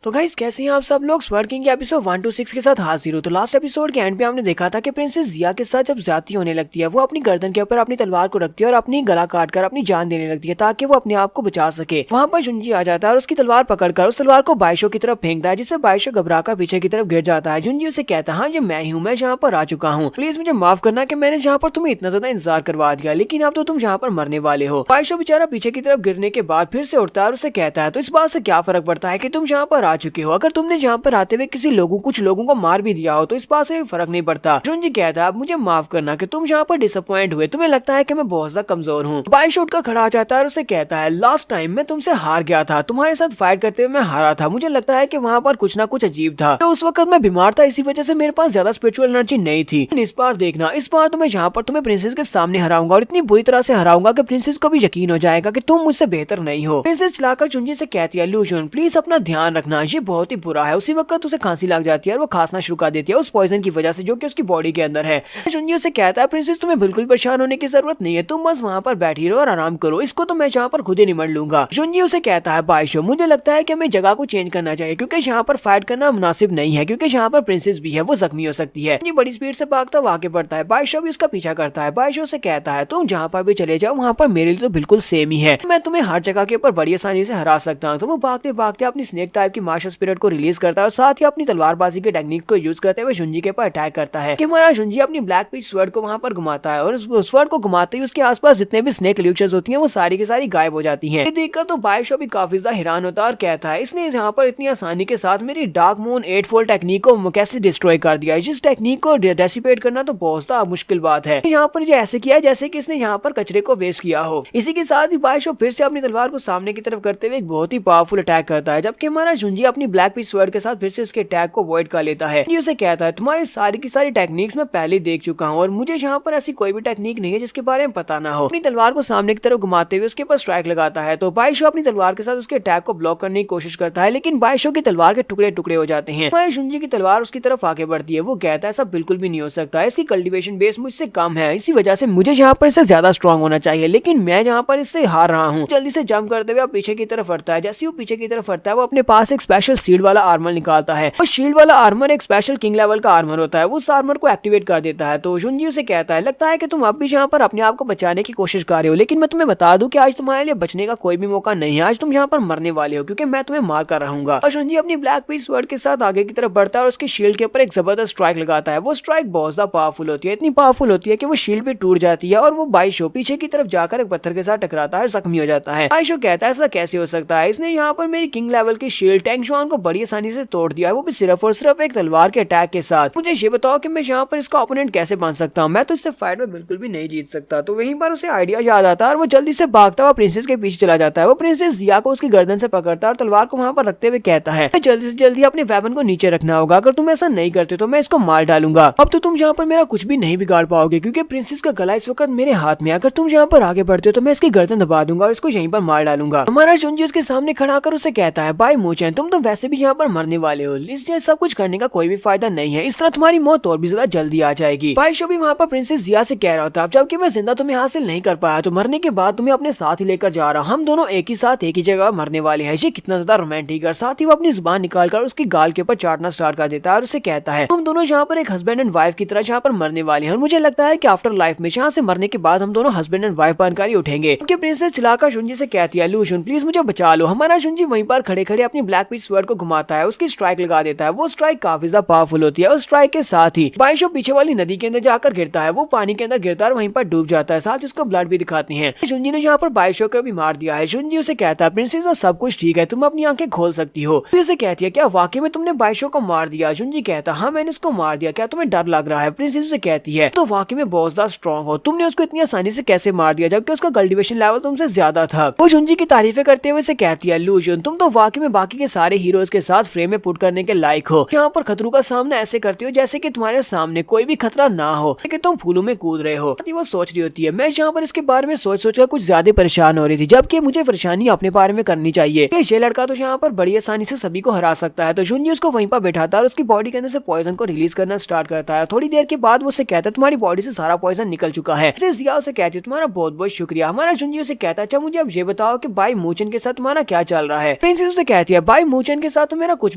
तो गाइस कैसे हैं आप सब लोग? स्वर्ड किंग के एपिसोड 1 to 6 के साथ हाजिर हो। तो लास्ट एपिसोड के एंड पे हमने देखा था कि प्रिंसेस जिया के साथ जब ज्यादती होने लगती है, वो अपनी गर्दन के ऊपर अपनी तलवार को रखती है और अपनी गला काट कर अपनी जान देने लगती है ताकि वो अपने आप को बचा सके। वहाँ पर जुनजी आ जाता है और उसकी तलवार पकड़कर उस तलवार को बाइशू की तरफ फेंकता है, जिससे बाइशू घबराकर पीछे की तरफ गिर जाता है। जुनजी उसे कहता है, हाँ ये मैं ही हूँ, मैं यहाँ पर आ चुका हूँ, प्लीज मुझे माफ करना कि मैंने यहाँ पर तुम्हें इतना ज्यादा इंतजार करवा दिया, लेकिन अब तो तुम यहाँ पर मरने वाले हो। बाइशू बेचारा पीछे की तरफ गिरने के बाद फिर से उठता है और उसे कहता है, तो इस बात से क्या फर्क पड़ता है कि तुम यहाँ पर आ चुके हो? अगर तुमने जहाँ पर आते हुए कुछ लोगों को मार भी दिया हो तो इस बात से फर्क नहीं पड़ता। जुनजी कहता है, अब मुझे माफ करना कि तुम यहाँ पर डिसअपॉइंट हुए, तुम्हें लगता है कि मैं बहुत ज्यादा कमजोर हूँ। बाइशू उठकर खड़ा आ जाता है और उसे कहता है, लास्ट टाइम मैं तुमसे हार गया था, तुम्हारे साथ फाइट करते हुए मैं हारा था। मुझे लगता है कि वहाँ पर कुछ ना कुछ अजीब था, तो उस वक्त मैं बीमार था, इसी वजह से मेरे पास ज्यादा स्पिरिचुअल एनर्जी नहीं थी। इस बार देखना, इस बार तो मैं यहाँ पर तुम्हें प्रिंसेस के सामने हराऊंगा और इतनी बुरी तरह से हराऊंगा कि प्रिंसेस को भी यकीन हो जाएगा कि तुम मुझसे बेहतर नहीं हो। प्रिंसेस चलाकर जुनजी से कहती है, लूजन प्लीज अपना ध्यान रखना, ये बहुत ही बुरा है। उसी वक्त उसे खांसी लग जाती है और वो खांसना शुरू कर देती है उस पॉइजन की वजह से जो कि उसकी बॉडी के अंदर है। जुनजी उसे कहता है, प्रिंसेस तुम्हें बिल्कुल परेशान होने की जरूरत नहीं है, तुम बस वहाँ पर बैठी रहो और आराम करो, इसको तो मैं यहाँ पर खुद ही निमट लूंगा। जुनजी उसे कहता है, बाइशू मुझे लगता है कि हमें जगह को चेंज करना चाहिए, क्योंकि यहाँ पर फाइट करना मुनासिब नहीं है, क्योंकि यहाँ पर प्रिंसेस भी है, वो जख्मी हो सकती है। ये बड़ी स्पीड से भागता हुआ आगे बढ़ता है। बाइशू भी उसका पीछा करता है। बाइशू से कहता है, तुम जहाँ पर भी चले जाओ वहाँ पर मेरे लिए तो बिल्कुल सेम ही है, मैं तुम्हें हर जगह के ऊपर बड़ी आसानी से हरा सकता हूँ। तो वो भागते भागते अपनी स्नेक टाइप की मार्शल स्पिरिट को रिलीज करता है और साथ ही अपनी तलवारबाजी के टेक्निक को यूज करते हुए जुंजी के ऊपर अटैक करता है कि हमारा जुंजी अपनी ब्लैक पिच स्वर्ड को वहां पर घुमाता है और उस स्वर्ड को घुमाते ही उसके आसपास जितने भी स्नेक इल्यूशंस होती हैं वो सारी की सारी गायब हो जाती हैं। ये देखकर तो बायशो भी काफी ज्यादा हैरान होता है और कहता है इसने यहाँ पर इतनी आसानी के साथ मेरी डार्क मून 8-फोल्ड टेक्निक को कैसे डिस्ट्रॉय कर दिया है। जिस टेक्निक को डेसिपेट करना तो बहुत ज्यादा मुश्किल बात है, यहाँ पर जो ऐसे किया जैसे कि इसने यहाँ पर कचरे को वेस्ट किया हो। इसी के साथ ही बायशो फिर से अपनी तलवार को सामने की तरफ करते हुए एक बहुत ही पावरफुल अटैक करता है, जबकि हमारा जुंजी अपनी ब्लैक पिच स्वर्ड के साथ फिर से उसके अटैक को अवॉइड कर लेता है। ये उसे कहता है तुम्हारी सारी की सारी टेक्निक्स मैं पहले देख चुका हूँ और मुझे यहाँ पर ऐसी कोई भी टेक्निक नहीं है जिसके बारे में पता ना हो। अपनी तलवार को सामने की तरफ घुमाते हुए उसके ऊपर स्ट्राइक लगाता है तो बायशो अपनी तलवार के साथ उसके अटैक को ब्लॉक करने की कोशिश करता है, लेकिन बायशो की तलवार के टुकड़े टुकड़े हो जाते हैं। हमारे जुंजी की तलवार उसकी तरफ आगे बढ़ती है। वो कहता है ऐसा बिल्कुल भी नहीं हो सकता, इसकी कल्टीवेशन बेस मुझसे कम है, इसी वजह से मुझे यहाँ पर इससे ज्यादा स्ट्रॉन्ग होना चाहिए, लेकिन मैं यहाँ पर इससे हार रहा हूँ। जल्दी से जंप करते हुए पीछे की तरफ हटता है। जैसे वो पीछे की तरफ हटता है वो अपने पास एक स्पेशल शील्ड वाला आर्मर निकालता है और शील्ड वाला आर्मर एक स्पेशल किंग लेवल का आर्मर होता है। वो उस आर्मर को एक्टिवेट कर देता है तो जुंजी उसे कहता है लगता है कि तुम अब भी यहाँ पर अपने आप को बचाने की कोशिश कर रहे हो, लेकिन मैं तुम्हें बता दूं कि आज तुम्हारे लिए बचने का कोई भी मौका नहीं है, आज तुम यहाँ पर मरने वाले हो क्योंकि मैं तुम्हें मार कर रहूंगा। और जुंजी अपनी ब्लैक पिच स्वर्ड के साथ आगे की तरफ बढ़ता है और उसके शील्ड के ऊपर एक जबरदस्त स्ट्राइक लगाता है। वो स्ट्राइक बहुत ज्यादा पावरफुल होती है, इतनी पावरफुल होती है कि वो शील्ड भी टूट जाती है और वो बायशो पीछे की तरफ जाकर एक पत्थर के साथ टकराता है, जख्मी हो जाता है। बायशो कहता है ऐसा कैसे हो सकता है, इसने यहाँ पर मेरी किंग लेवल की शील्ड टैंग शुआन को बड़ी आसानी से तोड़ दिया है, वो भी सिर्फ और सिर्फ एक तलवार के अटैक के साथ। मुझे ये बताओ कि मैं यहाँ पर इसका ओपोनेंट कैसे बन सकता हूँ, मैं तो इससे फाइट में बिल्कुल भी नहीं जीत सकता। तो वहीं पर उसे आइडिया याद आता है और वो जल्दी से भागता हुआ प्रिंसेस के पीछे चला जाता है। वो प्रिंसेस जिया को उसकी गर्दन से पकड़ता है और तलवार को वहां पर रखते हुए कहता है जल्दी से जल्दी अपने वेपन को नीचे रखना होगा, अगर तुम ऐसा नहीं करते तो मैं इसको मार डालूंगा। अब तो तुम यहाँ पर मेरा कुछ भी नहीं बिगाड़ पाओगे क्योंकि प्रिंसेस का गला इस वक्त मेरे हाथ में, अगर तुम यहाँ पर आगे बढ़ते हो तो मैं इसकी गर्दन दबा दूंगा और इसको यहीं पर मार डालूंगा। हमारा जुंजी उसके सामने खड़ा कर उसे कहता है भाई मोचन तुम तो वैसे भी यहाँ पर मरने वाले हो, इसलिए सब कुछ करने का कोई भी फायदा नहीं है, इस तरह तुम्हारी मौत और भी ज्यादा जल्दी आ जाएगी। बायशो भी वहाँ पर प्रिंसेस जिया से कह रहा था जबकि मैं जिंदा तुम्हें हासिल नहीं कर पाया तो मरने के बाद तुम्हें अपने साथ ही लेकर जा रहा, हम दोनों एक ही साथ एक ही जगह मरने वाले हैं। ये कितना ज्यादा रोमांटिक है। साथ ही वो अपनी जुबान निकालकर उसकी गाल के ऊपर चाटना स्टार्ट कर देता है और उसे कहता है हम दोनों यहाँ पर एक हस्बैंड एंड वाइफ की तरह यहाँ पर मरने वाले हैं और मुझे लगता है कि आफ्टर लाइफ में यहाँ से मरने के बाद हम दोनों हस्बैंड एंड वाइफ बनकर ही उठेंगे। प्रिंसेस चिल्लाकर जुंजी से कहती है लूशन प्लीज मुझे बचा लो। हमारा जुंजी वहीं पर खड़े खड़े अपनी ब्लैक पिच स्वर्ड को घुमाता है, उसकी स्ट्राइक लगा देता है। वो स्ट्राइक काफी ज्यादा पावरफुल होती है और स्ट्राइक के साथ ही बायशो पीछे वाली नदी के अंदर जाकर गिरता है, वो पानी के अंदर गिरता है और वहीं पर डूब जाता है, साथ ही उसको ब्लड भी दिखाती है। जुंजी ने यहाँ पर बायशो को भी मार दिया है। जुंजी उसे कहता है प्रिंसेस अब सब कुछ ठीक है, तुम अपनी आंखें खोल सकती हो। फिर उसे कहती है क्या वाकई में तुमने बायशो को मार दिया? जुंजी कहता हाँ मैंने उसको मार दिया, क्या तुम्हें डर लग रहा है? प्रिंसेस उसे कहती है तो वाकई में बहुत ज्यादा स्ट्रॉन्ग हो, तुमने उसको इतनी आसानी से कैसे मार दिया जबकि उसका कल्टीवेशन लेवल तुमसे ज्यादा था। वो जुंजी की तारीफें करते हुए से कहती है लूजन तुम तो वाकई में बाकी के सारे हीरोज के साथ फ्रेम में पुट करने के लायक हो, यहाँ पर खतरों का सामना ऐसे करती हो जैसे कि तुम्हारे सामने कोई भी खतरा ना हो कि तुम फूलों में कूद रहे हो। वो सोच रही होती है मैं यहाँ पर इसके बारे में सोच कर कुछ ज्यादा परेशान हो रही थी, जबकि मुझे परेशानी अपने बारे में करनी चाहिए। ये लड़का तो यहाँ पर बड़ी आसानी से सभी को हरा सकता है। तो जुंजी उसको वहीं पर बैठाता है और उसकी बॉडी के अंदर से पॉइजन को रिलीज करना स्टार्ट करता है। थोड़ी देर के बाद वो उसे कहता है तुम्हारी बॉडी से सारा पॉइजन निकल चुका है। जिया उसे कहती है तुम्हारा बहुत बहुत शुक्रिया। हमारा जुंजी उसे कहता है अच्छा मुझे अब ये बताओ कि भाई मोचन के साथ तुम्हारा क्या चल रहा है? प्रिंसेस उसे कहती है भाई मोचन के साथ तो मेरा कुछ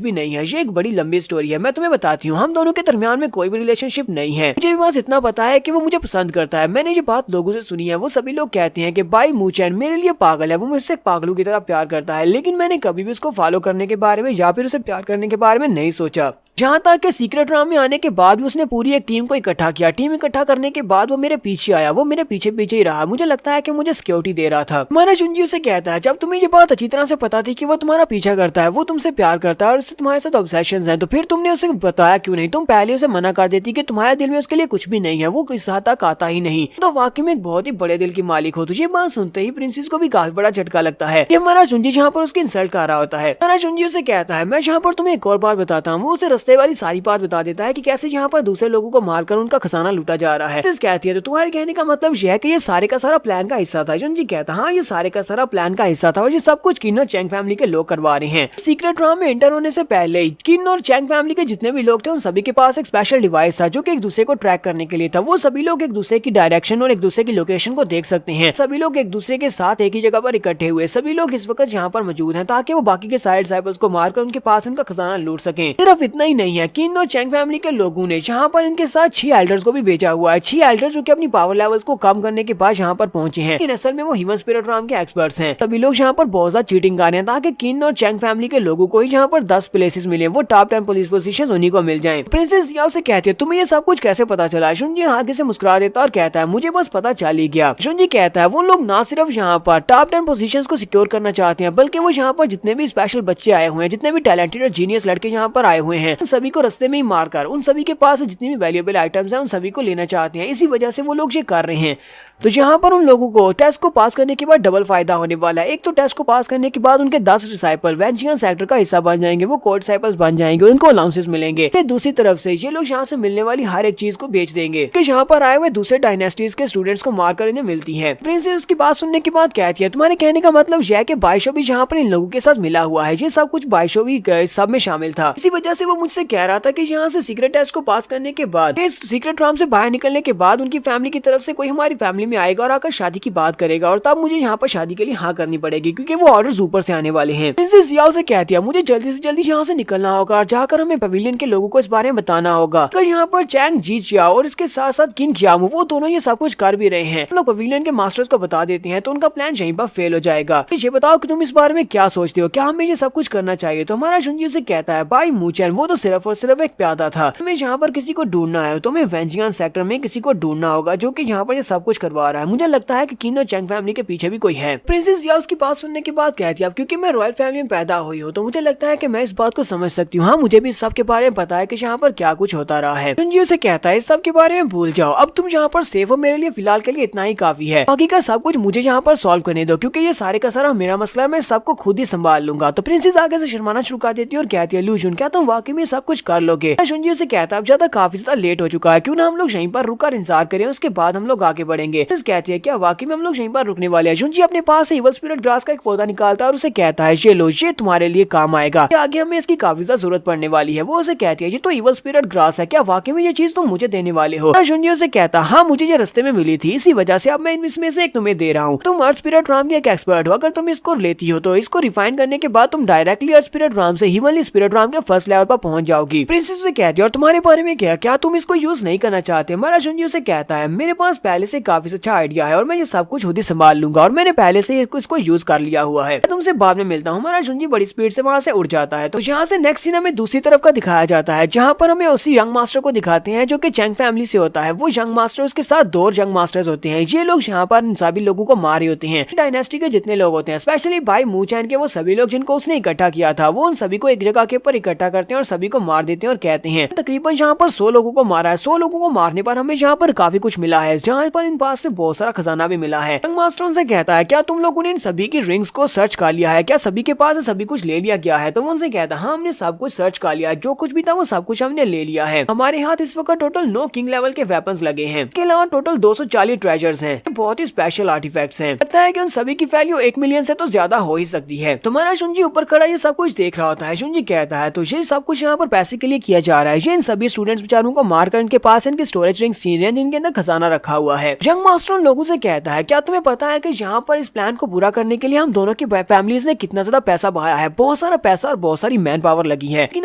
भी नहीं है, ये एक बड़ी लंबी स्टोरी है, मैं तुम्हें बताती हूँ। हम दोनों के दरमियान में कोई भी रिलेशनशिप नहीं है, मुझे बस इतना पता है कि वो मुझे पसंद करता है। मैंने ये बात लोगों से सुनी है, वो सभी लोग कहते हैं कि भाई मोचन मेरे लिए पागल है, वो मुझसे पागलों की तरह प्यार करता है, लेकिन मैंने कभी भी उसको फॉलो करने के बारे में या फिर उसे प्यार करने के बारे में नहीं सोचा। जहाँ तक कि सीक्रेट राम में आने के बाद भी उसने पूरी एक टीम को इकट्ठा किया। टीम इकट्ठा करने के बाद वो मेरे पीछे आया, वो मेरे पीछे पीछे ही रहा, मुझे लगता है कि मुझे सिक्योरिटी दे रहा था। हमारा जुंजी उसे कहता है जब तुम्हें ये बात अच्छी तरह से पता थी कि वो तुम्हारा पीछा करता है, वो तुमसे प्यार करता है और उससे तुम्हारे साथ ऑब्सेशंस हैं, तो फिर तुमने उसे बताया क्यों नहीं? तुम पहले उसे मना कर देती कि तुम्हारे दिल में उसके लिए कुछ भी नहीं है, वो इस हद तक आता ही नहीं। तो वाकई में बहुत ही बड़े दिल की मालिक हो। तुझे बात सुनते ही प्रिंसेस को भी काफी बड़ा झटका लगता है कि हमारा जुंजी जहाँ पर उसकी इंसल्ट कर रहा होता है। हमारा जुंजी उसे कहता है मैं यहाँ पर तुम्हें एक और बात बताता हूँ। वो उसे रस्ते वाली सारी बात बता देता है कि कैसे यहाँ पर दूसरे लोगों को मारकर उनका खजाना लूटा जा रहा है। कहती है तो तुम्हारे कहने का मतलब यह है कि ये सारे का सारा प्लान का हिस्सा था? जुंजी कहता हाँ ये सारे का सारा प्लान का हिस्सा था और ये सब कुछ किन और चैंग फैमिली के लोग करवा रहे हैं। सीक्रेट राम में एंटर होने से पहले ही किन और चैंग फैमिली के जितने भी लोग थे उन सभी के पास एक स्पेशल डिवाइस था जो कि एक दूसरे को ट्रैक करने के लिए था। वो सभी लोग एक दूसरे की डायरेक्शन और एक दूसरे की लोकेशन को देख सकते हैं। सभी लोग एक दूसरे के साथ एक ही जगह पर इकट्ठे हुए, सभी लोग इस वक्त यहाँ पर मौजूद हैं ताकि वो बाकी के साइड साइबर्स को मारकर उनके पास उनका खजाना लूट सकें। सिर्फ इतना ही नहीं है, किन और चैंग फैमिली के लोगों ने यहाँ पर इनके साथ 6 एल्डर्स को भी भेजा हुआ है। 6 एल्डर्स जो कि अपनी पावर लेवल्स को कम करने के बाद यहाँ पर पहुंचे हैं, लेकिन असल में वो ह्यूमन स्पिरिट राम के एक्सपर्ट्स हैं। सभी लोग यहाँ पर बहुत ज्यादा चीटिंग कर रहे हैं ताकि किन और चैंग फैमिली के लोगों को ही यहाँ पर 10 प्लेसेस मिले, वो टॉप 10 पुलिस पोजीशन उन्हीं को मिल जाए। प्रिंसेस याओ से कहती है तुम्हें ये सब कुछ कैसे पता चला? जुनजी आगे से मुस्कुरा देता और कहता है मुझे बस पता चल ही गया। जुनजी कहता है वो लोग ना सिर्फ यहाँ पर टॉप 10 पोजीशंस को सिक्योर करना चाहते हैं, बल्कि वो यहाँ पर जितने भी स्पेशल बच्चे आए हुए हैं, जितने भी टैलेंटेड और जीनियस लड़के यहाँ पर आए हुए हैं, उन सभी को रास्ते में ही मारकर उन सभी के पास जितनी भी वैल्यूएबल आइटम्स हैं उन सभी को लेना चाहते हैं। इसी वजह से वो लोग ये कर रहे हैं। तो यहाँ पर उन लोगों को टेस्ट को पास करने के बाद डबल फायदा होने वाला है। एक तो टेस्ट को पास करने के बाद उनके 10 डिसाइपल वेंजियन सेक्टर का हिस्सा बन जाएंगे, वो कोड डिसाइपल्स बन जाएंगे, उनको अलाउंसेस मिलेंगे। फिर दूसरी तरफ से ये लोग यहाँ से मिलने वाली हर एक चीज को बेच देंगे कि यहाँ पर आए हुए दूसरे डायनेस्टीज के स्टूडेंट्स को मारकर इन्हें मिलती है। प्रिंसेस उसकी बात सुनने के बाद कहती है तुम्हारे कहने का मतलब यह है कि बाइशो भी यहाँ पर इन लोगों के साथ मिला हुआ है, ये सब कुछ बाइशो भी सब में शामिल था। इसी वजह से वो मुझसे कह रहा था कि यहाँ से सीक्रेट टेस्ट को पास करने के बाद, इस सीक्रेट राम से बाहर निकलने के बाद उनकी फैमिली की तरफ से कोई हमारी फैमिली में आएगा और आकर शादी की बात करेगा, और तब मुझे यहाँ पर शादी के लिए हाँ करनी पड़ेगी क्योंकि वो ऑर्डर्स ऊपर से आने वाले हैं। प्रिंसेस याओ से कहती है मुझे जल्दी से जल्दी यहाँ से निकलना होगा और जाकर हमें पवेलियन के लोगों को इस बारे में बताना होगा। अगर यहाँ पर चैंग जी जियाओ और इसके साथ साथ किन जियामू वो दोनों ये सब कुछ कर भी रहे हैं, लोग पवेलियन के मास्टर्स को बता देते हैं तो उनका प्लान यहीं पर फेल हो जाएगा। ये बताओ कि तुम इस बारे में क्या सोचते हो, क्या हमें ये सब कुछ करना चाहिए? तो हमारा जुनजी से कहता है भाई मूचैन वो तो सिर्फ और सिर्फ एक प्यादा था, हमें यहाँ पर किसी को ढूंढना है, तो हमें वेंजियन सेक्टर में किसी को ढूंढना होगा जो कि यहाँ पर ये सब कुछ करवा रहा है। मुझे लगता है कि किन और चैंग फैमिली के पीछे भी कोई है। प्रिंसेस याओ उसकी बात सुनने के बाद कहती है क्योंकि मैं रॉयल फैमिली में पैदा हुई हूँ तो मुझे लगता है कि मैं इस बात को समझ सकती हूँ। हाँ मुझे भी इस सब के बारे में पता है कि यहाँ पर क्या कुछ होता रहा है। जुनजी उसे कहता है इस सब के बारे में भूल जाओ, अब तुम यहाँ पर सेफ हो, मेरे लिए फिलहाल के लिए इतना ही काफी है, बाकी का सब कुछ मुझे यहाँ पर सॉल्व करने दो क्योंकि ये सारे का सारा मेरा मसला है, मैं सबको खुद ही संभाल लूंगा। तो प्रिंसेस आगे से शर्माना शुरू कर देती है और कहती है लूजुन क्या तुम वाकई में सब कुछ कर लोगे? जुनजी उसे कहता है अब ज्यादा काफी ज्यादा लेट हो चुका है, क्यों ना हम लोग यहीं पर रुककर इंतजार करें, उसके बाद हम लोग आगे बढ़ेंगे। कहती है क्या वाकई में हम लोग यहीं पर रुकने वाले हैं? जुनजी अपने पास से इवल स्पिरिट ग्रास का एक पौधा निकालता है और उसे कहता है ये लो, ये तुम्हारे लिए काम आएगा, आगे हमें इसकी काफी ज्यादा जरूरत पड़ने वाली है। वो उसे कहती है ये तो इवल स्पिरिट ग्रास है, क्या वाकई में ये चीज तुम मुझे देने वाले हो? जुनजी उसे कहता हाँ मुझे ये रास्ते में मिली थी, इसी वजह से अब मैं इसमें से एक तुम्हें दे रहा हूँ। तुम अर्थ स्पिरिट राम के एक एक्सपर्ट हो, अगर तुम इसको लेती हो तो इसको रिफाइन करने के बाद तुम डायरेक्टली अर्थ स्पिरिट राम से हीवनली स्पिरिट राम के फर्स्ट लेवल पर पहुंच जाओगी। प्रिंसेस उसे कहती है और तुम्हारे बारे में क्या तुम इसको यूज नहीं करना चाहते? हमारा जुनजी उसे कहता है मेरे पास पहले से काफी अच्छा आइडिया है और मैं ये सब कुछ खुद ही संभाल लूंगा और मैंने पहले से इसको यूज कर लिया हुआ है, तुमसे बाद में मिलता हूँ। हमारा जुनजी बड़ी स्पीड से वहाँ से उड़ जाता है। तो यहाँ से नेक्स्ट सीन हमें दूसरी तरफ का दिखाया जाता है जहाँ पर हमें उसी यंग मास्टर को दिखाते हैं जो कि चैंग फैमिली से होता है। वो यंग मास्टर उसके साथ 2 और यंग मास्टर्स होते हैं, ये लोग यहाँ पर सभी लोगों को मार रहे होते हैं। डायनेस्टी के जितने लोग होते हैं स्पेशली भाई मूचैन के वो सभी लोग जिनको उसने इकट्ठा किया था, वो उन सभी को एक जगह के ऊपर इकट्ठा करते हैं और सभी को मार देते हैं और कहते हैं तकरीबन यहाँ पर 100 लोगों को मारा है। 100 लोगों को मारने पर हमें यहाँ पर काफी कुछ मिला है, जहाँ पर इन पास से बहुत सारा खजाना भी मिला है। यंग मास्टर उनसे कहता है क्या तुम लोगों ने इन सभी की रिंग्स को सर्च कर लिया है, क्या सभी के पास सभी कुछ ले लिया गया है? तो वो उनसे कहता है हाँ हमने सब कुछ सर्च कर लिया है, जो कुछ भी था वो सब कुछ हमने ले लिया है। हमारे हाथ इस वक्त टोटल 9 किंग लेवल के वेपन्स लगे हैं, इसके अलावा टोटल 240 ट्रेजर्स हैं, बहुत ही स्पेशल आर्टिफैक्ट्स हैं। लगता है कि उन सभी की वैल्यू 1 मिलियन से तो ज्यादा हो ही सकती है। तुम्हारा जुनजी ऊपर खड़ा ये सब कुछ देख रहा होता है। जुनजी कहता है तो ये सब कुछ यहाँ पर पैसे के लिए किया जा रहा है, ये इन सभी स्टूडेंट्स बेचारों को मारकर इनके पास इनकी स्टोरेज रिंग्स छीन रहे हैं जिनके अंदर खजाना रखा हुआ है। यंग मास्टर उन लोगों से कहता है क्या तुम्हें पता है कि यहाँ पर इस प्लान को पूरा करने के लिए हम दोनों की फैमिलीज ने कितना ज्यादा पैसा बहाया है? बहुत सारा पैसा और बहुत सारी मैन पावर लगी है, लेकिन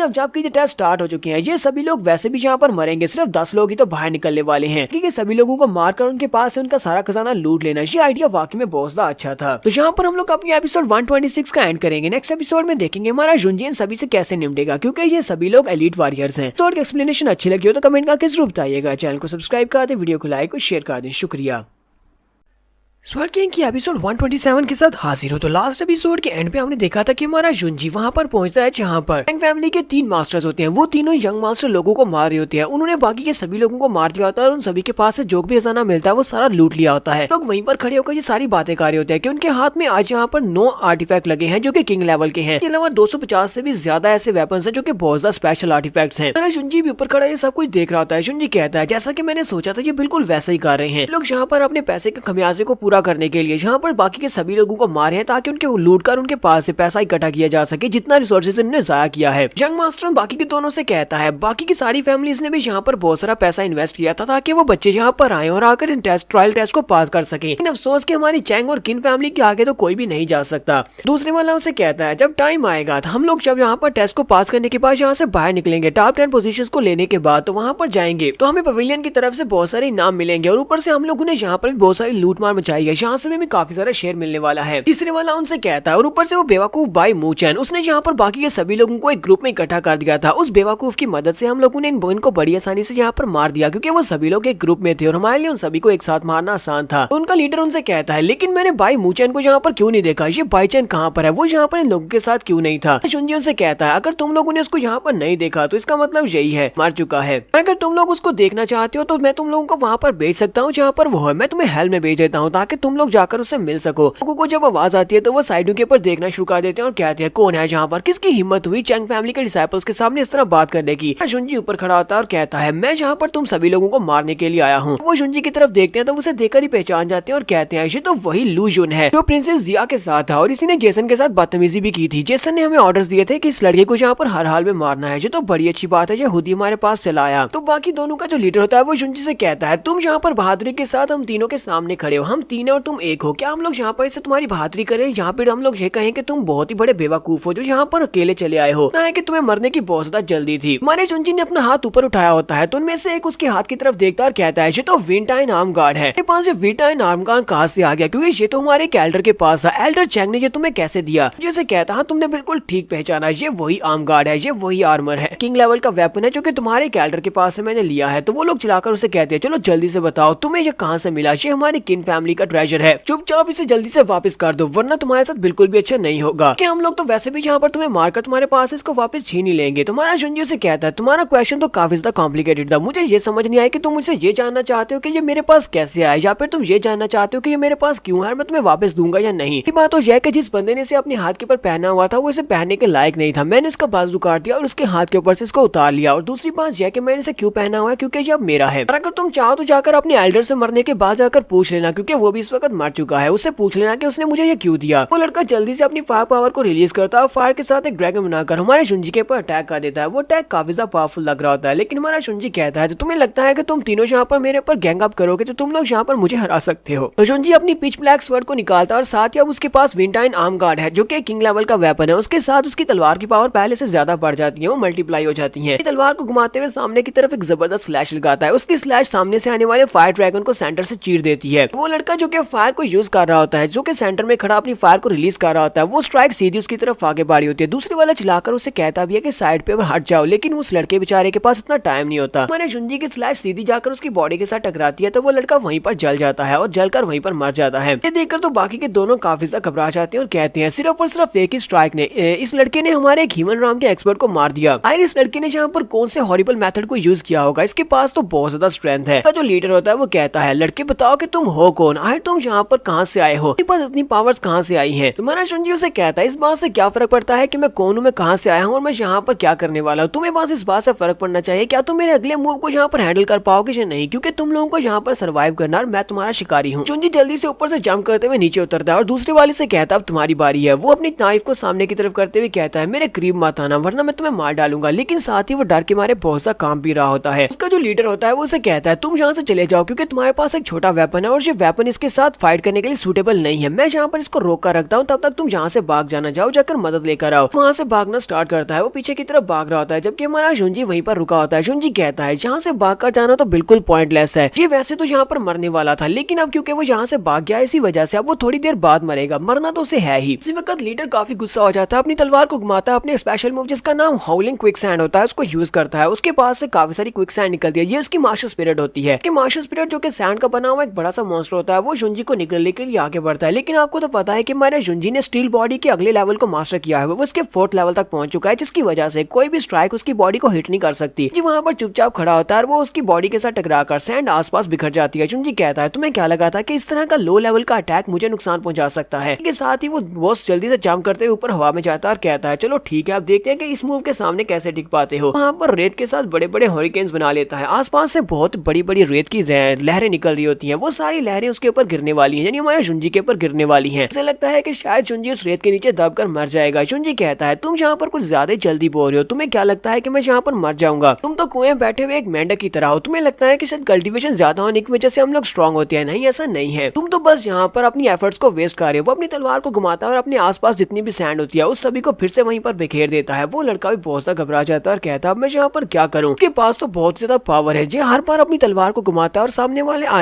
अब जबकि ये टेस्ट स्टार्ट हो चुके हैं ये सभी लोग वैसे भी यहाँ पर मरेंगे, सिर्फ 10 लोग ही तो बाहर निकलने वाले हैं, क्योंकि सभी लोगों को मारकर उनके पास से उनका सारा खजाना लूट लेना। ये आइडिया वाकई में बहुत ज्यादा अच्छा था। तो यहाँ पर हम लोग अपनी एपिसोड 126 का एंड करेंगे। नेक्स्ट एपिसोड में देखेंगे हमारा जुनजी इन सभी से कैसे निपटेगा, क्योंकि ये सभी लोग एलीट वॉरियर्स हैं। तो एक्सप्लेनेशन अच्छी लगी हो तो कमेंट करके जरूर बताइएगा। चैनल को सब्सक्राइब कर दे, वीडियो को लाइक और शेयर कर दें। शुक्रिया। स्वर्ड किंग की एपिसोड 127 के साथ हाजिर हो। तो लास्ट एपिसोड के एंड पे हमने देखा था कि हमारा जुनजी वहां पर पहुंचता है जहां पर चैंग फैमिली के 3 मास्टर्स होते हैं। वो तीनों यंग मास्टर लोगों को मार रहे होते हैं। उन्होंने बाकी के सभी लोगों को मार दिया होता है और उन सभी के पास से जो भी खजाना मिलता है वो सारा लूट लिया होता है। लोग वहीं पर खड़े होकर ये सारी बातें कर रहे होते हैं कि उनके हाथ में आज यहाँ पर 9 आर्टिफैक्ट लगे हैं जो कि किंग लेवल के हैं। इसके अलावा 250 से भी ज्यादा ऐसे वेपन्स हैं जो कि बहुत ज्यादा स्पेशल आर्टिफैक्ट्स हैं। हमारा जुनजी भी ऊपर खड़ा ये सब कुछ देख रहा होता है। जुनजी कहता है जैसा कि मैंने सोचा था ये बिल्कुल वैसा ही कर रहे हैं। लोग यहाँ पर अपने पैसे के खमियाजे को पूरा पूरा करने के लिए जहाँ पर बाकी के सभी लोगों को मारे हैं ताकि उनके लूट कर उनके पास से पैसा इकट्ठा किया जा सके जितना रिसोर्सेज उन्होंने जाया किया है। यंग मास्टर बाकी के दोनों से कहता है बाकी की सारी फैमिलीज ने भी यहाँ पर बहुत सारा पैसा इन्वेस्ट किया था ताकि वो बच्चे यहाँ पर आए और आकर इन ट्रायल टेस्ट को पास कर सके, लेकिन अफसोस कि हमारी चैंग और किन फैमिली के आगे तो कोई भी नहीं जा सकता। दूसरे वाला उसे कहता है जब टाइम आएगा तो हम लोग जब यहाँ पर टेस्ट को पास करने के बाद यहाँ से बाहर निकलेंगे, टॉप 10 पोजीशंस को लेने के बाद तो वहाँ पर जाएंगे तो हमें पवेलियन की तरफ से बहुत सारे इनाम मिलेंगे और ऊपर से हम लोगों ने यहाँ पर बहुत सारी लूट मार मचाई है, यहाँ से हमें काफी सारा शेयर मिलने वाला है। तीसरे वाला उनसे कहता है और ऊपर से वो बेवकूफ भाई मूचैन उसने यहाँ पर बाकी के सभी लोगों को एक ग्रुप में इकट्ठा कर दिया था। उस बेवकूफ की मदद से हम लोगों ने इनको बड़ी आसानी से यहाँ पर मार दिया क्योंकि वो सभी लोग एक ग्रुप में थे और हमारे लिए उन सभी को एक साथ मारना आसान था। तो उनका लीडर उनसे कहता है लेकिन मैंने भाई मूचैन को यहाँ पर क्यों नहीं देखा, ये बाईचैन कहाँ पर है, वो यहाँ पर इन लोगों के साथ क्यों नहीं था। शुनजी उनसे कहता है अगर तुम लोगों ने उसको यहाँ पर नहीं देखा तो इसका मतलब यही है मर चुका है। अगर तुम लोग उसको देखना चाहते हो तो मैं तुम लोगों को वहाँ पर भेज सकता हूँ जहाँ पर वो है, मैं तुम्हें हेल में भेज देता हूँ ताकि तुम लोग जाकर उससे मिल सको। लोगों को जब आवाज आती है तो वो साइडों के ऊपर देखना शुरू कर देते हैं और कहते हैं कौन है जहाँ पर, किसकी हिम्मत हुई चैंग फैमिली के डिसाइपल्स के सामने इस तरह बात करने की। शुनजी ऊपर खड़ा होता है और कहता है मैं जहाँ पर तुम सभी लोगों को मारने के लिए आया हूँ। वो शुनजी की तरफ देखते हैं तो उसे देखकर ही पहचान जाते हैं और कहते हैं ये तो वही लू जुन है जो प्रिंसेस जिया के साथ था और इसी ने जेसन के साथ बदतमीजी भी की थी। जेसन ने हमें ऑर्डर्स दिए थे कि इस लड़के को यहाँ पर हर हाल में मारना है, ये तो बड़ी अच्छी बात है, ये खुद ही हमारे पास चला आया। तो बाकी दोनों का जो लीडर होता है वो शुनजी से कहता है तुम यहाँ पर बहादुरी के साथ हम तीनों के सामने खड़े हो, हम तीन और तुम एक हो, क्या हम लोग यहाँ पर इसे तुम्हारी बहादुरी करें, यहाँ पे हम लोग ये कहें कि तुम बहुत ही बड़े बेवकूफ हो जो यहाँ पर अकेले चले आए हो, कि तुम्हें मरने की बहुत ज्यादा जल्दी थी। हमारे शुनजी ने अपना हाथ ऊपर उठाया होता है तो उनमें से एक उसके हाथ की तरफ देखता और कहता है ये तो विंटाइन आर्म गार्ड है, पास विंटाइन आर्म गार्ड कहाँ से आ गया, क्योंकि ये तो हमारे एल्डर के पास है, एल्डर चैंग ने ये तुम्हें कैसे दिया। जैसे कहता हाँ तुमने बिल्कुल ठीक पहचाना, ये वही आर्म गार्ड है, ये वही आर्मर है, किंग लेवल का वेपन है जो कि तुम्हारे एल्डर के पास से मैंने लिया है। तो वो लोग चलाकर उसे कहते हैं चलो जल्दी से बताओ तुम्हें ये कहाँ से मिला, ये हमारी किन फैमिली का ट्रेजर है, चुपचाप इसे जल्दी से वापस कर दो वरना तुम्हारे साथ बिल्कुल भी अच्छा नहीं होगा, कि हम लोग तो वैसे भी यहाँ पर तुम्हें मारकर तुम्हारे पास इसको वापस छीन ही लेंगे। तुम्हारा शुनजी से कहता है तुम्हारा क्वेश्चन तो काफी ज्यादा कॉम्प्लिकेटेड था, मुझे ये समझ नहीं आया कि तुम मुझसे ये जानना चाहते हो कि ये मेरे पास कैसे आया या फिर तुम ये जानना चाहते हो कि ये मेरे पास क्यों है, मैं तुम्हें वापस दूंगा या नहीं। ये बात तो यह कि जिस बंदे ने इसे अपने हाथ के ऊपर पहना हुआ था वो इसे पहनने के लायक नहीं था, मैंने उसका बाजू काट दिया और उसके हाथ के ऊपर से इसको उतार लिया। और दूसरी बात यह कि मैंने इसे क्यों पहना हुआ है क्योंकि ये अब मेरा है, और अगर तुम चाहो तो जाकर अपने एल्डर से मरने के बाद जाकर पूछ लेना क्योंकि वो भी इस वक्त मर चुका है, उससे पूछ लेना कि उसने मुझे ये क्यों दिया। वो लड़का जल्दी से अपनी फायर पावर को रिलीज करता है और फायर के साथ एक ड्रैगन बनाकर हमारे शुनजी के ऊपर अटैक कर देता है। वो अटैक काफी ज्यादा पावरफुल लग रहा होता है, लेकिन हमारा शुनजी कहता है तो तुम्हें लगता है कि तुम तीनों यहाँ पर मेरे ऊपर गैंग अप करोगे तो तुम लोग यहाँ पर मुझे हरा सकते हो। तो शुनजी अपनी पिच ब्लैक स्वर्ड को निकालता है और साथ ही अब उसके पास विंटाइन आर्म गार्ड है जो कि किंग लेवल का वेपन है, उसके साथ उसकी तलवार की पावर पहले से ज्यादा बढ़ जाती है, वो मल्टीप्लाई हो जाती है। तलवार को घुमाते हुए सामने की तरफ एक जबरदस्त स्लैश लगाता है, उसकी स्लैश सामने से आने वाले फायर ड्रैगन को सेंटर से चीर देती है। वो लड़का जो कि फायर को यूज कर रहा होता है, जो कि सेंटर में खड़ा अपनी फायर को रिलीज कर रहा होता है, वो स्ट्राइक सीधी उसकी तरफ आगे बढ़ी होती है। दूसरी वाला चलाकर उसे कहता भी है कि साइड पे हट जाओ, लेकिन उस लड़के बेचारे के पास इतना टाइम नहीं होता। हमारे शुनजी की स्लैश सीधी जाकर उसकी बॉडी के साथ टकराती है तो वो लड़का वहीं पर जल जाता है और जलकर वहीं पर मर जाता है। ये देखकर तो बाकी के दोनों काफी ज्यादा घबरा जाते हैं और कहते हैं सिर्फ और सिर्फ एक ही स्ट्राइक ने इस लड़के ने हमारे एक ह्यूमन राम के एक्सपर्ट को मार दिया। आखिर इस लड़के ने यहाँ पर कौन से हॉरिबल मेथड को यूज किया होगा, इसके पास तो बहुत ज्यादा स्ट्रेंथ है। जो लीडर होता है वो कहता है लड़के बताओ कि तुम हो कौन, आखिर तुम यहाँ पर कहाँ से आए हो, तुम्हारे पास इतनी पावर्स कहाँ से आई हैं। तुम्हारा शुनजी उसे कहता है इस बात से क्या फर्क पड़ता है कि मैं कौन हूँ, मैं कहाँ से आया हूँ और मैं यहाँ पर क्या करने वाला हूँ, तुम्हें बस इस बात से फर्क पड़ना चाहिए क्या तुम मेरे अगले मूव को यहाँ पर हैंडल कर पाओगे या नहीं, क्योंकि तुम लोगों को यहाँ पर सर्वाइव करना और मैं तुम्हारा शिकारी हूँ। शुनजी जल्दी से ऊपर से जंप करते हुए नीचे उतरता है और दूसरे वाले से कहता है अब तुम्हारी बारी है। वो अपनी नाइफ को सामने की तरफ करते हुए कहता है मेरे करीब मत आना वरना मैं तुम्हें मार डालूंगा, लेकिन साथ ही वो डर के मारे बहुत सा काम भी रहा होता है। उसका जो लीडर होता है वो उसे कहता है तुम यहाँ से चले जाओ क्योंकि तुम्हारे पास एक छोटा वेपन है और ये वेपन इसके साथ फाइट करने के लिए सूटेबल नहीं है, मैं यहाँ पर इसको रोक कर रखता हूँ, तब तक तुम यहाँ से भाग जाना, जाओ जाकर मदद लेकर आओ। वहाँ से भागना स्टार्ट करता है, वो पीछे की तरफ भाग रहा होता है जबकि हमारा शुनजी वहीं पर रुका होता है। शुनजी कहता है यहाँ से भाग कर जाना तो बिल्कुल पॉइंटलेस है, ये वैसे तो यहाँ पर मरने वाला था लेकिन अब क्योंकि वो यहाँ से भाग गया इसी वजह से अब वो थोड़ी देर बाद मरेगा, मरना तो उसे है ही। इसी वक्त लीडर काफी गुस्सा हो जाता है, अपनी तलवार को घुमाता है, अपने स्पेशल मूव जिसका नाम हाउलिंग क्विक सैंड होता है उसको यूज करता है। उसके पास से काफी सारी क्विक सैंड निकलती है, ये उसकी मास्टर स्पिरिट होती है। मास्टर स्पिरिट जो कि सैंड का बना हुआ एक बड़ा सा मॉन्स्टर होता है, वो शुनजी को निकलने के लिए आगे बढ़ता है। लेकिन आपको तो पता है कि हमारे शुनजी ने स्टील बॉडी के अगले लेवल को मास्टर किया है, वो उसके 4th लेवल तक पहुंच चुका है, जिसकी वजह से कोई भी स्ट्राइक उसकी बॉडी को हिट नहीं कर सकती। जी वहाँ पर चुपचाप खड़ा होता है और वो उसकी बॉडी के साथ टकराकर सैंड आसपास बिखर जाती है। शुनजी कहता है तुम्हें क्या लगा था कि इस तरह का लो लेवल का अटैक मुझे नुकसान पहुंचा सकता है। इसके साथ ही वो बहुत जल्दी से जंप करते हुए ऊपर हवा में जाता है और कहता है चलो ठीक है अब देखते हैं कि इस मूव के सामने कैसे टिक पाते हो। वहाँ पर रेत के साथ बड़े बड़े हरिकेन्स बना लेता है, आसपास से बहुत बड़ी बड़ी रेत की लहरें निकल रही होती हैं, वो सारी लहरें उसके ऊपर ऊपर गिरने वाली है, यानी हमारे जुंजी के ऊपर गिरने वाली है। उसे लगता है कि शायद जुंजी उस रेत के नीचे दबकर मर जाएगा। जुंजी कहता है तुम यहाँ पर कुछ ज्यादा ही जल्दी बोल रहे हो, तुम्हें क्या लगता है कि मैं यहाँ पर मर जाऊंगा? तुम तो कुएं बैठे हुए एक मेंढक की तरह हो, तुम्हें लगता है कि शायद कल्टीवेशन ज्यादा होने की वजह से हम लोग स्ट्रॉन्ग होते हैं। नहीं, ऐसा नहीं है, तुम तो बस यहाँ पर अपनी एफर्ट्स को वेस्ट कर रहे हो। वो अपनी तलवार को घुमाता है और अपने आसपास जितनी भी सैंड होती है उस सभी को फिर से वहीं पर बिखेर देता है। वो लड़का भी बहुत सा घबरा जाता है और कहता है मैं यहाँ पर क्या करूँ? उसके पास तो बहुत ज्यादा पावर है, जो हर बार अपनी तलवार को घुमाता है और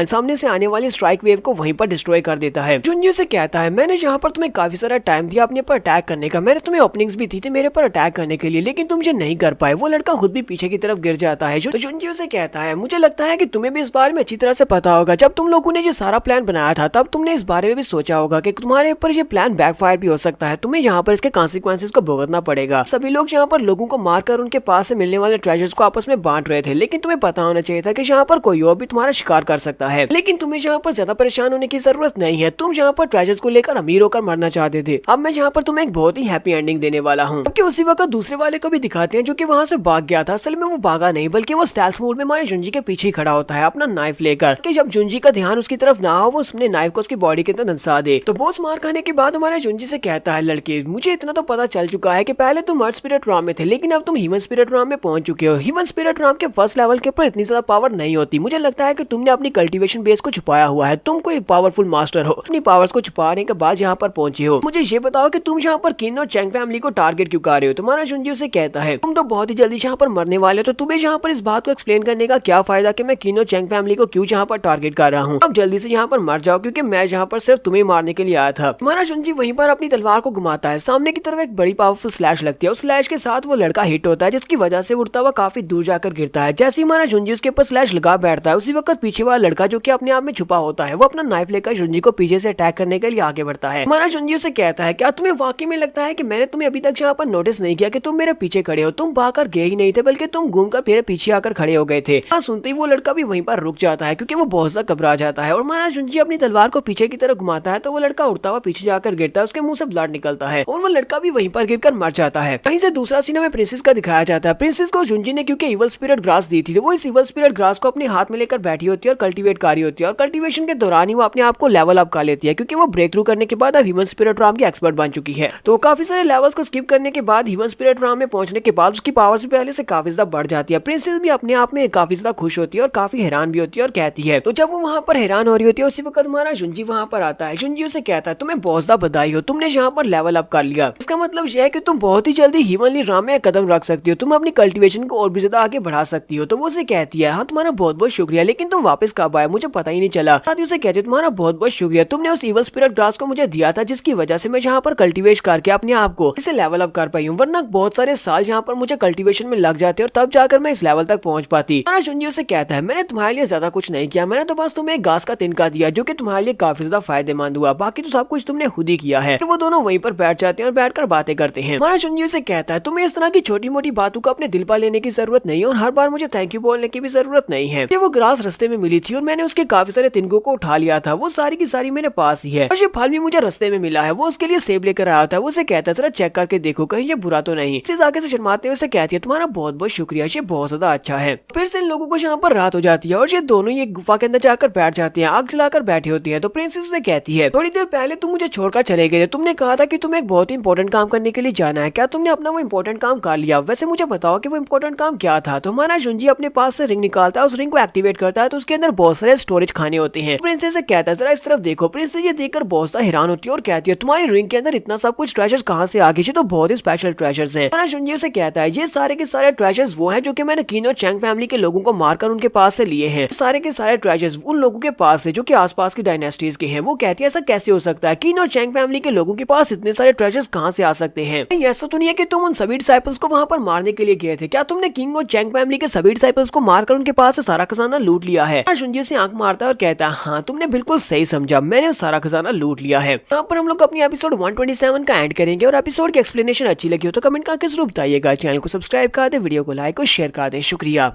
सामने से आने वाली स्ट्राइक वेव को वहीं पर डिस्ट्रॉय कर देता है। जुंजी से कहता है मैंने यहाँ पर तुम्हें काफी सारा टाइम दिया अपने पर अटैक करने का, मैंने तुम्हें ओपनिंग्स भी दी थी मेरे पर अटैक करने के लिए, लेकिन तुम मुझे नहीं कर पाए। वो लड़का खुद भी पीछे की तरफ गिर जाता है। जुंजी से कहता है मुझे लगता है कि तुम्हें भी इस बारे में अच्छी तरह से पता होगा, जब तुम लोगों ने ये सारा प्लान बनाया था तब तुमने इस बारे में भी सोचा होगा कि तुम्हारे ऊपर ये प्लान बैकफायर भी हो सकता है, तुम्हें यहाँ पर इसके कॉन्सिक्वेंसेस को भुगतना पड़ेगा। सभी लोग यहाँ पर लोगों को मारकर उनके पास से मिलने वाले ट्रेजर्स को आपस में बांट रहे थे, लेकिन तुम्हें पता होना चाहिए था कि यहाँ पर कोई और भी तुम्हारा शिकार कर सकता है। लेकिन तुम्हें यहाँ पर ज्यादा परेशान होने की जरूरत नहीं है, तुम यहाँ पर ट्रेजर्स को लेकर अमीर होकर मरना चाहते थे। अब मैं यहाँ पर तुम्हें एक बहुत ही हैप्पी एंडिंग देने वाला हूँ। उसी वक्त दूसरे वाले को भी दिखाते हैं जो कि वहाँ से भाग गया था। असल में वो भागा नहीं बल्कि वो स्टेल्थ मोड में हमारे जुंजी के पीछे खड़ा होता है अपना नाइफ लेकर, कि जब जुंजी का ध्यान उसकी तरफ ना हो वो उसने नाइफ को उसकी बॉडी के अंदर धंसा दे। तो बॉस मार खाने के बाद हमारे जुंजी से कहता है लड़के मुझे इतना तो पता चल चुका है कि पहले तुम अर्थ स्पिरिट राम में थे, लेकिन अब तुम ह्यूमन स्पिरिट राम में पहुंच चुके हो। ह्यूमन स्पिरिट राम के फर्स्ट लेवल के ऊपर इतनी ज्यादा पावर नहीं होती। मुझे लगता है कि तुमने अपनी कल्टीवेशन बेस को छुपाया हुआ है, तुम कोई पावरफुल मास्टर हो, अपनी पावर्स को छुपाने के बाद यहाँ पर पहुंचे हो। मुझे ये बताओ कि तुम यहाँ पर किन और चैंग फैमिली को टारगेट क्यों कर रहे हो? तुम्हारा जुंजी उसे कहता है तुम तो बहुत ही जल्दी यहाँ पर मरने वाले हो, तो तुम्हें यहाँ पर इस बात को एक्सप्लेन करने का क्या फायदा कि मैं किन और चैंग फैमिली को क्यों यहाँ पर टारगेट कर रहा हूँ? अब जल्दी से यहाँ पर मर जाओ, क्योंकि मैं यहाँ पर सिर्फ तुम्हें मारने के लिए आया था। तुम्हारा जुंजी वहीं पर अपनी तलवार को घुमाता है, सामने की तरफ एक बड़ी पावरफुल स्लैश लगती है। उस स्लैश के साथ वो लड़का हिट होता है, जिसकी वजह से उड़ता हुआ काफी दूर जाकर गिरता है। जैसे ही हमारा जुंजी उसके ऊपर स्लैश लगा बैठता है, उसी वक्त पीछे वाला लड़का जो कि अपने आप में छुपा होता है वो अपना नाइफ लेकर जुंजी को पीछे से अटैक करने के लिए आगे बढ़ता है। हमारा जुंजी उसे कहता है क्या तुम्हें वाकई में लगता है कि मैंने तुम्हें अभी तक यहाँ पर नोटिस नहीं किया कि तुम मेरे पीछे खड़े हो? तुम भागकर गए ही नहीं थे बल्कि तुम घूमकर मेरे पीछे आकर खड़े हो गए थे। सुनते ही वो लड़का भी वहीं पर रुक जाता है क्योंकि वो बहुत ज्यादा घबरा जाता है। और हमारा जुंजी अपनी तलवार को पीछे की तरफ घुमाता है तो वो लड़का उड़ता हुआ पीछे जाकर गिरता है, उसके मुंह से ब्लड निकलता है और वो लड़का भी वहीं पर गिरकर मर जाता है। कहीं से दूसरा सीन में प्रिंसेस का दिखाया जाता है। प्रिंसेस को जुंजी ने क्योंकि इवल स्पिरिट ग्रास दी थी, तो वो इस इवल स्पिरिट ग्रास को अपने हाथ में लेकर बैठी होती है और कल्टीवेट कर रही होती है। और कल्टीवेशन के दौरान ही वो अपने आप को लेवल अप कर लेती है, क्योंकि वो ब्रेक थ्रू करने के बाद अब ह्यूमन स्पिरिट राम की एक्सपर्ट बन चुकी है। तो काफी सारे लेवल्स को स्किप करने के बाद ह्यूमन स्पिरिट राम में पहुंचने के बाद उसकी पावर से पहले से काफी ज्यादा बढ़ जाती है। प्रिंसेस भी अपने आप में काफी ज्यादा खुश होती है और काफी हैरान भी होती है और कहती है, तो जब वो वहाँ पर हैरान हो रही होती है उसी वक्त हमारा जुंजी वहाँ पर आता है। जुंजी उसे कहता है तुम्हें बहुत ज्यादा बधाई हो, तुमने यहाँ पर लेवल अप कर लिया। इसका मतलब यह है कि तुम बहुत ही जल्दी ह्यूमनली राम में कदम रख सकती हो, तुम अपनी कल्टीवेशन को और भी ज्यादा आगे बढ़ा सकती हो। तो वो उसे कहती है हाँ तुम्हारा बहुत बहुत शुक्रिया, लेकिन तुम वापस कब आए मुझे पता ही नहीं चला। साथ ही उसे कहती है तुम्हारा बहुत बहुत शुक्रिया, तुमने उस इवल स्पिरिट ग्रास को मुझे दिया था जिसकी वजह से मैं यहाँ पर कल्टीवेट करके अपने आप को इसे लेवल अप कर पाई हूँ, वरना बहुत सारे साल यहाँ पर मुझे कल्टीवेशन में लग जाते और तब जाकर मैं इस लेवल तक पहुंच पाती। हमारा जुंजी उसे कहता है मैंने तुम्हारे लिए ज्यादा कुछ नहीं किया, मैंने तो बस तुम्हें एक घास का तिनका दिया जो कि तुम्हारे लिए काफी ज्यादा फायदेमंद हुआ, बाकी तो सब कुछ तुमने खुद ही किया है। तो वो दोनों वहीं पर बैठ जाते हैं और बैठकर बातें करते हैं। हमारा जुंजी उसे कहता है तुम्हें इस तरह की छोटी मोटी बातों को अपने दिल पर लेने की जरूरत नहीं और हर बार मुझे थैंक यू बोलने की भी जरूरत नहीं है। वो ग्रास रास्ते में मिली थी और मैंने उसके काफी सारे तिनकों को उठा लिया था, वो सारी की सारी मेरे पास ही है और ये फल भी मुझे रास्ते में मिला है, वो उसके लिए सेब लेकर आया था। वो उसे कहता है जरा चेक करके देखो कहीं ये बुरा तो नहीं। इसे आगे से शर्माते हुए उसे कहती है तुम्हारा बहुत बहुत शुक्रिया, ये बहुत ज्यादा अच्छा है। फिर से इन लोगों को यहाँ पर रात हो जाती है और ये दोनों ही गुफा के अंदर जाकर बैठ जाते हैं, आग जलाकर बैठे होती है। तो प्रिंसेस उसे कहती है थोड़ी देर पहले तुम मुझे छोड़कर चले गए, तुमने कहा था कि तुम्हें एक बहुत ही इंपॉर्टेंट काम करने के लिए जाना है, क्या तुमने अपना वो इंपॉर्टेंट काम कर लिया? वैसे मुझे बताओ कि वो इंपॉर्टेंट काम क्या था? तो हमारा जुंजी अपने पास से रिंग निकालता है, उस रिंग को एक्टिवेट करता है तो उसके अंदर बहुत सारे स्टोरेज खाने होते हैं। प्रिंसेस से कहता है जरा इस तरफ देखो। प्रिंसेस ये देखकर बहुत सा हैरान होती है और कहती है तुम्हारी रिंग के अंदर इतना सब कुछ ट्रेजर्स कहाँ से आ गए? तो बहुत ही स्पेशल ट्रेजर्स हैं। हमारा जुंजी से कहता है ये सारे के सारे ट्रेजर्स वो हैं जो कि मैंने किन और चैंग फैमिली के लोगों को मारकर उनके पास से लिए हैं। सारे के सारे ट्रेजर्स उन लोगों के पास है जो कि आसपास की डायनेस्टीज के हैं। वो कहती है ऐसा कैसे हो सकता है? किन और चैंग फैमिली के लोगों के पास इतने सारे ट्रेजर्स कहाँ से आ सकते हैं? ऐसा तो नहीं है कि तुम उन सभी डिसाइपल्स को वहाँ पर मारने के लिए गए थे? क्या तुमने किंग और चैंग फैमिली के सभी डिसाइपल्स को मारकर उनके पास से सारा खजाना लूट लिया है? जुंजी से आंख मारता है और कहता है हाँ तुमने बिल्कुल सही समझा, मैंने सारा खजाना लूट लिया है। यहाँ पर हम लोग अपनी एपिसोड 127 का एंड करेंगे और एपिसोड की एक्सप्लेनेशन अच्छी लगी हो तो कमेंट करके जरूर बताइएगा। चैनल को सब्सक्राइब कर दे, वीडियो को लाइक और शेयर कर दे। शुक्रिया।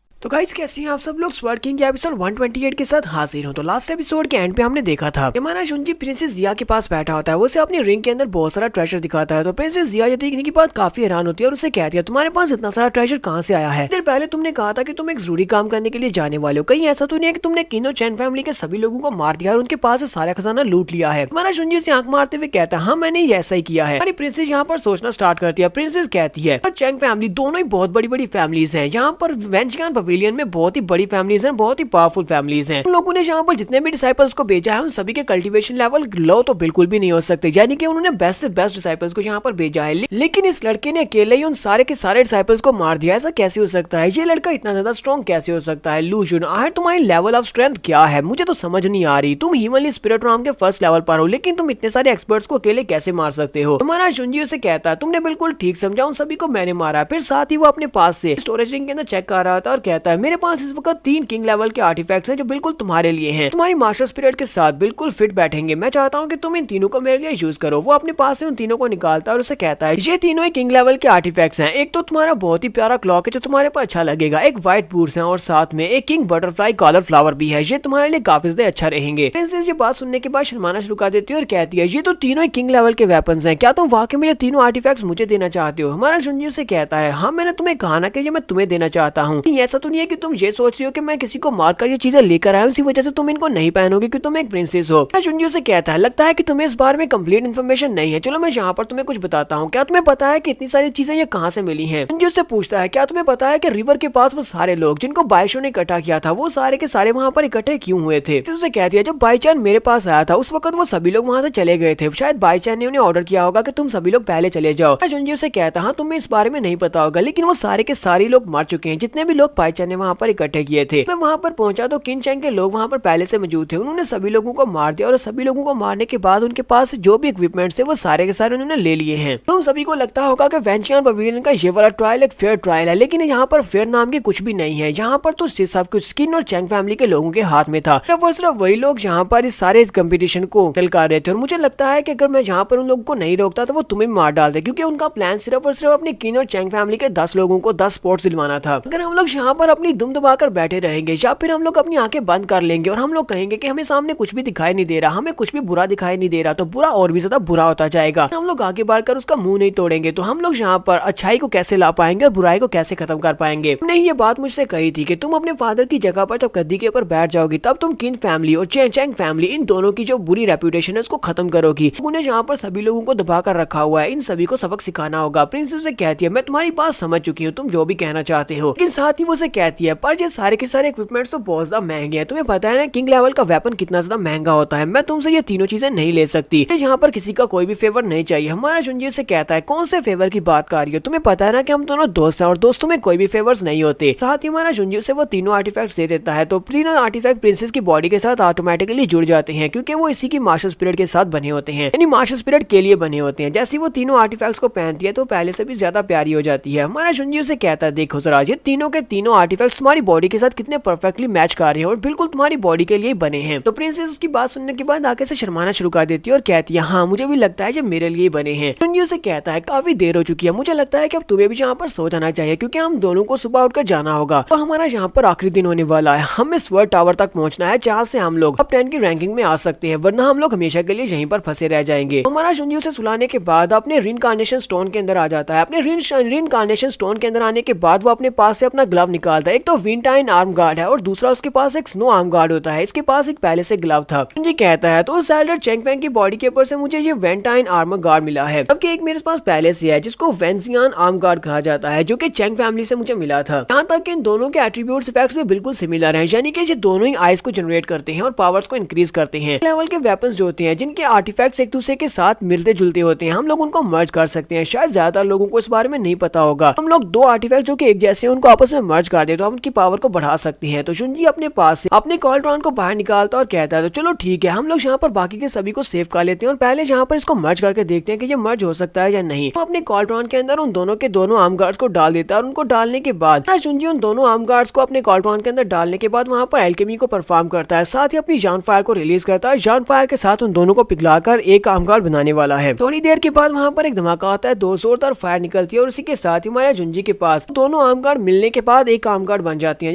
तो गाइस कैसे हैं आप सब लोग। स्वर्ड किंग के एपिसोड 128 के साथ हाजिर हूं। तो लास्ट एपिसोड के एंड पे हमने देखा था कि हमारा शुंजी प्रिंसेस जिया के पास बैठा होता है। वो उसे अपनी रिंग के अंदर बहुत सारा ट्रेजर दिखाता है। तो प्रिंसेस जिया ये देखने के बाद काफी हैरान होती है और उसे कहती है तुम्हारे पास इतना सारा ट्रेजर कहाँ से आया है। देर पहले तुमने कहा था कि तुम एक जरूरी काम करने के लिए जाने वाले हो। कहीं ऐसा तो नहीं है कि तुमने किन और चैन फैमिली के सभी लोगों को मार दिया और उनके पास से सारा खजाना लूट लिया है। हमारा शुंजी से आंख मारते हुए कहता है हाँ मैंने ऐसा ही किया है। हमारी प्रिंसेस यहाँ पर सोचना स्टार्ट करती है। प्रिंसेस कहती है चैंग फैमिली दोनों ही बहुत बड़ी बड़ी फैमिलीज है। यहाँ पर वेंजियान पवेलियन में बहुत ही बड़ी फैमिलीज हैं, बहुत ही पावरफुल फैमिलीज हैं। उन लोगों ने यहाँ पर जितने भी डिसाइपल्स को भेजा है उन सभी के कल्टीवेशन लेवल लो तो बिल्कुल भी नहीं हो सकते, यानी कि उन्होंने बेस्ट से बेस्ट डिसाइपल्स को यहाँ पर भेजा है। लेकिन इस लड़के ने अकेले ही उन सारे के सारे डिसाइपल्स को मार दिया। ऐसा कैसे हो सकता है? ये लड़का इतना ज्यादा स्ट्रॉन्ग कैसे हो सकता है? लूशुन आखिर तुम्हारी लेवल ऑफ स्ट्रेंथ क्या है? मुझे तो समझ नहीं आ रही। तुम हीवनली स्पिरिट राम के फर्स्ट लेवल पर हो लेकिन तुम इतने सारे एक्सपर्ट्स को अकेले कैसे मार सकते हो? तुम्हारा शुंजी उसे कहता है तुमने बिल्कुल ठीक समझा, उन सभी को मैंने मारा। फिर साथ ही वो अपने पास से स्टोरेज रिंग के अंदर चेक कर रहा था और कहता है मेरे पास इस वक्त 3 किंग लेवल के आर्टिफैक्ट्स हैं जो बिल्कुल तुम्हारे लिए हैं, तुम्हारी मास्टर स्पिरिट के साथ बिल्कुल फिट बैठेंगे। मैं चाहता हूं कि तुम इन तीनों को मेरे लिए यूज करो। वो अपने पास से उन तीनों को निकालता है और उसे कहता है ये तीनों ही किंग लेवल के आर्टिफैक्ट्स हैं। एक तो तुम्हारा बहुत ही प्यारा क्लॉक है जो तुम्हारे पर अच्छा लगेगा, एक व्हाइट बूट्स है और साथ में एक किंग बटरफ्लाई कॉलर फ्लावर भी है। ये तुम्हारे लिए काफी ज्यादा अच्छा रहेंगे। प्रिंसेस ये बात सुनने के बाद शर्माना शुरू कर देती है और कहती है ये तो तीनों ही किंग लेवल के वेपन्स हैं, क्या तुम वाकई में ये तीनों आर्टिफैक्ट्स मुझे देना चाहते हो? हमारा शुंजी से कहता है हाँ मैंने तुम्हें कहा ना कि ये मैं तुम्हें देना चाहता हूँ। ऐसा तो नहीं है कि तुम ये सोच रही हो कि मैं किसी को मारकर ये चीजें लेकर आया हूँ इसी वजह से तुम इनको नहीं पहनोगे कि तुम एक प्रिंसेस हो। शुंजी से कहता है लगता है कि तुम्हें इस बारे में कंप्लीट इन्फॉर्मेशन नहीं है। चलो मैं यहाँ पर तुम्हें कुछ बताता हूँ। क्या तुम्हें पता है कि इतनी सारी चीजें ये कहाँ से मिली हैं? शुंजी से पूछता है क्या तुम्हें पता है कि रिवर के पास वो सारे लोग जिनको बाइशो ने इकट्ठा किया था वो सारे के सारे वहाँ पर इकट्ठे क्यों हुए थे? उसे कहती है जब बाईचान मेरे पास आया था उस वक्त वो सभी लोग वहाँ से चले गए थे। शायद बाईचान ने उन्हें ऑर्डर किया होगा कि तुम सभी लोग पहले चले जाओ। शुंजी से कहता हाँ तुम्हें इस बारे में नहीं पता होगा लेकिन वो सारे के सारे लोग मर चुके हैं जितने भी लोग बाईचान ने वहाँ पर इकट्ठे किए थे। मैं वहाँ पर पहुंचा तो किन चैंग के लोग वहाँ पर पहले से मौजूद थे। उन्होंने सभी लोगों को मार दिया और सभी लोगों को मारने के बाद उनके पास जो भी इक्विपमेंट्स थे वो सारे के सारे उन्होंने ले लिए हैं। तुम सभी को लगता होगा कि वेंचियान पवेलियन का ये वाला ट्रायल एक फेयर ट्रायल है लेकिन यहाँ पर फेयर नाम की कुछ भी नहीं है। यहाँ पर तो सब कुछ स्किन और चैंग फैमिली के लोगों के हाथ में था। सिर्फ वही लोग यहाँ पर इस सारे कंपटीशन को टलका रहे थे और मुझे लगता है कि अगर मैं यहाँ पर उन लोगों को नहीं रोकता तो वो तुम्हें मार डालते क्योंकि उनका प्लान सिर्फ और सिर्फ अपनी किन और चैंग फैमिली के 10 लोगों को 10 स्पॉट्स दिलवाना था। अगर हम लोग यहाँ पर अपनी दुम दबाकर बैठे रहेंगे या फिर हम लोग अपनी आंखें बंद कर लेंगे और हम लोग कहेंगे कि हमें सामने कुछ भी दिखाई नहीं दे रहा, हमें कुछ भी बुरा दिखाई नहीं दे रहा, तो बुरा और भी ज्यादा बुरा होता जाएगा। हम लोग आगे बढ़कर उसका मुंह नहीं तोड़ेंगे तो हम लोग यहाँ पर अच्छाई को कैसे ला पाएंगे और बुराई को कैसे खत्म कर पाएंगे? हमने ये बात मुझसे कही थी कि तुम अपने फादर की जगह पर जब गद्दी के ऊपर बैठ जाओगी तब तुम किन फैमिली और चैंग फैमिली इन दोनों की जो बुरी रेपुटेशन है उसको खत्म करोगी। उन्हें यहाँ पर सभी लोगों को दबा कर रखा हुआ है, इन सभी को सबक सिखाना होगा। प्रिंसेस से कहती है मैं तुम्हारी बात समझ चुकी हूँ, तुम जो भी कहना चाहते हो। लेकिन साथ ही वो से कहती है पर ये सारे के सारे इक्विपमेंट्स तो बहुत ज्यादा महंगे हैं। तुम्हें पता है ना किंग लेवल का वेपन कितना ज्यादा महंगा होता है। मैं तुमसे ये तीनों चीजें नहीं ले सकती। यहाँ पर किसी का कोई भी फेवर नहीं चाहिए। हमारा शुंजी से कहता है कौन से फेवर की बात कर रही हो? तुम्हें पता है ना कि हम दोनों दोस्त हैं और दोस्तों में कोई भी फेवर्स नहीं होते। साथ ही हमारा शुंजी से वो तीनों आर्टिफैक्ट्स दे देता है। तो तीनों आर्टिफैक्ट प्रिंसेस की बॉडी के साथ ऑटोमेटिकली जुड़ जाते हैं क्योंकि वो इसी की मास्टर स्पिरिट के साथ बने होते हैं, यानी मास्टर स्पिरिट के लिए बने होते हैं। जैसे वो तीनों आर्टिफैक्ट्स को पहनती है तो पहले से भी ज्यादा प्यारी हो जाती है। हमारा शुंजी उसे कहता है देखो जरा ये तीनों के तीनों आर्टिफैक्ट्स तुम्हारी बॉडी के साथ कितने परफेक्टली मैच कर रहे हैं और बिल्कुल तुम्हारी बॉडी के लिए बने हैं। तो प्रिंसेस उसकी बात सुनने के बाद आगे से शर्माना शुरू कर देती है और कहती है हाँ मुझे भी लगता है ये मेरे लिए बने हैं। शुंजी उसे कहता है काफी देर हो चुकी है, मुझे लगता है कि अब तुम्हें भी यहाँ पर सो जाना चाहिए क्योंकि हम दोनों को सुबह उठकर जाना होगा। तो हमारा यहाँ पर आखिरी दिन होने वाला है। हमें स्वर्ड टावर तक पहुंचना है जहाँ से हम लोग टॉप 10 की रैंकिंग में आ सकते हैं, वरना हम लोग हमेशा के लिए यहीं पर फंसे रह जाएंगे। हमारा शुंजी उसे सुलाने के बाद अपने रीइंकार्नेशन स्टोन के अंदर आ जाता है। अपने रीइंकार्नेशन स्टोन के अंदर आने के बाद वो अपने पास से अपना ग्लव निकालता है। एक तो विंटाइन आर्म गार्ड है और दूसरा उसके पास एक स्नो आर्म गार्ड होता है। इसके पास एक पहले से ग्लव था। शुंजी कहता है तो सैल्डर चेंगफेंग की बॉडी के ऊपर से मुझे ये वेंटाइन आर्मर गार्ड मिला है, जबकि एक मेरे पास पहले से है जिसको वेंजियान आर्म गार्ड कहा जाता है जो कि चेंग फैमिली से मुझे मिला था। यहाँ तक कि इन दोनों के एट्रीब्यूट्स इफेक्ट्स भी बिल्कुल सिमिलर हैं, यानी कि ये दोनों ही आइस को जनरेट करते हैं और पावर्स को इंक्रीज करते हैं। लेवल के वेपन्स जो होते हैं जिनके आर्टिफैक्ट्स एक दूसरे के साथ मिलते जुलते होते हैं हम लोग उनको मर्ज कर सकते हैं। शायद ज्यादातर लोगों को इस बारे में नहीं पता होगा। हम लोग दो आर्टिफैक्ट जो कि एक जैसे हैं उनको आपस में मर्ज कर दे तो हम उनकी पावर को बढ़ा सकते हैं। तो शुंजी अपने पास से अपने कॉल्ट्रॉन को बाहर निकालता और कहता है तो चलो ठीक है हम लोग यहाँ पर बाकी के सभी को सेव कर लेते हैं और पहले यहाँ पर इसको मर्ज करके देखते हैं कि ये मर्ज हो सकता है या नहीं। तो अपने कॉल्ट्रॉन के अंदर उन दोनों के दोनों आर्म गार्ड्स को डाल देता है और उनको डालने के बाद शुंजी उन दोनों आर्म गार्ड्स को अपने कॉल्ट्रॉन के अंदर डालने के बाद वहाँ पर एल्केमी को परफॉर्म करता है, साथ ही अपनी जान फायर को रिलीज करता है। जान फायर के साथ उन दोनों को पिघलाकर एक आर्म गार्ड बनाने वाला है। थोड़ी देर के बाद वहाँ पर एक धमाका होता है, दो जोरदार फायर निकलती है और उसी के साथ ही हमारे शुंजी के पास दोनों आर्म गार्ड मिलने के बाद एक आर्म गार्ड बन जाती है,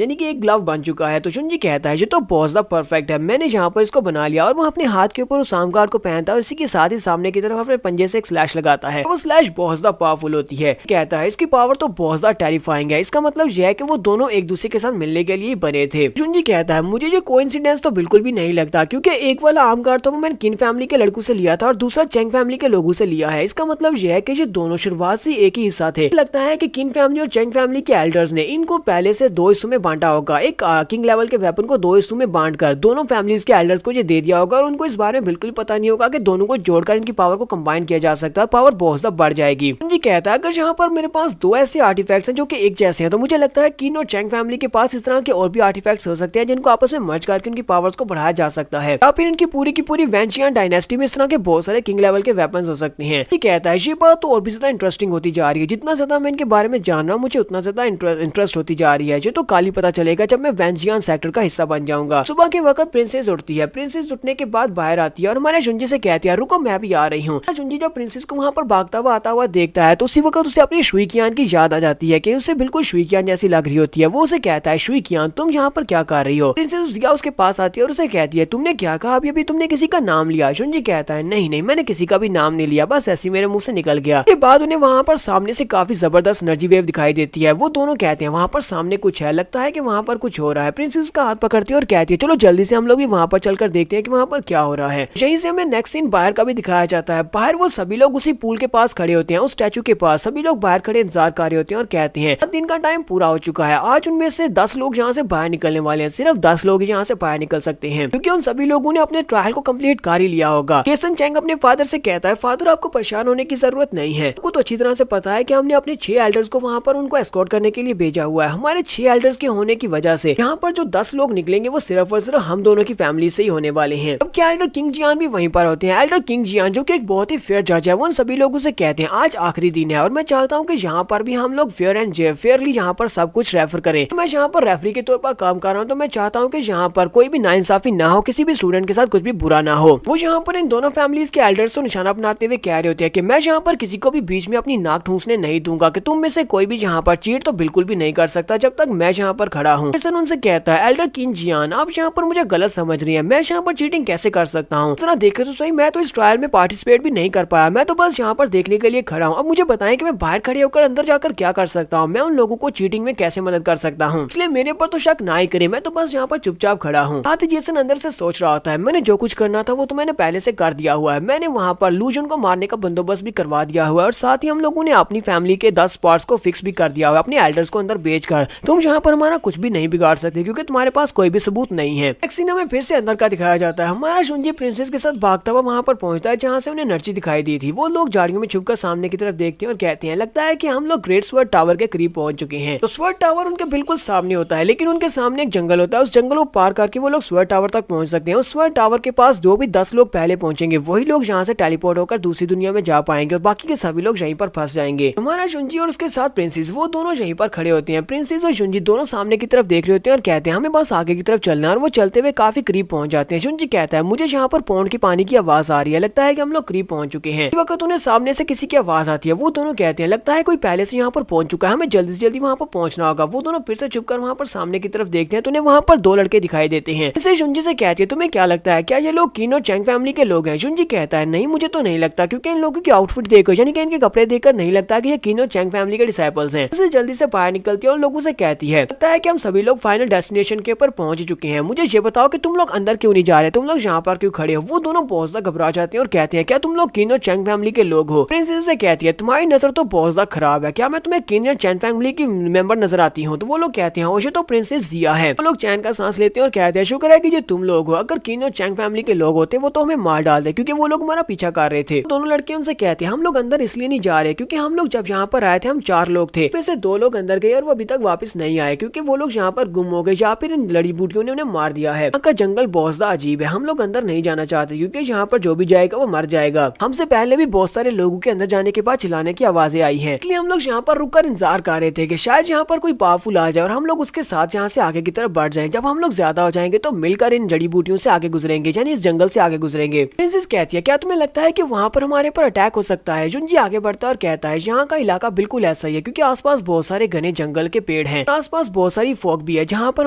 यानी कि एक ग्लव बन चुका है। तो जुंजी कहता है ये तो बहुत ज्यादा परफेक्ट है, मैंने यहाँ पर इसको बना लिया। और वो अपने हाथ के ऊपर उस आर्म गार्ड को पहनता है और इसी के साथ ही सामने की तरफ अपने पंजे से एक स्लैश लगाता है। वो स्लैश बहुत ज्यादा पावरफुल होती है। कहता है इसकी पावर तो बहुत ज्यादा टेरिफाइंग है, इसका मतलब यह है कि वो दोनों एक दूसरे के साथ मिलने के लिए बने थे। जुंजी कहता है मुझे ये कोइंसिडेंस तो बिल्कुल भी नहीं लगता, क्योंकि एक वाला आर्म गार्ड तो मैंने किन फैमिली के लड़कों से लिया था और दूसरा चेंग फैमिली के लोगों से लिया है। इसका मतलब यह है कि ये दोनों शुरुआत से एक ही हिस्सा थे। लगता है कि किन फैमिली और चेंग फैमिली के एल्डर्स ने इनको पहले से दो हिस्सों में बांटा होगा। एक किंग लेवल के वेपन को दो हिस्सों में बांटकर दोनों फैमिलीज के एल्डर्स को ये दे दिया होगा और उनको इस बारे में बिल्कुल पता नहीं होगा कि दोनों को जोड़कर इनकी पावर को कंबाइन किया जा सकता है, पावर बहुत ज्यादा बढ़ जाएगी। जुंजी कहता है अगर यहाँ पर मेरे पास दो ऐसे आर्टिफैक्ट्स हैं जो कि एक जैसे हैं, तो मुझे लगता है किन और चेंग फैमिली के पास इस तरह के और भी आर्टिफैक्ट्स हो सकते हैं जिनको आपस में मर्ज करके उनकी पावर्स को बढ़ाया जा सकता है, या फिर इनकी पूरी की पूरी वेंशियन डायनेस्टी में इस तरह के बहुत सारे किंग लेवल के वेपन्स हो सकते हैं। ये कहता है ये बात तो और भी ज्यादा इंटरेस्टिंग होती जा रही है, जितना ज्यादा मैं इनके बारे में जान रहा हूँ मुझे उतना ज्यादा इंटरेस्ट होती जा रही है। ये तो काली पता चलेगा जब मैं वेंशियन सेक्टर का हिस्सा बन जाऊंगा। सुबह के वक्त प्रिंसेस उठती है, प्रिंसेस उठने के बाद बाहर आती है और हमारे जुंजी से कहती है रुको मैं भी आ रही हूँ। जुंजी जब प्रिंसेस को वहाँ पर भागता हुआ आता हुआ देखता है तो उसी वक्त उसे अपनी शुइकियान की याद आ जाती है कि उसे बिल्कुल शुइकियान जैसी लग रही होती है। वो उसे कहता है शुइकियान तुम यहाँ पर क्या कर रही हो। प्रिंसेस जिया उसके पास आती है और उसे कहती है तुमने क्या कहा अभी तुमने किसी का नाम लिया। जुंजी कहता है नहीं नहीं मैंने किसी का भी नाम नहीं लिया, बस ऐसी मेरे मुंह से निकल गया। के बाद उन्हें वहाँ पर सामने से काफी जबरदस्त एनर्जी वेव दिखाई देती है। वो दोनों कहते हैं वहाँ पर सामने कुछ है, लगता है कि वहाँ पर कुछ हो रहा है। प्रिंसेस उसका हाथ पकड़ती है और कहती है चलो जल्दी से हम लोग भी वहाँ पर चलकर देखते हैं कि वहाँ पर क्या हो रहा है। यहीं से हमें नेक्स्ट सीन बाहर का भी दिखाया जाता है। बाहर वो सभी लोग उसी पूल के पास खड़े होते हैं, उस स्टैचू के पास सभी लोग बाहर खड़े इंतजार कर रहे होते हैं और कहते हैं दिन का टाइम पूरा हो चुका है, आज उनमें से 10 लोग यहाँ से बाहर निकलने वाले हैं, सिर्फ 10 लोग यहाँ से बाहर निकल सकते हैं क्योंकि उन सभी लोगों ने अपने ट्रायल को कंप्लीट कर ही लिया होगा। केसन चैंग अपने फादर से कहता है फादर आपको परेशान होने की जरूरत नहीं है, आपको तो अच्छी तरह से पता है कि हमने अपने 6 एल्डर्स को वहाँ पर उनको एस्कॉर्ट करने के लिए भेजा हुआ है। हमारे 6 एल्डर्स के होने की वजह से यहाँ पर जो 10 लोग निकलेंगे वो सिर्फ और सिर्फ हम दोनों की फैमिली से ही होने वाले हैं। अब क्या एल्डर किंग जियान भी वहीं पर होते हैं। एल्डर किंग जियान जो कि एक बहुत ही फेयर जज है, वो उन सभी लोगों से कहते हैं आज आखिरी दिन है और मैं चाहता हूँ कि यहाँ पर भी हम लोग फेयर एंड फेयरली यहाँ पर सब कुछ रेफर करें। मैं यहाँ पर रेफरी के तौर पर काम कर रहा हूँ तो मैं चाहता हूँ कि यहाँ पर कोई भी नाइंसाफी ना हो, किसी भी स्टूडेंट के साथ कुछ भी बुरा ना हो। वो यहाँ पर इन दोनों फैमिलीज के एल्डर्स को निशाना बनाते हुए कह रहे होते हैं कि मैं यहाँ पर किसी को भी बीच में अपनी नाक ठूंसने नहीं दूंगा, कि तुम में से कोई भी यहाँ पर चीट तो बिल्कुल भी नहीं कर सकता जब तक मैं यहाँ पर खड़ा हूँ। उनसे कहता है एल्डर किंग जियान आप यहाँ पर मुझे गलत समझ रही है, मैं यहाँ पर चीटिंग कैसे कर सकता हूँ। जरा देखे तो सही, मैं तो इस ट्रायल में पार्टिसिपेट भी नहीं कर पाया, मैं तो बस यहाँ पर देखने के लिए खड़ा हूँ। अब मुझे बताएं कि मैं बाहर खड़े होकर अंदर जाकर क्या कर सकता हूँ, मैं उन लोगों को चीटिंग में कैसे मदद कर सकता हूँ, इसलिए मेरे पर तो शक ना ही करे, मैं तो बस यहाँ पर चुपचाप खड़ा हूँ। साथ ही जेसन अंदर से सोच रहा होता है मैंने जो कुछ करना था वो तो मैंने पहले से कर दिया हुआ है, मैंने वहाँ पर लूजन को मारने का बंदोबस्त भी करवा दिया हुआ है और साथ ही हम लोगों ने अपनी फैमिली के 10 पार्ट्स को फिक्स भी कर दिया हुआ है अपने एल्डर्स को अंदर बेचकर। तुम यहाँ पर हमारा कुछ भी नहीं बिगाड़ सकते क्योंकि तुम्हारे पास कोई भी सबूत नहीं है। नेक्स्ट सीन में फिर से अंदर का दिखाया जाता है। हमारा जुंजी प्रिंसेस के साथ भागता हुआ वहाँ पर पहुंचता है जहाँ से उन्हें एनर्जी दिखाई दी थी। वो लोग झाड़ियों में छुपकर सामने की तरफ देखते हैं और कहते हैं लगता है कि हम लोग ग्रेट स्वर्ड टावर के करीब पहुंच चुके हैं। तो स्वर्ड टावर उनके बिल्कुल सामने होता है, लेकिन उनके सामने एक जंगल होता है, उस जंगल को पार करके वो लोग स्वर्ड टावर तक पहुंच सकते हैं। उस स्वर्ड टावर के पास जो भी 10 लोग पहले पहुंचेंगे वही लोग यहाँ से टेलीपोर्ट होकर दूसरी दुनिया में जा पाएंगे और बाकी के सभी लोग यहीं पर फंस जाएंगे। हमारा जुंजी और उसके साथ प्रिंसेस वो दोनों यहीं पर खड़े होते हैं। प्रिंसेस और जुंजी दोनों सामने की तरफ देख रहे होते हैं और कहते हैं हमें बस आगे की तरफ चलना है और वो चलते हुए काफी करीब पहुंच जाते हैं। जुंजी कहता है मुझे यहाँ पर पौंड के पानी की आवाज आ रही है, लगता है कि हम लोग करीब पहुंच चुके हैं। इस वक्त उन्हें सामने से किसी की आवाज आती है। वो दोनों कहते हैं लगता है कोई पहले से यहाँ पर पहुंच चुका है, हमें जल्दी से जल्दी वहाँ पर पहुंचना होगा। वो दोनों फिर से छुपकर वहाँ पर सामने की तरफ देखते हैं तो उन्हें वहाँ पर 2 लड़के दिखाई देते हैं। इसे जुंजी से कहती है तुम्हें क्या लगता है क्या ये लोग किन और चैंग फैमिली के लोग हैं। जुंजी कहता है नहीं मुझे तो नहीं लगता, क्योंकि इन लोगों की आउटफिट देखो यानी कि इनके कपड़े देखकर नहीं लगता कि ये किन और चैंग फैमिली के डिसाइपल्स हैं। इसे जल्दी से बाहर निकलती है और लोगों से कहती है लगता है कि हम सभी लोग फाइनल डेस्टिनेशन के ऊपर पहुंच चुके हैं, मुझे ये बताओ कि तुम लोग अंदर क्यों नहीं जा रहे, तुम लोग यहाँ पर क्यों खड़े हो। वो दोनों बहुत ज्यादा घबरा जाते हैं और कहते हैं क्या तुम लोग किन और चैंग फैमिली के लोग हो। प्रिंसेस से कहती है तुम्हारी नजर तो बहुत ज्यादा खराब है, क्या मैं तुम्हें किन और चैंग फैमिली की मेंबर नजर आती हूँ। तो वो लोग कहते हैं ये तो प्रिंसेस जिया है। वो लोग चैन का सांस लेते हैं और कहते हैं शुक्र है कि ये तुम लोग हो, अगर किन और चैंग फैमिली के लोग होते वो तो हमें मार डालते क्योंकि वो लोग हमारा पीछा कर रहे थे। दोनों लड़के उनसे कहते हैं हम लोग अंदर इसलिए नहीं जा रहे क्योंकि हम लोग जब यहाँ पर आए थे हम 4 लोग थे, फिर से 2 लोग अंदर गए और वो अभी तक वापस नहीं आए क्योंकि वो लोग यहाँ पर गुम हो गए या फिर इन लड़ी बूटियों ने उन्हें मार दिया है। यहाँ का जंगल बहुत ज्यादा अजीब है, हम लोग अंदर नहीं जाना चाहते क्योंकि यहाँ पर जो भी जाएगा वो मर जाएगा। हमसे पहले भी बहुत सारे लोगों के अंदर जाने के बाद चिल्लाने की आवाजें आई है, इसलिए हम लोग यहाँ पर रुककर इंतजार कर रहे थे कि शायद यहाँ पर कोई पावरफुल आ जाए और हम लोग उसके साथ यहाँ से आगे की तरफ बढ़ जाएं। जब हम लोग ज्यादा हो जाएंगे तो मिलकर इन जड़ी बूटियों से आगे गुजरेंगे, यानी इस जंगल से आगे गुजरेंगे। प्रिंसेस कहती है क्या तुम्हें लगता है कि वहाँ पर हमारे पर अटैक हो सकता है। जुंजी आगे बढ़ता है और कहता है यहाँ का इलाका बिल्कुल ऐसा ही है क्योंकि आसपास बहुत सारे घने जंगल के पेड़ है। आसपास बहुत सारी फॉग भी है जहाँ पर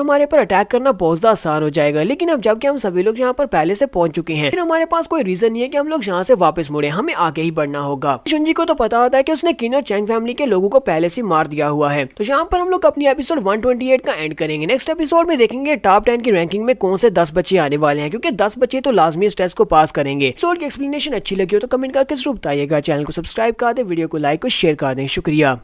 हमारे पर अटैक करना बहुत ज्यादा आसान हो जाएगा। लेकिन अब जबकि हम सभी लोग यहाँ पर पहले से पहुंच चुके हैं, फिर हमारे पास कोई रीजन नहीं है कि हम लोग यहाँ से वापस मुड़े, हमें आगे ही बढ़ना होगा। जुंजी को तो पता होता है कि उसने किन और चैंग फैमिली के लोगों को पहले से मार दिया हुआ है। तो यहाँ पर हम लोग अपनी एपिसोड 128 का एंड करेंगे। नेक्स्ट एपिसोड में देखेंगे टॉप 10 की रैंकिंग में कौन से 10 बच्चे आने वाले हैं, क्योंकि 10 बच्चे तो लाजमी इस टेस्ट को पास करेंगे। एपिसोड की एक्सप्लेनेशन अच्छी लगी हो तो कमेंट करके जरूर बताइएगा। चैनल को सब्सक्राइब कर दे, वीडियो को लाइक और शेयर कर दें। शुक्रिया।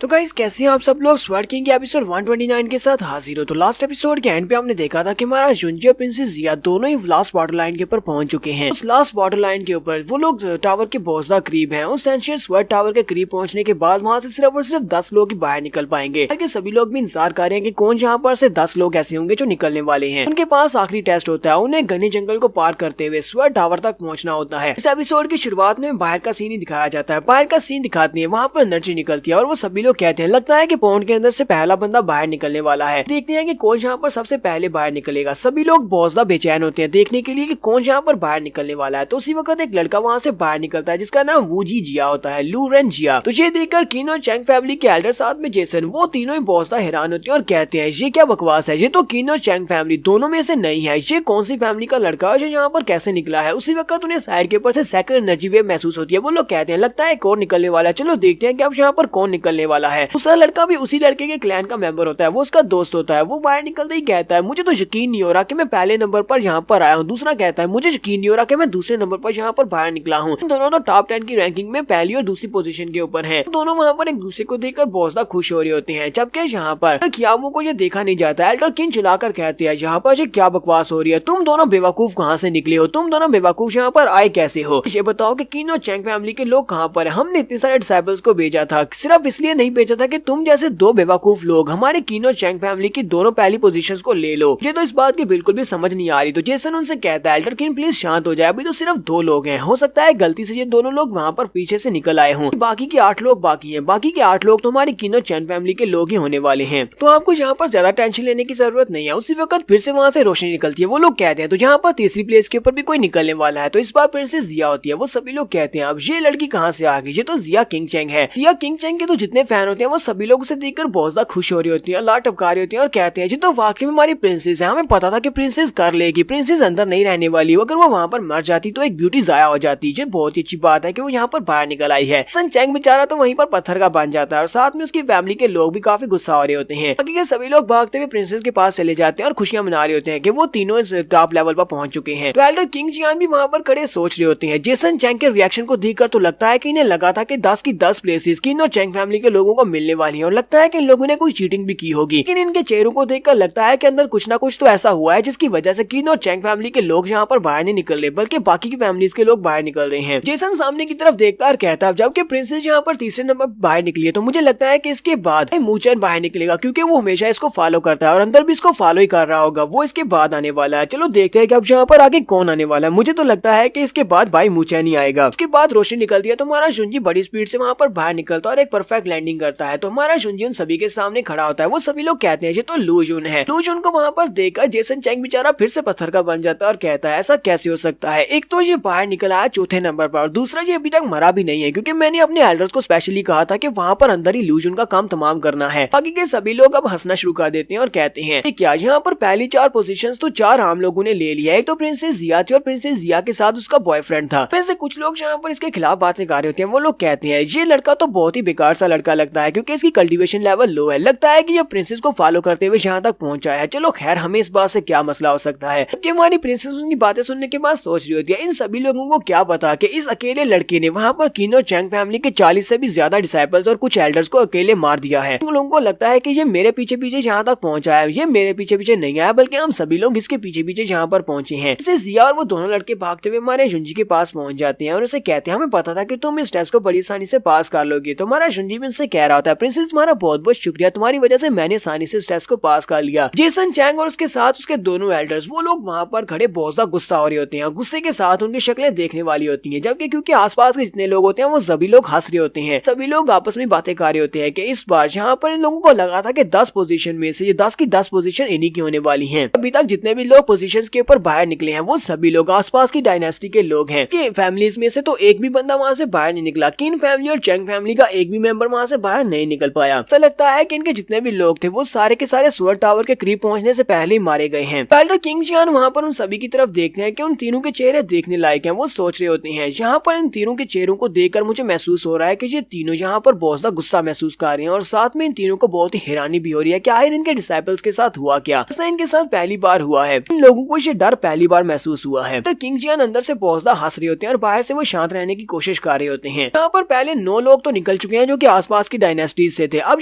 तो गाइस कैसे हैं आप सब लोग। स्वर्ड किंग के एपिसोड 129 के साथ हाजिर हो। तो लास्ट एपिसोड के एंड पे हमने देखा था कि हमारा जुंजी और प्रिंसेस जिया दोनों ही लास्ट बॉर्डर लाइन के ऊपर पहुंच चुके हैं। उस लास्ट बॉर्डर लाइन के ऊपर वो लोग टावर के बहुत ज्यादा करीब हैं। उस एंशिएंट स्वर्ड टावर के करीब पहुंचने के बाद वहां से सिर्फ और सिर्फ 10 लोग ही बाहर निकल पाएंगे। सभी लोग भी इंतजार कर रहे हैं कि कौन यहाँ पर से 10 लोग ऐसे होंगे जो निकलने वाले हैं। उनके पास आखिरी टेस्ट होता है, उन्हें घने जंगल को पार करते हुए स्वर्ड टावर तक पहुंचना होता है। इस एपिसोड की शुरुआत में बाहर का सीन ही दिखाया जाता है। बाहर का सीन दिखाते हैं, वहाँ पर एनर्जी निकलती है और वो सभी लोग कहते हैं लगता है कि पॉन्ड के अंदर से पहला बंदा बाहर निकलने वाला है। देखते हैं कि कौन यहाँ पर सबसे पहले बाहर निकलेगा। सभी लोग बहुत ज्यादा बेचैन होते हैं देखने के लिए कि कौन यहाँ पर बाहर निकलने वाला है। तो उसी वक्त एक लड़का वहाँ से बाहर निकलता है जिसका नाम वूजी जिया होता है, लू रेन जिया। तो ये देखकर किन और चैंग फैमिली के एल्डर साथ में जेसन वो तीनों ही बहुत ज्यादा हैरान होते हैं और कहते हैं ये क्या बकवास है, ये तो किन और चैंग फैमिली दोनों में से नहीं है, ये कौन सी फैमिली का लड़का है जो यहाँ पर कैसे निकला है। उसी वक्त उन्हें साइड के ऊपर से सेकंड एनर्जी वेव महसूस होती है। वो लोग कहते हैं लगता है एक और निकलने वाला है, चलो देखते हैं कि अब यहाँ पर कौन निकलने वाला है। दूसरा लड़का भी उसी लड़के के क्लैन का मेंबर होता है, वो उसका दोस्त होता है। वो बाहर निकलते ही कहता है मुझे तो यकीन नहीं हो रहा कि मैं पहले नंबर पर यहाँ पर आया हूँ। दूसरा कहता है मुझे यकीन नहीं हो रहा कि मैं दूसरे नंबर पर यहाँ पर बाहर निकला हूँ। दोनों तो टॉप 10 की रैंकिंग में पहली और दूसरी पोजीशन के ऊपर हैं। दोनों वहाँ पर एक दूसरे को देखकर बहुत ज्यादा खुश हो रहे होते हैं। जबकि यहाँ पर कियामो को ये देखा नहीं जाता। एल्डर किन चिल्लाकर कहते हैं यहाँ पर ये क्या बकवास हो रही है, तुम दोनों बेवकूफ कहाँ से निकले हो, तुम दोनों बेवकूफ यहाँ पर आए कैसे हो। ये बताओ कि किन और चैंग फैमिली के लोग कहाँ पर है। हमने इतने सारे डिसाइबल्स को भेजा था, सिर्फ इसलिए नहीं भेजा था कि तुम जैसे दो बेवकूफ लोग हमारे किन और चैंग फैमिली की दोनों पहली पोजीशंस को ले लो। ये तो इस बात की बिल्कुल भी समझ नहीं आ रही। तो जेसन उनसे कहता है एल्डर किन प्लीज शांत हो जाए, अभी तो सिर्फ 2 लोग हैं, हो सकता है गलती से ये दोनों लोग वहाँ पर पीछे से निकल आए हों। बाकी के 8 लोग बाकी हैं। बाकी के 8 लोग तो हमारी किन और चैंग फैमिली के लोग ही होने वाले हैं। तो आपको यहाँ पर ज्यादा टेंशन लेने की जरूरत नहीं है। उसी वक्त फिर से वहाँ से रोशनी निकलती है। वो लोग कहते हैं तो यहाँ पर तीसरी प्लेस के ऊपर भी कोई निकलने वाला है। तो इस बार प्रिंसेस जिया होती है। वो सभी लोग कहते हैं अब ये लड़की कहाँ से आ गई, ये तो जिया किंग चैंग है। जिया किंग चैंग के तो जितने फैन होते हैं वो सभी लोग उसे देखकर बहुत ज्यादा खुश हो रही होती है, लाट टपका रही होती है और कहते हैं जी तो वाकई में हमारी प्रिंसेस है, हमें पता था कि प्रिंसेस कर लेगी, प्रिंसेस अंदर नहीं रहने वाली, अगर वो वहाँ पर मर जाती तो एक ब्यूटी जाया हो जाती। ये बहुत ही अच्छी बात है कि वो यहाँ पर बाहर निकल आई है। सन चैंग बेचारा तो वहीं पर पत्थर का बन जाता है और साथ में उसकी फैमिली के लोग भी काफी गुस्सा हो रहे होते हैं। बाकी के सभी लोग भागते हुए प्रिंसेस के पास चले जाते हैं और खुशियां मना रहे होते हैं कि वो तीनों टॉप लेवल पर पहुंच चुके हैं। तो एल्डर किंग जियान भी वहाँ पर खड़े सोच रहे होते हैं। जेसन चैंग के रिएक्शन को देखकर तो लगता है कि इन्हें लगा था कि 10 की 10 प्लेसेस किन और चैंग फैमिली के लोगों को मिलने वाली है और लगता है कि इन लोगों ने कोई चीटिंग भी की होगी। लेकिन इनके चेहरों को देखकर लगता है कि अंदर कुछ ना कुछ तो ऐसा हुआ है जिसकी वजह से किन और चैंग फैमिली के लोग यहाँ पर बाहर नहीं निकल रहे, बल्कि बाकी की फैमिलीज के लोग बाहर निकल रहे हैं। जेसन सामने की तरफ देखकर कहता है जबकि प्रिंसेस यहाँ पर तीसरे नंबर बाहर निकली है तो मुझे लगता है कि इसके बाद मूचैन बाहर निकलेगा, क्योंकि वो हमेशा इसको फॉलो करता है और अंदर भी इसको फॉलो ही कर रहा होगा। वो इसके बाद आने वाला है। चलो देखते हैं कि अब यहाँ पर आगे कौन आने वाला है। मुझे तो लगता है कि इसके बाद भाई मूचैन ही आएगा। उसके बाद रोशनी निकलती है तो हमारा जुंजी बड़ी स्पीड से वहाँ पर बाहर निकलता है और एक परफेक्ट लैंडिंग करता है। तो हमारा जुंजी उन सभी के सामने खड़ा होता है। वो सभी लोग कहते हैं ये तो लू जुन है। लू जुन को वहाँ पर देखकर जेसन चैंग बेचारा फिर से पत्थर का बन जाता है और कहता है ऐसा कैसे हो सकता है, एक तो ये बाहर निकला है चौथे नंबर पर और दूसरा ये अभी तक मरा भी नहीं है, क्योंकि मैंने अपने एल्डर्स को स्पेशली कहा था कि वहाँ पर अंदर ही लू जुन का काम तमाम करना है। बाकी के सभी लोग अब हंसना शुरू कर देते हैं और कहते हैं कि क्या यहाँ पर पहली 4 पोजीशंस तो 4 आम लोगों ने ले लिया है। एक तो प्रिंसेस जिया थी और प्रिंसेस जिया के साथ उसका बॉयफ्रेंड था। वैसे कुछ लोग यहाँ पर इसके खिलाफ बातें कर रहे होते हैं। वो लोग कहते हैं ये लड़का तो बहुत ही बेकार सा लड़का लगता है, क्योंकि इसकी कल्टीवेशन लेवल लो है। लगता है कि ये प्रिंसेस को फॉलो करते हुए यहाँ तक पहुंचा है। चलो खैर हमें इस बात से क्या मसला हो सकता है। जबकि हमारी प्रिंसेस उनकी बातें सुनने के बाद सोच रही होती है इन सभी लोगों को क्या पता कि इस अकेले लड़के ने वहाँ पर किन और चैंग फैमिली के 40 से भी ज्यादा डिसाइपल्स और कुछ एल्डर्स को अकेले मार दिया है। उन लोगों को लगता है कि ये मेरे पीछे पीछे यहाँ तक पहुंचा है, ये मेरे पीछे पीछे नहीं आया, बल्कि हम सभी लोग इसके पीछे पीछे यहाँ पर पहुंचे हैं। इसे जिया और वो दोनों लड़के भागते हुए हमारे जुंजी के पास पहुंच जाते हैं और उसे कहते हैं हमें पता था कि तुम इस टेस्ट को बड़ी आसानी से पास कर लोगे। तो हमारा जुंजी भी उनसे कह रहा होता है प्रिंसेस तुम्हारा बहुत बहुत शुक्रिया, तुम्हारी वजह से मैंने आसानी से इस टेस्ट को पास कर लिया। जेसन चैंग और उसके साथ उसके दोनों एल्डर्स वो लोग वहाँ पर खड़े बहुत ज्यादा गुस्सा हो रहे होते हैं। गुस्से के साथ उनकी शक्लें देखने वाली होती हैं, जबकि क्योंकि आसपास के जितने लोग होते हैं वो सभी लोग हंस रहे होते हैं। सभी लोग आपस में बातें कर रहे होते हैं कि इस बार यहाँ पर इन लोगों को लगा था कि 10 पोजीशन में से ये 10 की 10 पोजीशन इन्हीं की होने वाली हैं। अभी तक जितने भी लोग पोजीशंस के ऊपर बाहर निकले हैं वो सभी लोग आसपास की डायनेस्टी के लोग हैं। कि फैमिलीज में से तो एक भी बंदा वहाँ से बाहर नहीं निकला। किन फैमिली और चैंग फैमिली का एक भी मेंबर वहाँ से से बाहर नहीं निकल पाया। ऐसा लगता है कि इनके जितने भी लोग थे वो सारे के सारे स्वर्ड टावर के करीब पहुंचने से पहले ही मारे गए हैं। एल्डर किंग जियान वहाँ पर उन सभी की तरफ देखते हैं कि उन तीनों के चेहरे देखने लायक हैं। वो सोच रहे होते हैं। यहाँ पर इन तीनों के चेहरों को देखकर मुझे महसूस हो रहा है कि ये तीनों यहाँ पर बहुत सा गुस्सा महसूस कर रहे हैं और साथ में इन तीनों को बहुत ही हैरानी भी हो रही है कि आखिर इनके डिसाइपल्स के साथ हुआ क्या। ऐसा इनके साथ पहली बार हुआ है। इन लोगों को ये डर पहली बार महसूस हुआ है। किंग जियान अंदर से बहुत ज्यादा हंस रहे होते हैं और बाहर से वो शांत रहने की कोशिश कर रहे होते हैं। यहाँ पर पहले 9 लोग तो निकल चुके हैं जो कि आसपास की डायनेस्टीज से थे। अब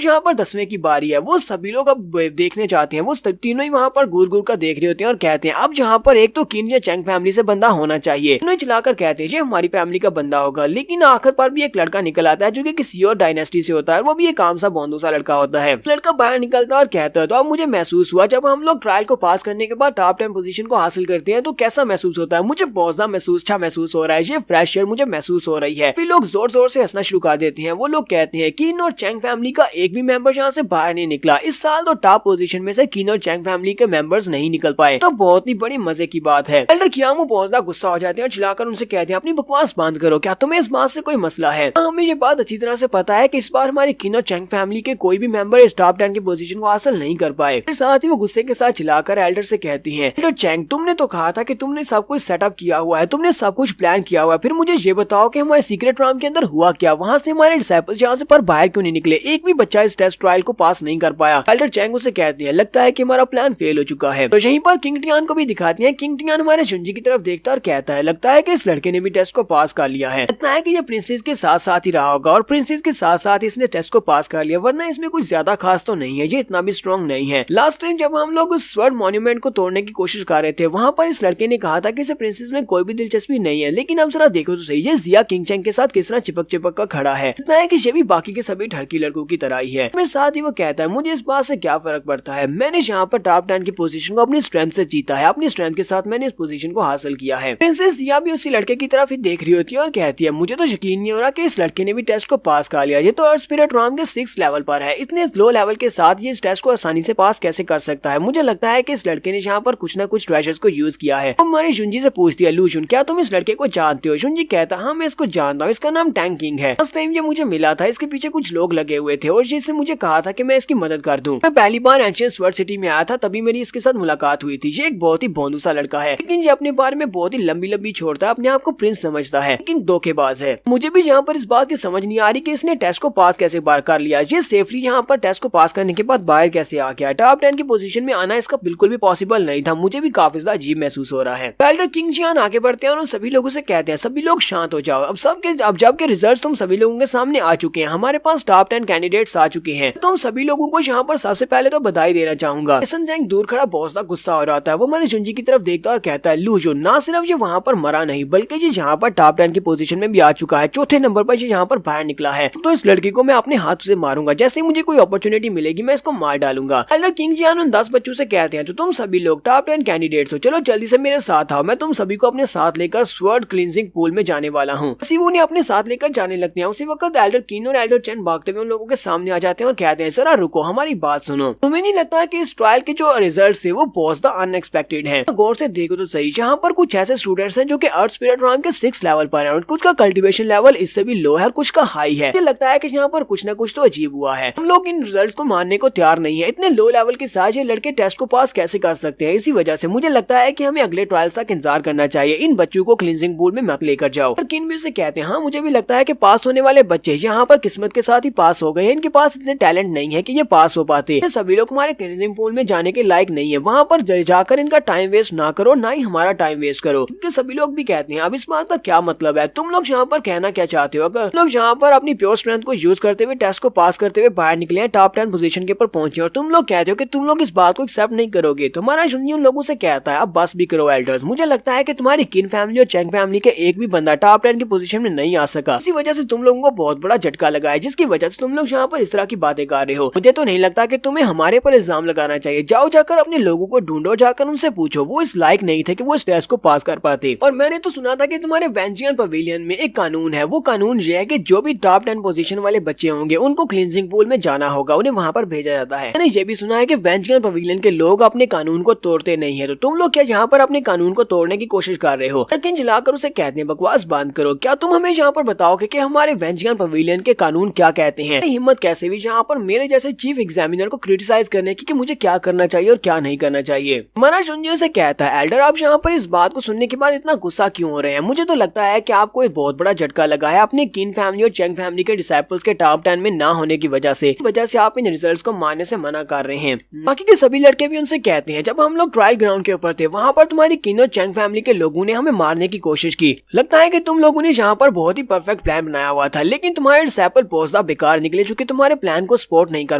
यहाँ पर 10वें की बारी है। वो सभी लोग अब देखने चाहते हैं। वो तीनों ही वहाँ पर घूर घूर कर देख रहे होते हैं और कहते हैं अब यहाँ पर एक तो किन या चैंग फैमिली से बंदा होना चाहिए। तीनों चिल्लाकर कहते हैं ये हमारी फैमिली का बंदा होगा। लेकिन आखिर पर भी एक लड़का निकल आता है जो कि किसी और डायनेस्टी से होता है। वो भी एक आम सा बोंदू सा लड़का होता है। लड़का बाहर निकलता है और कहता है तो अब मुझे महसूस हुआ जब हम लोग ट्रायल को पास करने के बाद टॉप 10 पोजीशन को हासिल करते हैं तो कैसा महसूस होता है। मुझे बहुत ज्यादा अच्छा महसूस हो रहा है। ये फ्रेश एयर मुझे महसूस हो रही है। भी लोग जोर जोर से हंसना शुरू कर देते हैं। वो लोग कहते हैं किन और चैंग फैमिली का एक भी मेंबर यहाँ से बाहर नहीं निकला। इस साल तो टॉप पोजीशन में से किन और चैंग फैमिली के मेंबर्स नहीं निकल पाए। तो बहुत ही बड़ी मजे की बात है। एल्डर कियांग बहुत ज्यादा गुस्सा हो जाते हैं और चिल्लाकर उनसे कहते हैं अपनी बकवास बंद करो। क्या तुम्हें इस बात से कोई मसला है? हमें ये बात अच्छी तरह से पता है कि इस बार हमारी किन और चैंग फैमिली के कोई भी मेंबर इस टॉप 10 की पोजीशन को हासिल नहीं कर पाए। फिर साथ ही वो गुस्से के साथ चिल्लाकर एल्डर से कहती है एल्डर चैंग तुमने तो कहा था कि तुमने सब कुछ सेटअप किया हुआ है। तुमने सब कुछ प्लान किया हुआ है। फिर मुझे ये बताओ कि हमारे सीक्रेट राम के अंदर हुआ क्या? वहाँ से हमारे डिसाइपल्स यहाँ से पर बाहर क्यों नहीं निकले? एक भी बच्चा इस टेस्ट ट्रायल को पास नहीं कर पाया। एल्डर चैंग उसे कहती है लगता है कि हमारा प्लान फेल हो चुका है। तो यहीं पर किंग टियान को भी दिखाती है। किंग टियान हमारे जुंजी की तरफ देखता और कहता है लगता है कि इस लड़के ने भी टेस्ट को पास कर लिया है। लगता है कि ये प्रिंसेस के साथ साथ ही रहा होगा और प्रिंसेस के साथ साथ इसने टेस्ट को पास कर लिया, वरना इसमें कुछ ज्यादा खास तो नहीं है। ये इतना भी स्ट्रॉन्ग नहीं है। लास्ट टाइम जब हम लोग उस स्वर्ड मॉन्यूमेंट को तोड़ने की कोशिश कर रहे थे वहाँ पर इस लड़के ने कहा था कि इसे प्रिंसेस में कोई भी दिलचस्पी नहीं है। लेकिन अब जरा देखो तो सही ये जिया किंग चैंग के साथ किस तरह चिपक चिपक कर खड़ा है। इतना है कि ये भी बाकी के सभी ठरकी लड़कों की तरह ही है। मेरे साथ ही वो कहता है मुझे इस बात से क्या फर्क पड़ता है। मैंने यहाँ पर टॉप 10 की पोजीशन को अपनी स्ट्रेंथ से जीता है। अपनी स्ट्रेंथ के साथ मैंने इस पोजीशन को हासिल किया है। प्रिंसेस जिया भी उसी लड़के की तरफ ही देख रही होती है और कहती है मुझे तो यकीन नहीं हो रहा कि इस लड़के ने भी टेस्ट को पास कर लिया। ये तो अर्थ स्पिरिट राम के 6 लेवल पर है। इतने लो लेवल के साथ ये इस टेस्ट को आसानी से पास कैसे कर सकता है? मुझे लगता है कि इस लड़के ने यहाँ पर कुछ न कुछ ट्रेजर्स को यूज किया है। हमारे जुंजी से पूछती है लूजुन क्या तुम इस लड़के को जानते हो? जुंजी कहता हाँ मैं इसको जानता हूँ। इसका नाम टैंग किंग है। फर्स्ट टाइम ये मुझे मिला था इसके पीछे कुछ लोग लगे हुए थे और जिससे मुझे कहा था कि मैं इसकी मदद कर दूं। मैं पहली बार एंशिएंट स्वर्ड सिटी में आया था तभी मेरी इसके साथ मुलाकात हुई थी। ये एक बहुत ही भोंदू सा लड़का है लेकिन ये अपने बारे में बहुत ही लंबी लंबी छोड़ता है। अपने आप को प्रिंस समझता है लेकिन धोखेबाज है। मुझे भी यहाँ पर इस बात की समझ नहीं आ रही कि इसने टेस्ट को पास कैसे बाहर कर लिया। ये सेफली यहाँ पर टेस्ट को पास करने के बाद बाहर कैसे आ गया? टॉप 10 की पोजीशन में आना इसका बिल्कुल भी पॉसिबल नहीं था। मुझे भी काफी ज्यादा अजीब महसूस हो रहा है। एल्डर किंग जियान आगे बढ़ते हैं और उन सभी लोगों से कहते हैं सभी लोग शांत हो जाओ। अब जब के रिजल्ट तुम सभी लोगों के सामने आ चुके हैं, हमारे पास टॉप 10 कैंडिडेट्स आ चुके हैं, तो हम सभी लोगों को यहाँ पर सबसे पहले तो बधाई देना चाहूंगा। सन जैंग दूर खड़ा बहुत ज्यादा गुस्सा हो रहा था। वो हमारे जुंजी की तरफ देखता और कहता है लूजो ना सिर्फ ये वहाँ पर मरा नहीं बल्कि ये यहाँ पर टॉप 10 की पोजीशन में भी आ चुका है। चौथे नंबर पर ये यहाँ पर बाहर निकला है। तो इस लड़की को मैं अपने हाथ से मारूंगा। जैसे ही मुझे कोई अपॉर्चुनिटी मिलेगी मैं इसको मार डालूंगा। एल्डर किंग जियान उन 10 बच्चों से कहते हैं तो तुम सभी लोग टॉप 10 कैंडिडेट्स हो, चलो जल्दी से मेरे साथ आओ। मैं तुम सभी को अपने साथ लेकर स्वर्ड क्लींजिंग पूल में जाने वाला हूँ। वो उन्हें अपने साथ लेकर जाने लगते हैं। उसी वक्त एल्डर किन और एल्डर चैन भागते हुए उन लोगों के सामने आ जाते हैं और कहते हैं जरा रुको हमारी बात सुनो। तुम्हें नहीं लगता कि इस ट्रायल के जो रिजल्ट है वो बहुत ज्यादा अनएक्सपेक्टेड है? गौर से देखो तो सही, यहाँ पर कुछ ऐसे स्टूडेंट्स हैं जो कि अर्थ स्पिरिट राम के 6 लेवल पर है और कुछ का कल्टीवेशन लेवल इससे भी लो है और कुछ का हाई है। मुझे लगता है कि यहाँ पर कुछ न कुछ तो अजीब हुआ है। हम लोग इन रिजल्ट्स को मानने को तैयार नहीं है। इतने लो लेवल के साथ ये लड़के टेस्ट को पास कैसे कर सकते हैं? इसी वजह से मुझे लगता है कि हमें अगले ट्रायल तक इंतजार करना चाहिए। इन बच्चों को क्लींजिंग पूल में मत लेकर जाओ। किन भी उसे कहते हैं हाँ मुझे भी लगता है कि पास होने वाले बच्चे यहाँ पर किस्मत के साथ ही पास हो गए हैं। इनके पास इतने टैलेंट नहीं है कि ये पास हो पाते। ये सभी लोग हमारे क्लींजिंग पूल में जाने के लायक नहीं है। वहाँ पर जाकर इनका टाइम वेस्ट ना करो, ना ही हमारा टाइम वेस्ट करो। क्योंकि सभी लोग भी कहते हैं अब इस बात का क्या मतलब है? तुम लोग यहाँ पर कहना क्या चाहते हो? अगर लोग यहाँ पर अपनी प्योर स्ट्रेंथ को यूज करते हुए टेस्ट को पास करते हुए बाहर निकले हैं, टॉप 10 पोजीशन के ऊपर पहुंचे और तुम लोग कहते हो कि तुम लोग इस बात को एक्सेप्ट नहीं करोगे, तो हमारा जुनियर उन लोगों से कहता है अब बस भी करो एल्डर्स। मुझे लगता है कि तुम्हारी किन फैमिली और चैंग फैमिली के एक भी बंदा टॉप 10 की पोजीशन में नहीं आ सका। इसी वजह से तुम लोगों को बहुत बड़ा झटका लगा है, जिसकी वजह से तुम लोग यहाँ पर इस तरह की बातें कर रहे हो। मुझे तो नहीं लगता कि तुम्हें हमारे पर इल्जाम लगाना चाहिए। जाओ जाकर अपने लोगों को ढूंढो, जाकर उनसे पूछो वो इस लायक नहीं थे कि वो इस टेस्ट को पास कर पाते। और मैंने तो सुना था कि तुम्हारे वेंजियन पवेलियन में एक कानून है। वो कानून ये है कि जो भी टॉप 10 पोजीशन वाले बच्चे होंगे उनको क्लींजिंग पूल में जाना होगा, उन्हें वहाँ पर भेजा जाता है। मैंने ये भी सुना है कि वेंजियन पवेलियन के लोग अपने कानून को तोड़ते नहीं है। तो तुम लोग क्या यहाँ पर अपने कानून को तोड़ने की कोशिश कर रहे हो? लेकिन जलाकर उसे कहते हैं बकवास बंद करो। क्या तुम हमें यहाँ पर बताओगे कि हमारे वेंजियन पवेलियन के कानून क्या क्या कहते हैं, हिम्मत कैसे हुई यहाँ पर मेरे जैसे चीफ एग्जामिनर को क्रिटिसाइज करने की कि मुझे क्या करना चाहिए और क्या नहीं करना चाहिए। हमारा जुंजी से कहता है, एल्डर आप यहाँ पर इस बात को सुनने के बाद इतना गुस्सा क्यों हो रहे हैं? मुझे तो लगता है कि आपको एक बहुत बड़ा झटका लगा है अपनी किन फैमिली और चेंग फैमिली के डिसाइपल्स के टॉप 10 में ना होने की वजह से आप इन रिजल्ट्स को मानने से मना कर रहे हैं। बाकी के सभी लड़के भी उनसे कहते हैं, जब हम लोग ट्रायल ग्राउंड के ऊपर थे वहाँ पर तुम्हारी किन और चेंग फैमिली के लोगों ने हमें मारने की कोशिश की। लगता है कि तुम लोगों ने यहाँ पर बहुत ही परफेक्ट प्लान बनाया हुआ था, लेकिन तुम्हारे डिसाइपल बहुत बेकार निकले जो कि तुम्हारे प्लान को सपोर्ट नहीं कर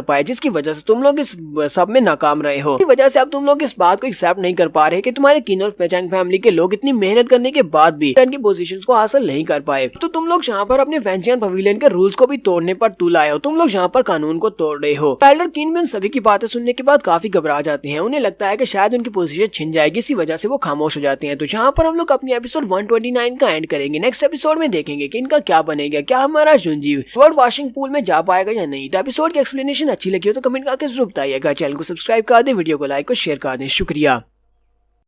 पाए, जिसकी वजह से तुम लोग इस सब में नाकाम रहे हो। इस वजह से अब तुम लोग इस बात को एक्सेप्ट नहीं कर पा रहे कि तुम्हारे किन और चेंग फैमिली के लोग इतनी मेहनत करने के बाद भी इनकी पोजीशंस को हासिल नहीं कर पाए। तो तुम लोग यहाँ पर अपने वेंचियन पवेलियन के रूल्स को भी तोड़ने पर तुल आए हो, तुम लोग यहाँ पर कानून को तोड़ रहे हो। एल्डर किन भी उन सभी की बातें सुनने के बाद काफी घबरा जाते हैं। उन्हें लगता है कि शायद उनकी पोजीशन छिन जाएगी, इसी वजह से वो खामोश हो जाते हैं। तो यहाँ पर हम लोग अपनी एपिसोड 129 का एंड करेंगे। नेक्स्ट एपिसोड में देखेंगे कि इनका क्या बनेगा, क्या हमारा जुंजी वर्ल्ड वॉशिंग पूल में जा पाएगा या नहीं। तो एपिसोड की एक्सप्लेनेशन अच्छी लगी हो तो कमेंट करके जरूर बताइएगा। चैनल को सब्सक्राइब कर दे, वीडियो को लाइक और शेयर कर दें। शुक्रिया।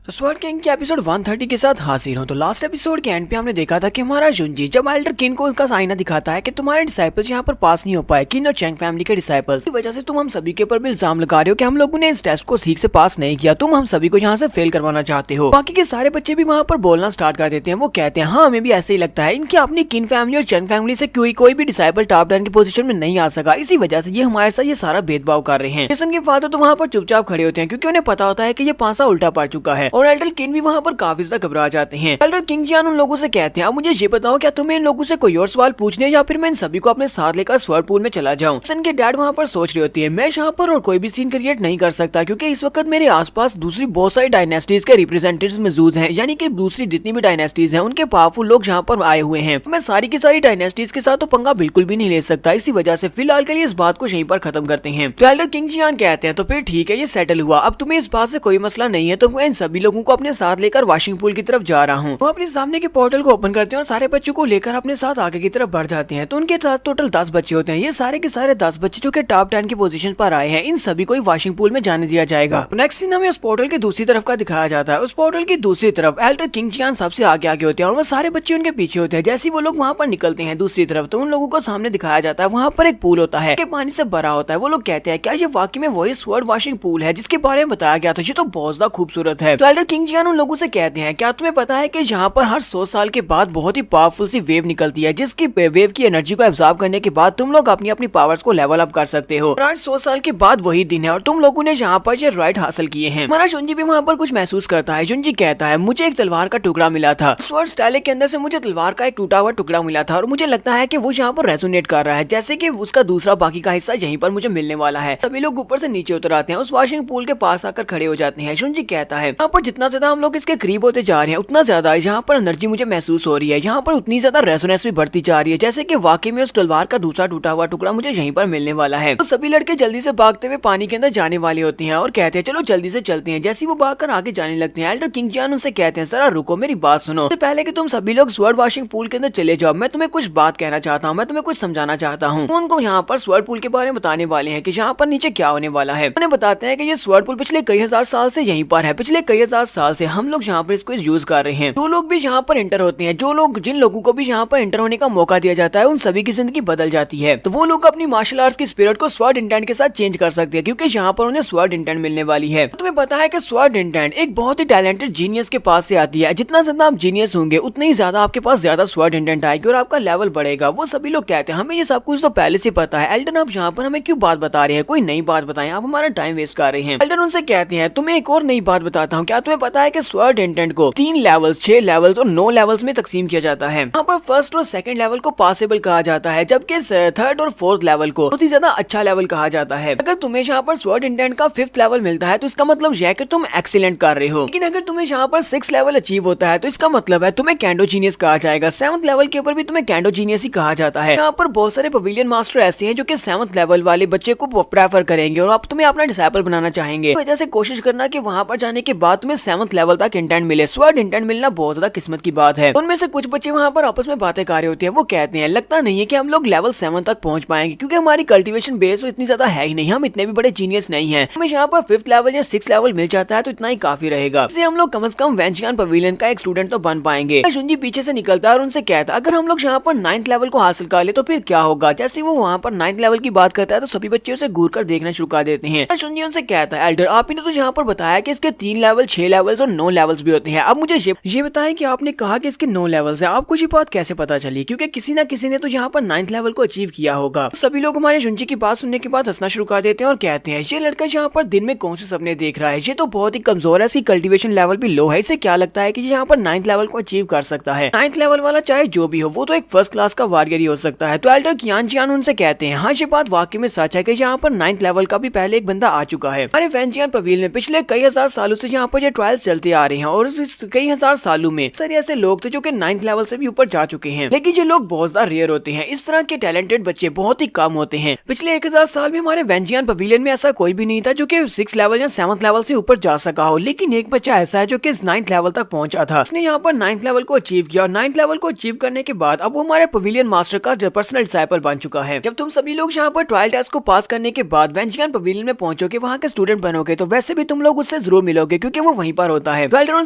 तो स्वर्ड किंग के एपिसोड 130 के साथ हाजिर हूं। तो लास्ट एपिसोड के एंड पे हमने देखा था कि हमारा जुंजी जब एल्डर किन को उसका आईना दिखाता है कि तुम्हारे डिसाइपल्स यहाँ पर पास नहीं हो पाए, किन और चेंग फैमिली के डिसाइपल्स की वजह से तुम हम सभी के ऊपर भी इल्जाम लगा रहे हो कि हम लोगों ने इस टेस्ट को ठीक से पास नहीं किया, तुम हम सभी को यहाँ से फेल करवाना चाहते हो। बाकी के सारे बच्चे भी वहाँ पर बोलना स्टार्ट कर देते हैं। वो कहते हैं हाँ हमें भी ऐसे ही लगता है, इनकी अपनी किन फैमिली और चेंग फैमिली से कोई भी डिसाइपल टॉप 10 की पोजीशन में नहीं आ सका, इसी वजह से ये हमारे साथ ये सारा भेदभाव कर रहे हैं। जेसन के फादर तो वहाँ पर चुपचाप खड़े होते हैं क्योंकि उन्हें पता होता है कि ये पासा उल्टा पड़ चुका है, और एल्डर किन भी पर काफी ज्यादा घबरा जाते हैं। एल्डर किंग जियान उन लोगों से कहते हैं, अब मुझे ये बताओ क्या तुम्हें इन लोगों से कोई और सवाल पूछने या फिर मैं इन सभी को अपने साथ लेकर स्वर्ड पूल में चला जाऊं। के डैड वहाँ पर सोच रही होती है, मैं यहाँ पर और कोई भी सीन क्रिएट नहीं कर सकता क्योंकि इस वक्त मेरे आसपास दूसरी बहुत सारी डायनेस्टीज के रिप्रेजेंटेटिव्स मौजूद हैं, यानी कि दूसरी जितनी भी डायनेस्टीज हैं उनके पावरफुल लोग यहाँ पर आए हुए हैं। मैं सारी की सारी डायनेस्टीज के साथ तो पंगा बिल्कुल भी नहीं ले सकता, इसी वजह से फिलहाल के लिए इस बात को यहीं पर खत्म करते हैं। तो एल्डर किंग जियान कहते हैं, तो फिर ठीक है ये सेटल हुआ, अब तुम्हें इस बात से कोई मसला नहीं है, तो मैं इन सभी लोगों को अपने साथ लेकर वॉशिंग पूल की तरफ जा रहा हूँ। वो अपने सामने के पोर्टल को ओपन करते हैं और सारे बच्चों को लेकर अपने साथ आगे की तरफ बढ़ जाते हैं। तो उनके साथ टोटल 10 बच्चे होते हैं। ये सारे के सारे 10 बच्चे जो कि टॉप 10 की पोजीशन पर आए हैं, इन सभी को वॉशिंग पूल में जाने दिया जाएगा। नेक्स्ट सीन हमें उस पोर्टल की दूसरी तरफ का दिखाया जाता है। उस पोर्टल की दूसरी तरफ एल्डर किंग जियान सबसे आगे आगे होते हैं और वो सारे बच्चे उनके पीछे होते हैं। जैसे वो लोग वहाँ पर निकलते हैं दूसरी तरफ तो उन लोगों को सामने दिखाया जाता है, वहाँ पर एक पूल होता है, पानी से भरा होता है। वो लोग कहते हैं क्या ये वाकई में वही स्वर्ड वॉशिंग पूल है जिसके बारे में बताया गया था, ये तो बहुत ज्यादा खूबसूरत है। तो एल्डर किंग जियान उन लोगों से कहते हैं, क्या तुम्हें पता है कि यहाँ पर हर 100 साल के बाद बहुत ही पावरफुल सी वेव निकलती है, जिसकी वेव की एनर्जी को एब्जॉर्ब करने के बाद तुम लोग अपनी अपनी पावर्स को लेवल अप कर सकते हो। आज 100 साल के बाद वही दिन है और तुम लोगों ने यहाँ पर ये राइट हासिल किए हैं। हमारा जुंजी भी वहाँ पर कुछ महसूस करता है। जुंजी कहता है, मुझे एक तलवार का टुकड़ा मिला था, स्वर्ड स्टाइल के अंदर से मुझे तलवार का एक टूटा हुआ टुकड़ा मिला था और मुझे लगता है कि वो यहाँ पर रेजोनेट कर रहा है, जैसे कि उसका दूसरा बाकी का हिस्सा यहीं पर मुझे मिलने वाला है। सभी लोग ऊपर से नीचे उतर आते हैं, उस वॉशिंग पूल के पास आकर खड़े हो जाते हैं। जुंजी कहता है, यहाँ पर जितना ज्यादा हम लोग इसके करीब होते जा रहे हैं उतना ज्यादा यहाँ पर एनर्जी मुझे महसूस हो रही है, यहाँ पर उतनी ज्यादा रेजोनेंस भी बढ़ती जा रही है, जैसे कि वाकई में उस तलवार का दूसरा टूटा हुआ टुकड़ा मुझे यहीं पर मिलने वाला है। तो सभी लड़के जल्दी से भागते हुए पानी के अंदर जाने वाले होते हैं और कहते हैं चलो जल्दी से चलते हैं। जैसे वो भागकर आगे जाने लगते हैं, एल्डर किंग जियान उनसे कहते हैं, जरा रुको मेरी बात सुनो, इससे पहले कि तुम सभी लोग स्वर्ड वॉशिंग पूल के अंदर चले जाओ, मैं तुम्हें कुछ बात कहना चाहता हूँ, मैं तुम्हें कुछ समझाना चाहता हूँ। तो उनको यहाँ पर स्वर्ड पूल के बारे में बताने वाले हैं कि यहाँ पर नीचे क्या होने वाला है। उन्हें बताते हैं कि ये स्वर्ड पूल पिछले कई हजार साल से यहीं पर है, पिछले कई हजार साल से हम लोग यहाँ पर इसको यूज कर रहे हैं। जो लोग भी यहाँ पर एंटर होते हैं, जिन लोगों को भी यहाँ पर एंटर होने का मौका दिया जाता है, उन सभी की जिंदगी बदल जाती है। तो वो लोग अपनी मार्शल आर्ट्स की स्पिरिट को स्वर्ड इंटेंट के साथ चेंज कर सकते हैं क्योंकि यहाँ पर उन्हें स्वर्ड इंटेंट मिलने वाली है। तुम्हें पता है कि स्वर्ड इंटेंट एक बहुत ही टैलेंटेड जीनियस के पास से आती है, जितना ज्यादा आप जीनियस होंगे उतने ही ज्यादा आपके पास ज्यादा स्वर्ड इंटेंट आएगी और आपका लेवल बढ़ेगा। वो सभी लोग कहते हैं हमें ये सब कुछ तो पहले से पता है, एल्डन आप यहाँ पर हमें क्यों बात बता रहे हैं, कोई नई बात बताएं, आप हमारा टाइम वेस्ट कर रहे हैं। एल्डन उनसे कहते हैं, तुम्हें एक और नई बात बताता हूँ, क्या तुम्हें पता है कि स्वर्ड इंटेंट को 3 लेवल्स, 6 लेवल्स और 9 लेवल्स में तकसीम किया जाता है। यहाँ पर फर्स्ट और सेकंड लेवल को पासेबल कहा जाता है, जबकि थर्ड और फोर्थ लेवल को बहुत ही ज्यादा अच्छा लेवल कहा जाता है। अगर तुम्हें यहाँ पर स्वर्ड इंटेंट का 5th लेवल मिलता है तो इसका मतलब यह है कि तुम एक्सीलेंट कर रहे हो, लेकिन अगर तुम्हें यहाँ पर 6th लेवल अचीव होता है तो इसका मतलब है तुम्हें कैंडो जीनियस कहा जाएगा। 7th लेवल के ऊपर भी तुम्हें कैंडो जीनियस ही कहा जाता है। यहाँ पर बहुत सारे पवेलियन मास्टर ऐसे हैं जो कि 7th लेवल वाले बच्चे को प्रेफर करेंगे और आप तुम्हें अपना डिसाइपल बनाना चाहेंगे। वजह से कोशिश करना कि वहाँ पर जाने के बाद तुम्हें 7th लेवल तक इंटेंट मिले। स्वर्ड इंटेंट मिलना बहुत ज्यादा किस्मत की बात है। उनमें से कुछ बच्चे वहाँ पर आपस में बातें कर रहे होते हैं। वो कहते हैं लगता नहीं है कि हम लोग लेवल 7 तक पहुंच पाएंगे, क्योंकि हमारी कल्टीवेशन बेस इतनी ज्यादा है ही नहीं, हम इतने भी बड़े जीनियस नहीं है। हमें यहाँ पर 5th लेवल या 6th लेवल मिल जाता है तो इतना ही काफी रहेगा, इससे हम लोग कम से कम वेंचियान पवेलियन का एक स्टूडेंट तो बन पाएंगे। शुंजी पीछे से निकलता है और उनसे कहता है अगर हम लोग यहाँ पर 9th लेवल को हासिल कर ले तो फिर क्या होगा। जैसे वो वहाँ पर 9th लेवल की बात करता है तो सभी बच्चे उसे घूर कर देखना शुरू कर देते हैं। शुंजी उनसे कहता है एल्डर आपने तो यहाँ पर बताया कि इसके 3 लेवल, 6 लेवल्स और 9 लेवल्स भी होते हैं। अब मुझे ये बताएं कि आपने कहा कि इसके 9 लेवल्स हैं, आपको ये बात कैसे पता चली? क्योंकि किसी ना किसी ने तो यहाँ पर 9th लेवल को अचीव किया होगा। सभी लोग हमारे शुंजी की बात सुनने के बाद हंसना शुरू कर देते हैं और कहते हैं ये लड़का यहाँ पर दिन में कौन से सपने देख रहा है, ये तो बहुत ही कमजोर है, इसकी कल्टीवेशन लेवल भी लो है, इसे क्या लगता है कि यहाँ पर 9th लेवल को अचीव कर सकता है। 9th लेवल वाला चाहे जो भी हो वो तो एक फर्स्ट क्लास का वॉरियर ही हो सकता है। तो एल्डर कियान जियान उनसे कहते हैं हाँ ये बात वाकई में सच है कि यहाँ पर 9th लेवल का भी पहले एक बंदा आ चुका है। अरे वेंचियान पवेलियन में पिछले कई हजार सालों से यहाँ पर ये ट्रायल्स चलते आ रहे हैं और इस कई हजार सालों में सारे ऐसे लोग थे जो कि 9th लेवल से भी ऊपर जा चुके हैं, लेकिन ये लोग बहुत ज्यादा रेयर होते हैं। इस तरह के टैलेंटेड बच्चे बहुत ही कम होते हैं। पिछले 1000 साल में हमारे वेंचियान पवेलियन में ऐसा कोई भी नहीं था जो कि 6th लेवल या 7th लेवल से ऊपर जा सका हो, लेकिन एक बच्चा ऐसा है जो कि 9th लेवल तक पहुंचा था। उसने यहाँ पर 9th लेवल को अचीव किया और 9th लेवल को अचीव करने के बाद अब वो हमारे पवेलियन मास्टर का पर्सनल डिसाइपल बन चुका है। जब तुम सभी लोग यहाँ पर ट्रायल टेस्ट को पास करने के बाद वेंचियान पवेलियन में पहुंचोगे, वहाँ के स्टूडेंट बनोगे, तो वैसे भी तुम लोग उससे जरूर मिलोगे क्योंकि वो वहीं पर होता है। वेल्डर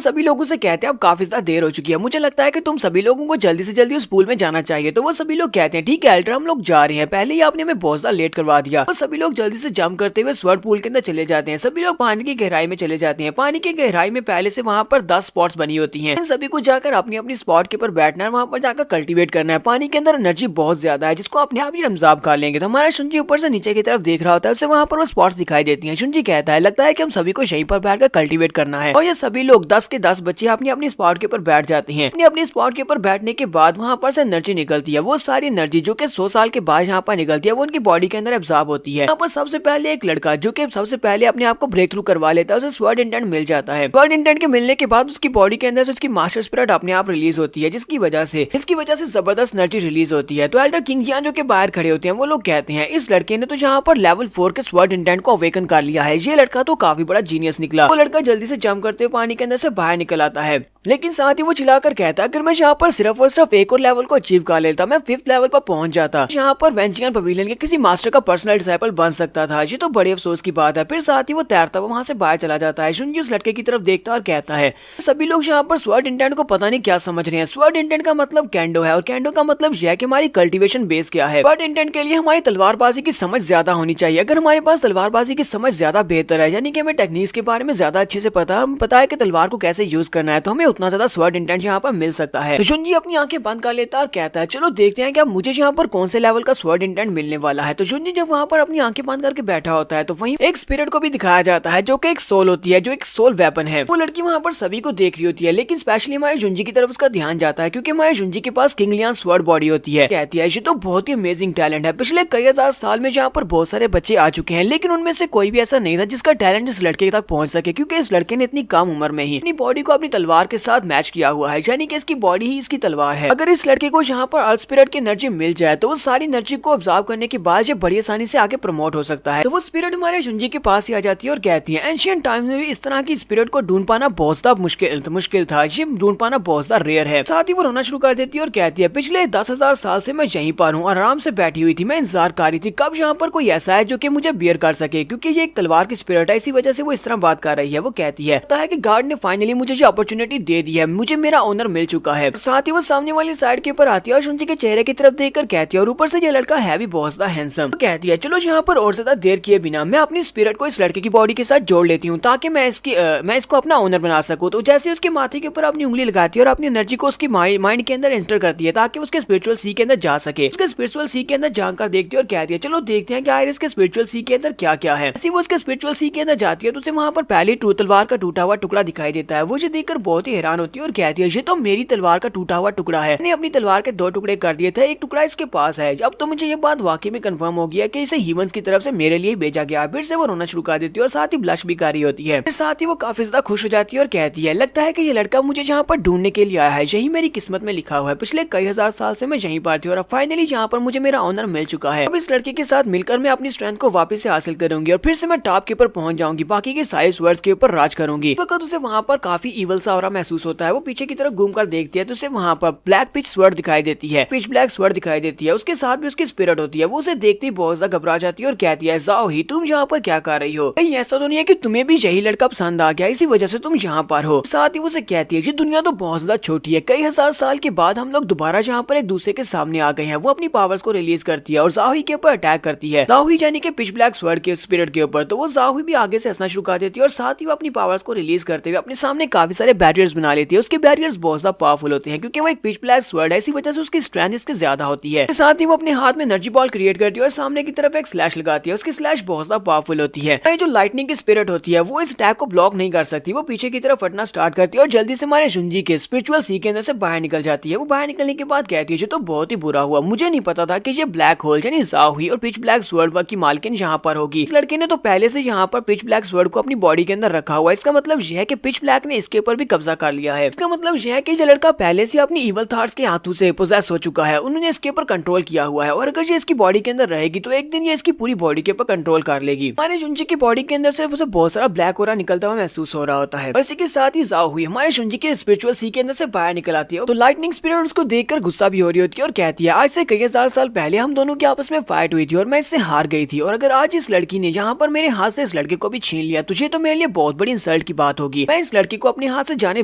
सभी लोगों से कहते हैं अब काफी ज्यादा देर हो चुकी है, मुझे लगता है कि तुम सभी लोगों को जल्दी से जल्दी उस पूल में जाना चाहिए। तो वो सभी लोग कहते हैं ठीक है एल्डर हम लोग जा रहे हैं, पहले ही आपने हमें बहुत ज्यादा लेट करवा दिया। तो सभी लोग जल्दी से जंप करते हुए स्वर्ड पूल के अंदर चले जाते हैं। सभी लोग पानी की गहराई में चले जाते हैं। पानी की गहराई में पहले से वहाँ पर 10 स्पॉट्स बनी होती हैं। इन सभी को जाकर अपनी अपनी स्पॉट के ऊपर बैठना है, वहाँ पर जाकर कल्टीवेट करना है। पानी के अंदर एनर्जी बहुत ज्यादा है जिसको अपने आप ही अब्जॉर्ब कर लेंगे। तो हमारा शुंजी ऊपर से नीचे की तरफ देख रहा होता है, उसे वहाँ पर वो स्पॉट्स दिखाई देती हैं। शुंजी कहता है लगता है कि हम सभी को यहीं पर बैठकर कल्टीवेट करना है। और ये सभी लोग 10 के 10 बच्चे अपनी अपनी स्पॉट के ऊपर बैठ जाते हैं। अपनी अपनी स्पॉट के ऊपर बैठने के बाद वहाँ पर से एनर्जी निकलती है। वो सारी एनर्जी जो कि 100 साल के बाद यहाँ पर निकलती है वो उनकी बॉडी के अंदर एब्जॉर्ब होती है। यहाँ पर सबसे पहले एक लड़का जो कि सबसे पहले अपने आप को ब्रेक थ्रू करवा लेता है, उसे स्वर्ड इंटेंट मिल जाता है। स्वर्ड इंटेंट के मिलने के बाद उसकी बॉडी के अंदर से उसकी मास्टर स्पिरिट अपने आप रिलीज होती है, जिसकी वजह से जबरदस्त एनर्जी रिलीज होती है। तो एल्डर किंग जियान जो कि बाहर खड़े होते हैं वो लोग कहते हैं इस लड़के ने तो यहाँ पर लेवल 4 के स्वर्ड इंटेंट को अवेकन कर लिया है, ये लड़का तो काफी बड़ा जीनियस निकला। वो लड़का जल्दी से जंप करते हुए पानी के अंदर से बाहर निकल आता है, लेकिन साथ ही वो चिल्लाकर कहता है अगर मैं यहाँ पर सिर्फ और सिर्फ एक और लेवल को अचीव कर लेता, मैं 5th लेवल पर पहुंच जाता, यहाँ पर वेंचियान पवेलियन के किसी मास्टर का पर्सनल डिसाइपल बन सकता था। ये तो बड़े अफसोस की बात है। फिर साथ ही वो तैरता हुआ वहाँ से बाहर चला जाता है। शुंजी उस लड़के की तरफ देखता है और कहता है सभी लोग यहाँ पर स्वर्ड इंटेंट को पता नहीं क्या समझ रहे हैं। स्वर्ड इंटेंट का मतलब कैंडो है और कैंडो का मतलब यह है कि हमारी कल्टीवेशन बेस क्या है। स्वर्ड इंटेंट के लिए हमारी तलवारबाजी की समझ ज्यादा होनी चाहिए। अगर हमारे पास तलवारबाजी की समझ ज्यादा बेहतर है, यानी कि हमें टेक्निक्स के बारे में ज्यादा अच्छे से पता है कि तलवार को कैसे यूज करना है, तो हमें उतना ज्यादा स्वर्ड इंटेंट यहाँ पर मिल सकता है। तो शुंजी अपनी आंखें बंद कर लेता है और कहता है चलो देखते हैं कि मुझे यहाँ पर कौन से लेवल का स्वर्ड इंटेंट मिलने वाला है। तो शुंजी जब वहाँ पर अपनी आंखें बंद करके बैठा होता है तो वहीं एक स्पिरिट को भी दिखाया जाता है जो कि एक सोल होती है, जो एक सोल वेपन है। वो लड़की वहाँ पर सभी को देख रही होती है, लेकिन स्पेशली हमारे शुंजी की तरफ उसका ध्यान जाता है क्योंकि हमारे शुंजी के पास किंग लियान स्वर्ड बॉडी होती है। कहती है ये तो बहुत ही अमेजिंग टैलेंट है, पिछले कई हजार साल में यहाँ पर बहुत सारे बच्चे आ चुके हैं, लेकिन उनमें से कोई भी ऐसा नहीं था जिसका टैलेंट इस लड़के तक पहुंच सके, क्योंकि इस लड़के ने इतनी कम उम्र में ही अपनी बॉडी को अपनी तलवार के साथ मैच किया हुआ है, यानी कि इसकी बॉडी ही इसकी तलवार है। अगर इस लड़के को यहाँ पर अर्थ स्पिरिट की एनर्जी मिल जाए तो उस सारी एनर्जी को ऑब्जर्व करने के बाद ये बड़ी आसानी से आगे प्रमोट हो सकता है। तो वो स्पिरिट हमारे शुंजी के पास ही आ जाती है और कहती है एंशिएंट टाइम में भी इस तरह की स्पिरिट को ढूंढ पाना बहुत ज्यादा मुश्किल था, ये ढूंढ पाना बहुत ज्यादा रेयर है। साथ ही वो रोना शुरू कर देती है और कहती है पिछले 10,000 साल से मैं यहीं पर हूँ, आराम से बैठी हुई थी, मैं इंतजार कर रही थी कब यहाँ पर कोई ऐसा है जो कि मुझे बियर कर सके, क्योंकि ये एक तलवार की स्पिरिट है, इसी वजह से वो इस तरह बात कर रही है। वो कहती है कि गार्ड ने फाइनली मुझे ये अपॉर्चुनिटी दे दी है, मुझे मेरा ऑनर मिल चुका है। साथ ही वो सामने वाली साइड के ऊपर आती है और शुंजी के चेहरे की तरफ देखकर कहती है और ऊपर से ये लड़का है भी बहुत ज्यादा हैंडसम। तो कहती है चलो यहाँ पर और ज्यादा देर किए बिना मैं अपनी स्पिरिट को इस लड़के की बॉडी के साथ जोड़ लेती हूँ ताकि मैं इसको अपना ओनर बना सकूँ। तो जैसे उसके माथे के ऊपर अपनी उंगली लगाती है और अपनी एनर्जी को उसकी माइंड के अंदर एंटर करती है ताकि उसके स्पिरिचुअल सी के अंदर जा सके। उसके स्पिरिचुअल सी के अंदर जाकर देखती है और कहती है चलो देखते हैं कि आखिर इसके स्पिरिचुअल सी के अंदर क्या क्या है। वो उसके स्पिरिचुअल सी के अंदर जाती है तो उसे वहाँ पर पहली तलवार का टूटा हुआ टुकड़ा दिखाई देता है। वो ये देखकर बहुत ही हैरान होती है और कहती है ये तो मेरी तलवार का टूटा हुआ टुकड़ा है, मैंने अपनी तलवार के 2 टुकड़े कर दिए थे, एक टुकड़ा इसके पास है। अब तो मुझे ये बात वाकई में कंफर्म हो गया कि इसे ह्यूमंस की तरफ से मेरे लिए भेजा गया। फिर से वो रोना शुरू कर देती है और साथ ही ब्लश भी कर रही होती है। साथ ही वो काफी ज्यादा खुश हो जाती है और कहती है लगता है कि ये लड़का मुझे जहाँ पर ढूंढने के लिए आया है, यही मेरी किस्मत में लिखा हुआ है। पिछले कई हजार साल से मैं यहीं पर थी और अब फाइनली यहाँ पर मुझे मेरा ऑनर मिल चुका है। अब इस लड़के के साथ मिलकर मैं अपनी स्ट्रेंथ को वापस से हासिल करूंगी और फिर से मैं टॉप के ऊपर पहुंच जाऊंगी, बाकी के सारे स्वर्ड्स के ऊपर राज करूंगी। तो उसे वहाँ पर काफी इवल सा ऑरा महसूस होता है। वो पीछे की तरफ घूमकर देखती है तो उसे वहाँ पर ब्लैक पिच स्वर्ड दिखाई देती है, पिच ब्लैक स्वर्ड दिखाई देती है। उसके साथ भी उसकी स्पिरिट होती है। वो उसे देखती बहुत ज्यादा घबरा जाती है और कहती है जाओ ही, तुम यहाँ पर क्या कर रही हो? कहीं ऐसा तो नहीं है कि तुम्हें भी यही लड़का पसंद आ गया, इसी वजह से तुम यहाँ पर हो? साथ ही वो उसे कहती है ये दुनिया तो बहुत ज्यादा छोटी है, कई हजार साल के बाद हम लोग दोबारा जहाँ पर एक दूसरे के सामने आ गए हैं। वो अपनी पावर्स को रिलीज करती है और जाओही के ऊपर अटैक करती है, जाओही यानी कि पिच ब्लैक स्वर्ड के स्पिरिट के ऊपर। तो वो जाओही भी आगे से हंसना शुरू कर देती है और साथ ही वो अपनी पावर्स को रिलीज करते हुए अपने सामने काफी सारे बैरियर्स बना लेती है। उसके बैरियर्स बहुत ज्यादा पावरफुल होते हैं क्योंकि वो एक पिच ब्लैक स्वर्ड है, इसी वजह से उसकी स्ट्रेंथ इसके ज्यादा होती है। साथ ही वो अपने हाथ में एनर्जी बॉल क्रिएट करती है और सामने की तरफ एक स्लैश लगाती है। उसकी स्लैश बहुत ज्यादा पावरफुल होती है। जो लाइटनिंग की स्पिरिट होती है वो इस अटैक को ब्लॉक नहीं कर सकती। वो पीछे की तरफ फटना स्टार्ट करती है और जल्दी से हमारे जुंजी के स्पिरिचुअल सी के अंदर से बाहर निकल जाती है। वो बाहर निकलने के बाद कहती है ये तो बहुत ही बुरा हुआ, मुझे नहीं पता था कि ये ब्लैक होल यानी जाओही और पिच ब्लैक स्वर्ड की मालकिन यहाँ पर होगी। इस लड़के ने तो पहले से यहाँ पर पिच ब्लैक स्वर्ड को अपनी बॉडी के अंदर रखा हुआ है। इसका मतलब यह है कि पिच ब्लैक ने इसके ऊपर भी कब्जा कर लिया है। इसका मतलब यह है कि ये लड़का पहले से अपनी इवल थॉट्स के हाथों से पोजेस हो चुका है। उन्होंने इसके ऊपर कंट्रोल किया हुआ है और अगर ये इसकी बॉडी के अंदर रहेगी तो एक दिन ये इसकी पूरी बॉडी के ऊपर कंट्रोल कर लेगी। हमारे जुंजी की बॉडी के अंदर से उसे बहुत सारा ब्लैक ऑरा निकलता हुआ महसूस हो रहा होता है और इसी के साथ ही जाओही हमारे जुंजी के स्पिरिचुअल सी के अंदर से बाहर निकल आती है। तो लाइटनिंग स्पिरिट उसको देखकर गुस्सा भी हो रही होती है और कहती है आज से कई हजार साल पहले हम दोनों की आपस में फाइट हुई थी और मैं इससे हार गई थी, और अगर आज इस लड़की ने यहाँ पर मेरे हाथ से इस लड़के को भी छीन लिया तुझे तो मेरे लिए बहुत बड़ी इंसल्ट की बात होगी। मैं इस लड़की को अपने हाथ से जाने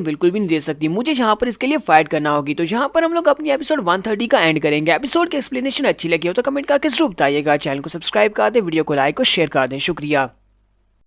बिल्कुल भी नहीं दे सकती, मुझे यहाँ पर इसके लिए फाइट करना होगी। तो यहाँ पर हम लोग अपनी एपिसोड 130 का एंड करेंगे। एपिसोड की एक्सप्लेनेशन अच्छी लगी हो तो कमेंट करके जरूर बताइएगा। चैनल को सब्सक्राइब कर दे, वीडियो को लाइक और शेयर कर दे। शुक्रिया।